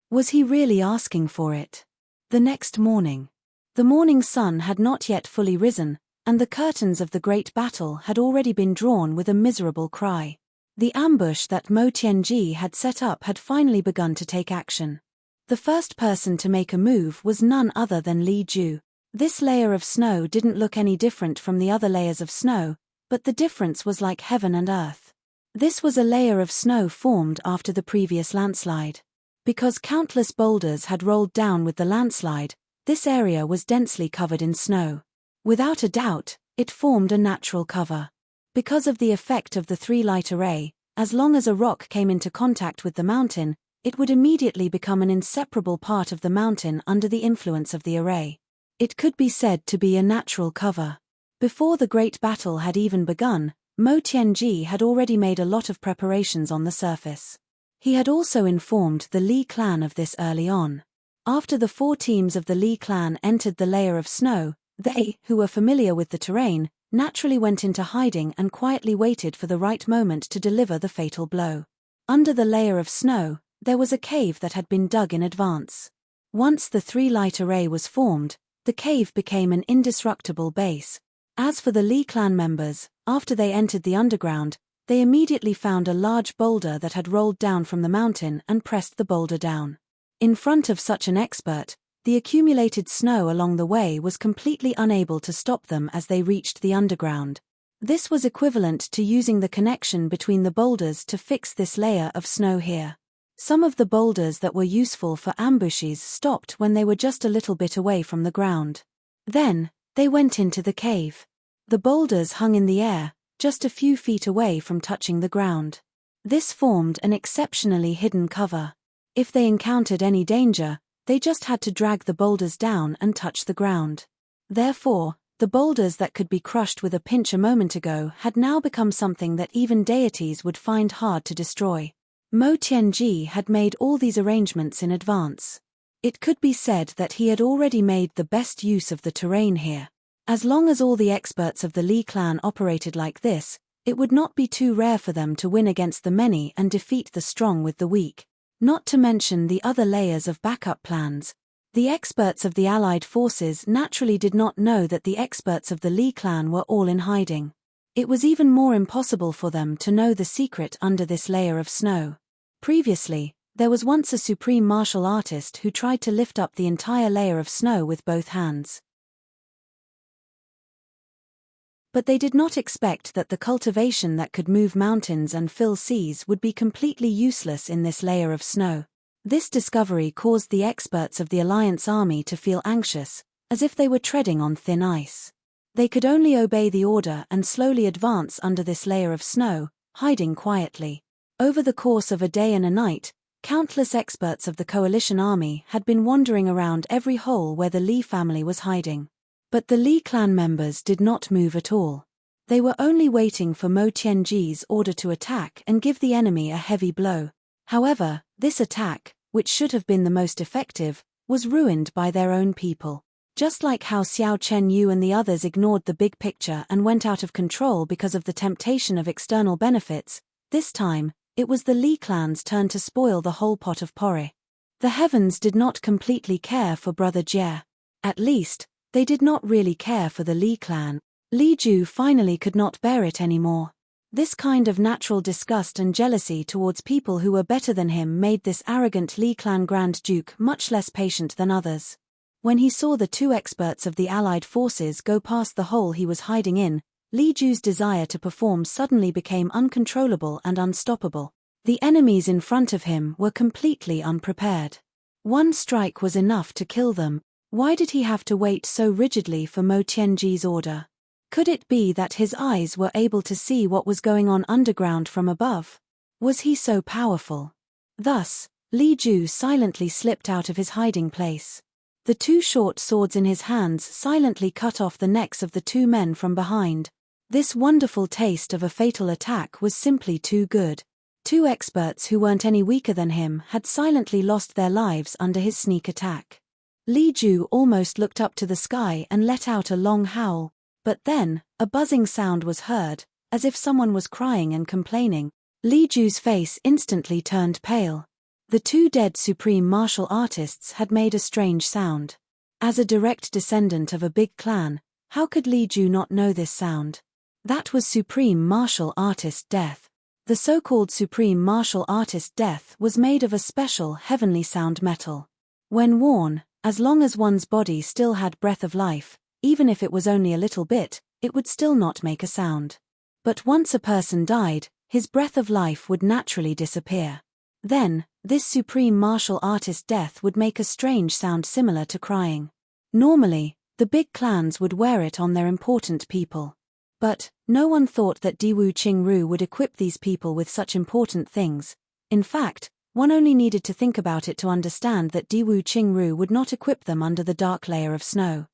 Was he really asking for it? The next morning. The morning sun had not yet fully risen, and the curtains of the great battle had already been drawn with a miserable cry. The ambush that Mo Tianji had set up had finally begun to take action. The first person to make a move was none other than Li Ju. This layer of snow didn't look any different from the other layers of snow, but the difference was like heaven and earth. This was a layer of snow formed after the previous landslide. Because countless boulders had rolled down with the landslide, this area was densely covered in snow. Without a doubt, it formed a natural cover. Because of the effect of the three-light array, as long as a rock came into contact with the mountain, it would immediately become an inseparable part of the mountain under the influence of the array. It could be said to be a natural cover. Before the great battle had even begun, Mo Tianji had already made a lot of preparations on the surface. He had also informed the Li clan of this early on. After the 4 teams of the Li clan entered the layer of snow, they, who were familiar with the terrain, naturally went into hiding and quietly waited for the right moment to deliver the fatal blow. Under the layer of snow, there was a cave that had been dug in advance. Once the three-light array was formed, the cave became an indestructible base. As for the Li clan members, after they entered the underground, they immediately found a large boulder that had rolled down from the mountain and pressed the boulder down. In front of such an expert, the accumulated snow along the way was completely unable to stop them as they reached the underground. This was equivalent to using the connection between the boulders to fix this layer of snow here. Some of the boulders that were useful for ambushes stopped when they were just a little bit away from the ground. Then, they went into the cave. The boulders hung in the air, just a few feet away from touching the ground. This formed an exceptionally hidden cover. If they encountered any danger, they just had to drag the boulders down and touch the ground. Therefore, the boulders that could be crushed with a pinch a moment ago had now become something that even deities would find hard to destroy. Mo Tianji had made all these arrangements in advance. It could be said that he had already made the best use of the terrain here. As long as all the experts of the Li clan operated like this, it would not be too rare for them to win against the many and defeat the strong with the weak. Not to mention the other layers of backup plans. The experts of the allied forces naturally did not know that the experts of the Li clan were all in hiding. It was even more impossible for them to know the secret under this layer of snow. Previously, there was once a supreme martial artist who tried to lift up the entire layer of snow with both hands. But they did not expect that the cultivation that could move mountains and fill seas would be completely useless in this layer of snow. This discovery caused the experts of the Alliance army to feel anxious, as if they were treading on thin ice. They could only obey the order and slowly advance under this layer of snow, hiding quietly. Over the course of a day and a night, countless experts of the coalition army had been wandering around every hole where the Li family was hiding. But the Li clan members did not move at all. They were only waiting for Mo Tianji's order to attack and give the enemy a heavy blow. However, this attack, which should have been the most effective, was ruined by their own people. Just like how Xiao Chenyu and the others ignored the big picture and went out of control because of the temptation of external benefits, this time, it was the Li clan's turn to spoil the whole pot of porridge. The heavens did not completely care for Brother Jie. At least, they did not really care for the Li clan. Li Ju finally could not bear it anymore. This kind of natural disgust and jealousy towards people who were better than him made this arrogant Li clan Grand Duke much less patient than others. When he saw the two experts of the allied forces go past the hole he was hiding in, Li Ju's desire to perform suddenly became uncontrollable and unstoppable. The enemies in front of him were completely unprepared. One strike was enough to kill them. Why did he have to wait so rigidly for Mo Tianji's order? Could it be that his eyes were able to see what was going on underground from above? Was he so powerful? Thus, Li Ju silently slipped out of his hiding place. The two short swords in his hands silently cut off the necks of the two men from behind. This wonderful taste of a fatal attack was simply too good. Two experts who weren't any weaker than him had silently lost their lives under his sneak attack. Li Ju almost looked up to the sky and let out a long howl, but then, a buzzing sound was heard, as if someone was crying and complaining. Li Ju's face instantly turned pale. The two dead supreme martial artists had made a strange sound. As a direct descendant of a big clan, how could Li Ju not know this sound? That was supreme martial artist death. The so-called supreme martial artist death was made of a special heavenly sound metal. When worn, as long as one's body still had breath of life, even if it was only a little bit, it would still not make a sound. But once a person died, his breath of life would naturally disappear. Then, this supreme martial artist death would make a strange sound similar to crying. Normally, the big clans would wear it on their important people. But, no one thought that Diwu Qingru would equip these people with such important things. In fact, one only needed to think about it to understand that Diwu Qingru would not equip them under the dark layer of snow.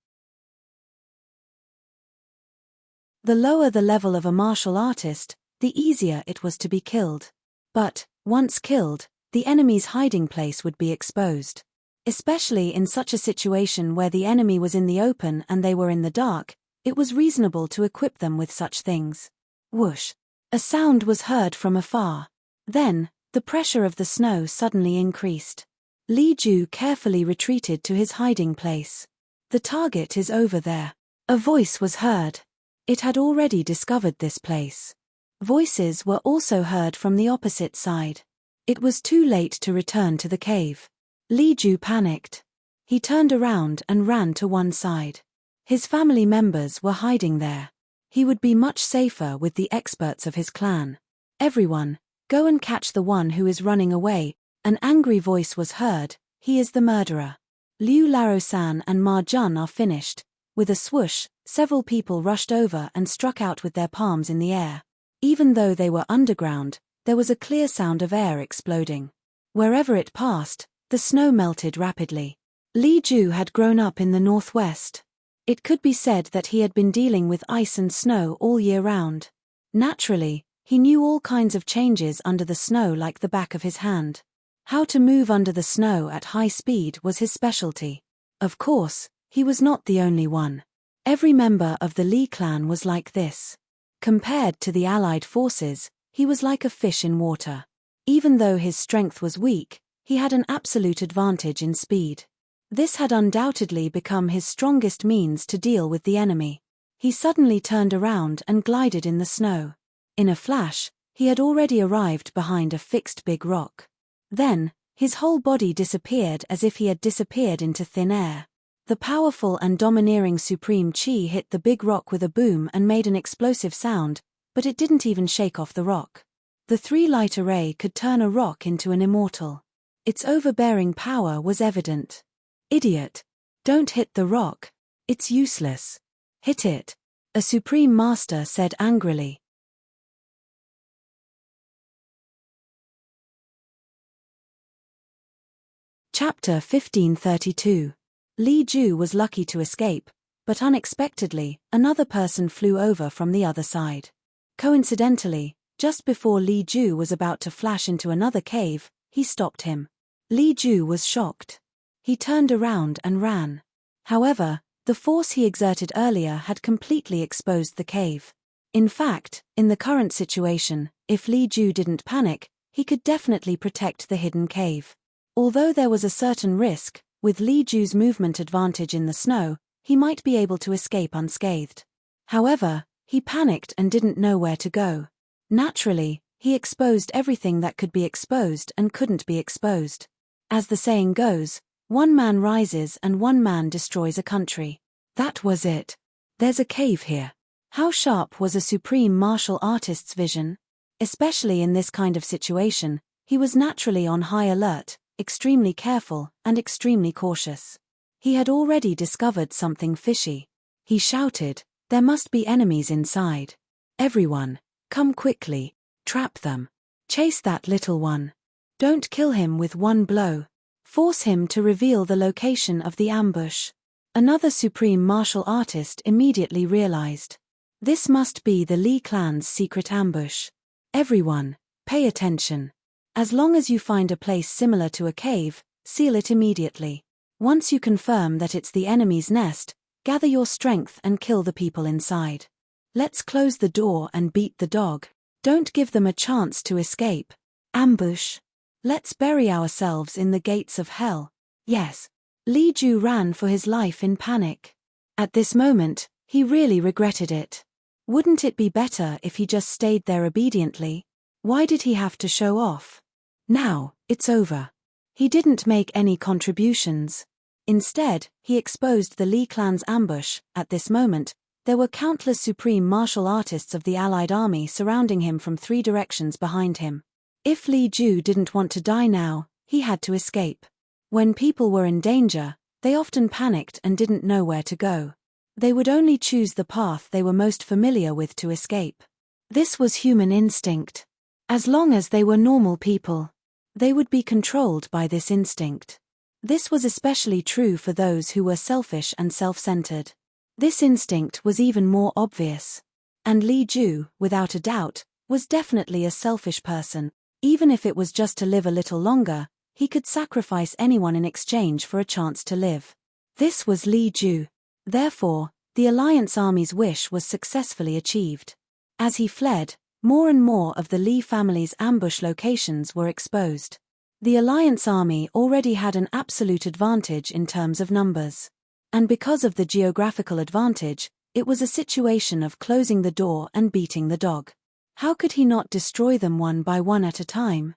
The lower the level of a martial artist, the easier it was to be killed. But, once killed, the enemy's hiding place would be exposed. Especially in such a situation where the enemy was in the open and they were in the dark, it was reasonable to equip them with such things. Whoosh! A sound was heard from afar. Then, the pressure of the snow suddenly increased. Li Ju carefully retreated to his hiding place. The target is over there. A voice was heard. It had already discovered this place. Voices were also heard from the opposite side. It was too late to return to the cave. Li Ju panicked. He turned around and ran to one side. His family members were hiding there. He would be much safer with the experts of his clan. "Everyone, go and catch the one who is running away," an angry voice was heard. "He is the murderer. Liu Laro-san and Ma Jun are finished." With a swoosh, several people rushed over and struck out with their palms in the air. Even though they were underground, there was a clear sound of air exploding. Wherever it passed, the snow melted rapidly. Li Ju had grown up in the northwest. It could be said that he had been dealing with ice and snow all year round. Naturally, he knew all kinds of changes under the snow like the back of his hand. How to move under the snow at high speed was his specialty. Of course, he was not the only one. Every member of the Li clan was like this. Compared to the allied forces, he was like a fish in water. Even though his strength was weak, he had an absolute advantage in speed. This had undoubtedly become his strongest means to deal with the enemy. He suddenly turned around and glided in the snow. In a flash, he had already arrived behind a fixed big rock. Then, his whole body disappeared as if he had disappeared into thin air. The powerful and domineering supreme chi hit the big rock with a boom and made an explosive sound, but it didn't even shake off the rock. The three-light array could turn a rock into an immortal. Its overbearing power was evident. "Idiot! Don't hit the rock. It's useless. Hit it," a supreme master said angrily. Chapter 1532. Li Ju was lucky to escape, but unexpectedly, another person flew over from the other side. Coincidentally, just before Li Ju was about to flash into another cave, he stopped him. Li Ju was shocked. He turned around and ran. However, the force he exerted earlier had completely exposed the cave. In fact, in the current situation, if Li Ju didn't panic, he could definitely protect the hidden cave. Although there was a certain risk, with Li Ju's movement advantage in the snow, he might be able to escape unscathed. However, he panicked and didn't know where to go. Naturally, he exposed everything that could be exposed and couldn't be exposed. As the saying goes, one man rises and one man destroys a country. That was it. There's a cave here. How sharp was a supreme martial artist's vision? Especially in this kind of situation, he was naturally on high alert, extremely careful, and extremely cautious. He had already discovered something fishy. He shouted, "There must be enemies inside. Everyone, come quickly, trap them. Chase that little one. Don't kill him with one blow. Force him to reveal the location of the ambush." Another supreme martial artist immediately realized. This must be the Li clan's secret ambush. "Everyone, pay attention. As long as you find a place similar to a cave, seal it immediately. Once you confirm that it's the enemy's nest, gather your strength and kill the people inside. Let's close the door and beat the dog. Don't give them a chance to escape. Ambush. Let's bury ourselves in the gates of hell." Yes. Li Ju ran for his life in panic. At this moment, he really regretted it. Wouldn't it be better if he just stayed there obediently? Why did he have to show off? Now, it's over. He didn't make any contributions. Instead, he exposed the Li clan's ambush. At this moment, there were countless supreme martial artists of the allied army surrounding him from three directions behind him. If Li Ju didn't want to die now, he had to escape. When people were in danger, they often panicked and didn't know where to go. They would only choose the path they were most familiar with to escape. This was human instinct. As long as they were normal people, they would be controlled by this instinct. This was especially true for those who were selfish and self-centered. This instinct was even more obvious. And Li Ju, without a doubt, was definitely a selfish person. Even if it was just to live a little longer, he could sacrifice anyone in exchange for a chance to live. This was Li Ju. Therefore, the Alliance Army's wish was successfully achieved. As he fled, more and more of the Li family's ambush locations were exposed. The Alliance Army already had an absolute advantage in terms of numbers. And because of the geographical advantage, it was a situation of closing the door and beating the dog. How could he not destroy them one by one at a time?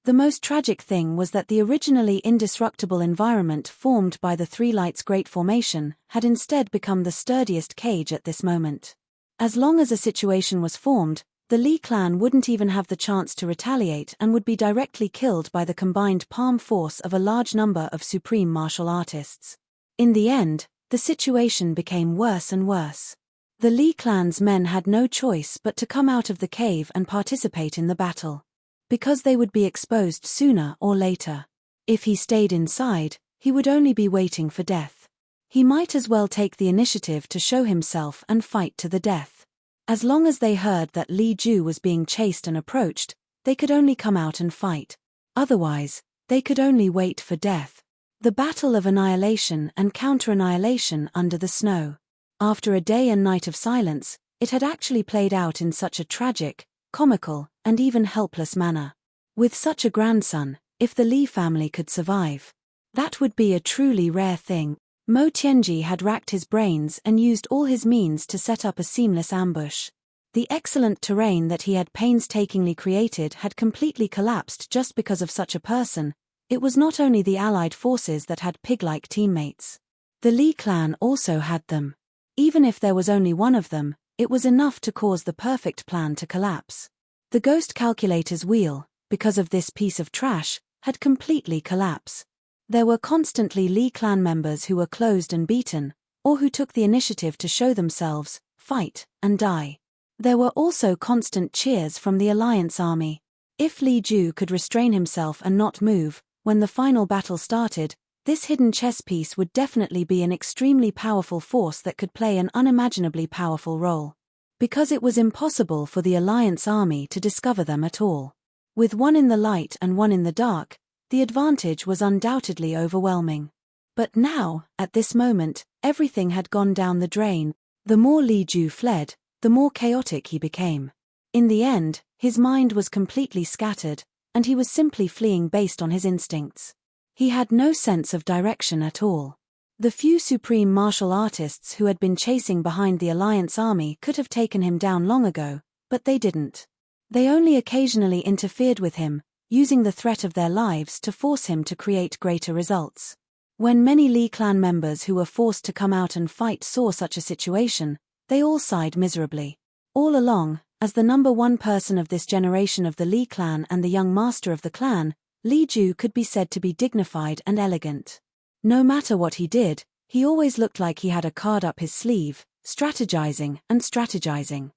The most tragic thing was that the originally indestructible environment formed by the Three Lights Great Formation had instead become the sturdiest cage at this moment. As long as a situation was formed, the Lee clan wouldn't even have the chance to retaliate and would be directly killed by the combined palm force of a large number of supreme martial artists. In the end, the situation became worse and worse. The Lee clan's men had no choice but to come out of the cave and participate in the battle. Because they would be exposed sooner or later. If he stayed inside, he would only be waiting for death. He might as well take the initiative to show himself and fight to the death. As long as they heard that Li Ju was being chased and approached, they could only come out and fight. Otherwise, they could only wait for death. The battle of annihilation and counter-annihilation under the snow. After a day and night of silence, it had actually played out in such a tragic, comical, and even helpless manner. With such a grandson, if the Li family could survive, that would be a truly rare thing. Mo Tianji had racked his brains and used all his means to set up a seamless ambush. The excellent terrain that he had painstakingly created had completely collapsed just because of such a person. It was not only the allied forces that had pig-like teammates. The Li clan also had them. Even if there was only one of them, it was enough to cause the perfect plan to collapse. The ghost calculator's wheel, because of this piece of trash, had completely collapsed. There were constantly Li clan members who were closed and beaten, or who took the initiative to show themselves, fight, and die. There were also constant cheers from the Alliance army. If Li Ju could restrain himself and not move, when the final battle started, this hidden chess piece would definitely be an extremely powerful force that could play an unimaginably powerful role. Because it was impossible for the Alliance army to discover them at all. With one in the light and one in the dark, the advantage was undoubtedly overwhelming. But now, at this moment, everything had gone down the drain. The more Li Ju fled, the more chaotic he became. In the end, his mind was completely scattered, and he was simply fleeing based on his instincts. He had no sense of direction at all. The few supreme martial artists who had been chasing behind the Alliance army could have taken him down long ago, but they didn't. They only occasionally interfered with him, using the threat of their lives to force him to create greater results. When many Li clan members who were forced to come out and fight saw such a situation, they all sighed miserably. All along, as the number one person of this generation of the Li clan and the young master of the clan, Li Ju could be said to be dignified and elegant. No matter what he did, he always looked like he had a card up his sleeve, strategizing and strategizing.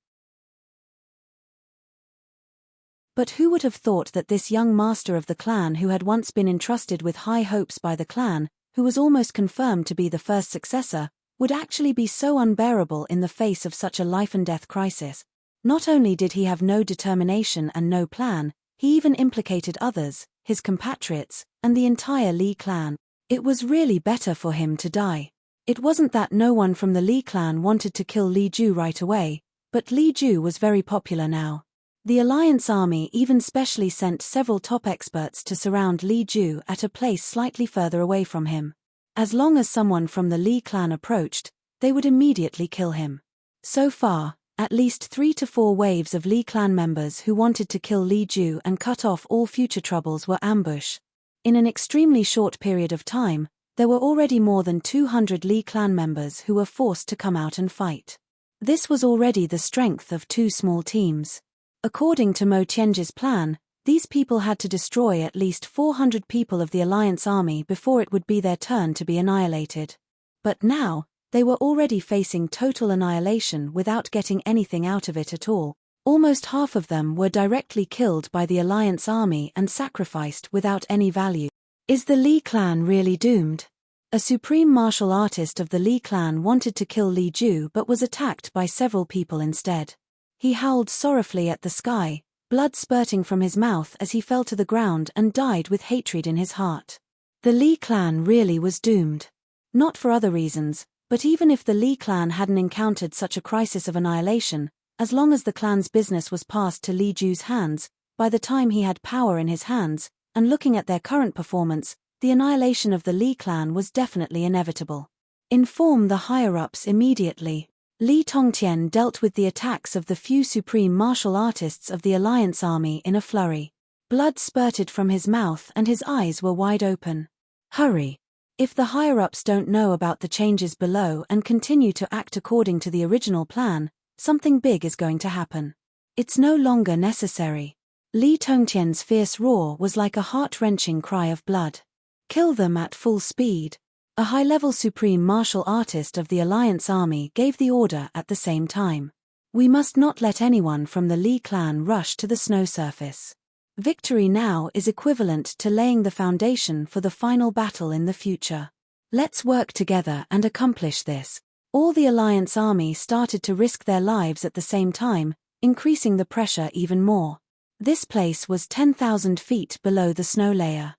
But who would have thought that this young master of the clan, who had once been entrusted with high hopes by the clan, who was almost confirmed to be the first successor, would actually be so unbearable in the face of such a life-and-death crisis? Not only did he have no determination and no plan, he even implicated others, his compatriots, and the entire Li clan. It was really better for him to die. It wasn't that no one from the Li clan wanted to kill Li Ju right away, but Li Ju was very popular now. The Alliance army even specially sent several top experts to surround Li Ju at a place slightly further away from him. As long as someone from the Li clan approached, they would immediately kill him. So far, at least 3 to 4 waves of Li clan members who wanted to kill Li Ju and cut off all future troubles were ambushed. In an extremely short period of time, there were already more than 200 Li clan members who were forced to come out and fight. This was already the strength of 2 small teams. According to Mo Tianji's plan, these people had to destroy at least 400 people of the Alliance army before it would be their turn to be annihilated. But now, they were already facing total annihilation without getting anything out of it at all. Almost half of them were directly killed by the Alliance army and sacrificed without any value. Is the Li clan really doomed? A supreme martial artist of the Li clan wanted to kill Li Ju but was attacked by several people instead. He howled sorrowfully at the sky, blood spurting from his mouth as he fell to the ground and died with hatred in his heart. The Li clan really was doomed. Not for other reasons, but even if the Li clan hadn't encountered such a crisis of annihilation, as long as the clan's business was passed to Li Ju's hands, by the time he had power in his hands, and looking at their current performance, the annihilation of the Li clan was definitely inevitable. Inform the higher-ups immediately. Li Tongtian dealt with the attacks of the few supreme martial artists of the Alliance army in a flurry. Blood spurted from his mouth and his eyes were wide open. Hurry! If the higher-ups don't know about the changes below and continue to act according to the original plan, something big is going to happen. It's no longer necessary. Li Tongtian's fierce roar was like a heart-wrenching cry of blood. Kill them at full speed. A high-level supreme martial artist of the Alliance army gave the order at the same time. We must not let anyone from the Li clan rush to the snow surface. Victory now is equivalent to laying the foundation for the final battle in the future. Let's work together and accomplish this. All the Alliance army started to risk their lives at the same time, increasing the pressure even more. This place was 10,000 feet below the snow layer.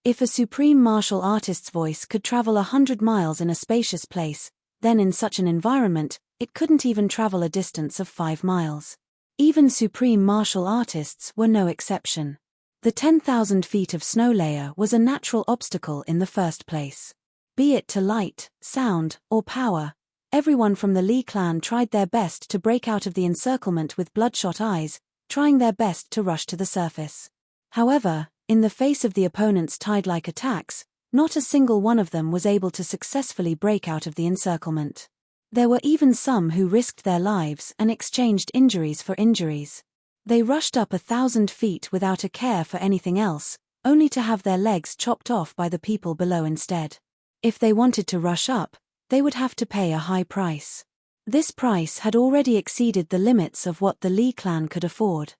If a supreme martial artist's voice could travel 100 miles in a spacious place, then in such an environment, it couldn't even travel a distance of 5 miles. Even supreme martial artists were no exception. The 10,000 feet of snow layer was a natural obstacle in the first place. Be it to light, sound, or power, everyone from the Li clan tried their best to break out of the encirclement with bloodshot eyes, trying their best to rush to the surface. However, in the face of the opponent's tide-like attacks, not a single one of them was able to successfully break out of the encirclement. There were even some who risked their lives and exchanged injuries for injuries. They rushed up 1,000 feet without a care for anything else, only to have their legs chopped off by the people below instead. If they wanted to rush up, they would have to pay a high price. This price had already exceeded the limits of what the Li clan could afford.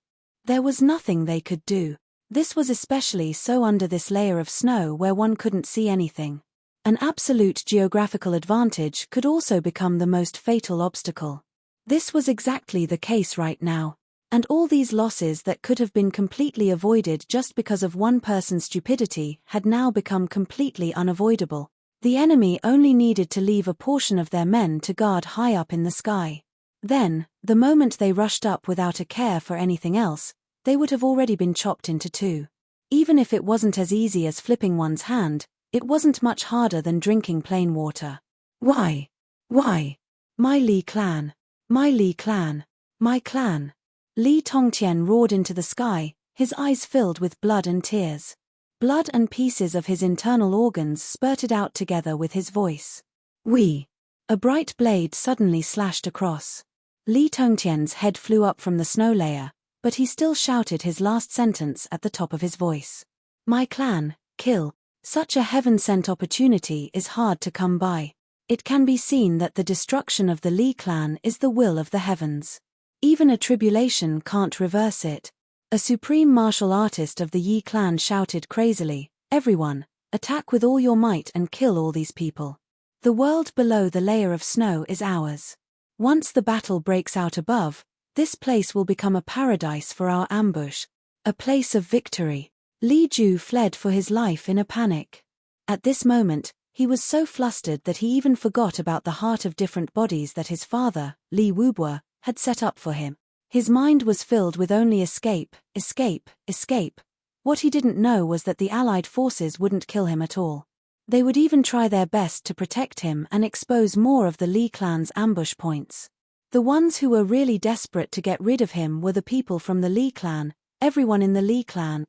There was nothing they could do. This was especially so under this layer of snow where one couldn't see anything. An absolute geographical advantage could also become the most fatal obstacle. This was exactly the case right now, and all these losses that could have been completely avoided just because of one person's stupidity had now become completely unavoidable. The enemy only needed to leave a portion of their men to guard high up in the sky. Then, the moment they rushed up without a care for anything else, they would have already been chopped into two. Even if it wasn't as easy as flipping one's hand, it wasn't much harder than drinking plain water. Why? Why? My Li clan. My Li clan. My clan. Li Tongtian roared into the sky, his eyes filled with blood and tears. Blood and pieces of his internal organs spurted out together with his voice. We. A bright blade suddenly slashed across. Li Tongtian's head flew up from the snow layer, but he still shouted his last sentence at the top of his voice. My clan, kill. Such a heaven-sent opportunity is hard to come by. It can be seen that the destruction of the Li clan is the will of the heavens. Even a tribulation can't reverse it. A supreme martial artist of the Yi clan shouted crazily, "Everyone, attack with all your might and kill all these people. The world below the layer of snow is ours. Once the battle breaks out above, this place will become a paradise for our ambush. A place of victory." Li Ju fled for his life in a panic. At this moment, he was so flustered that he even forgot about the heart of different bodies that his father, Li Wubua, had set up for him. His mind was filled with only escape, escape, escape. What he didn't know was that the Allied forces wouldn't kill him at all. They would even try their best to protect him and expose more of the Li clan's ambush points. The ones who were really desperate to get rid of him were the people from the Li clan, everyone in the Li clan.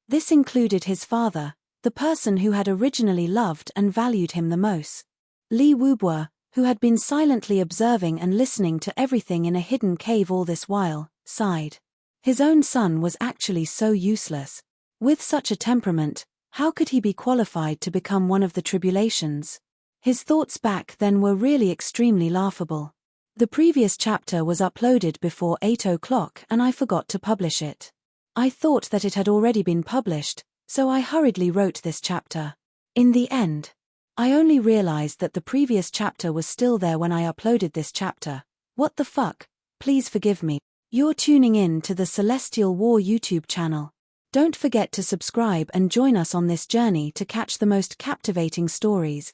This included his father, the person who had originally loved and valued him the most. Li Wubua, who had been silently observing and listening to everything in a hidden cave all this while, sighed. His own son was actually so useless. With such a temperament, how could he be qualified to become one of the tribulations? His thoughts back then were really extremely laughable. The previous chapter was uploaded before 8 o'clock and I forgot to publish it. I thought that it had already been published, so I hurriedly wrote this chapter. In the end, I only realized that the previous chapter was still there when I uploaded this chapter. What the fuck? Please forgive me. You're tuning in to the Celestial War YouTube channel. Don't forget to subscribe and join us on this journey to catch the most captivating stories.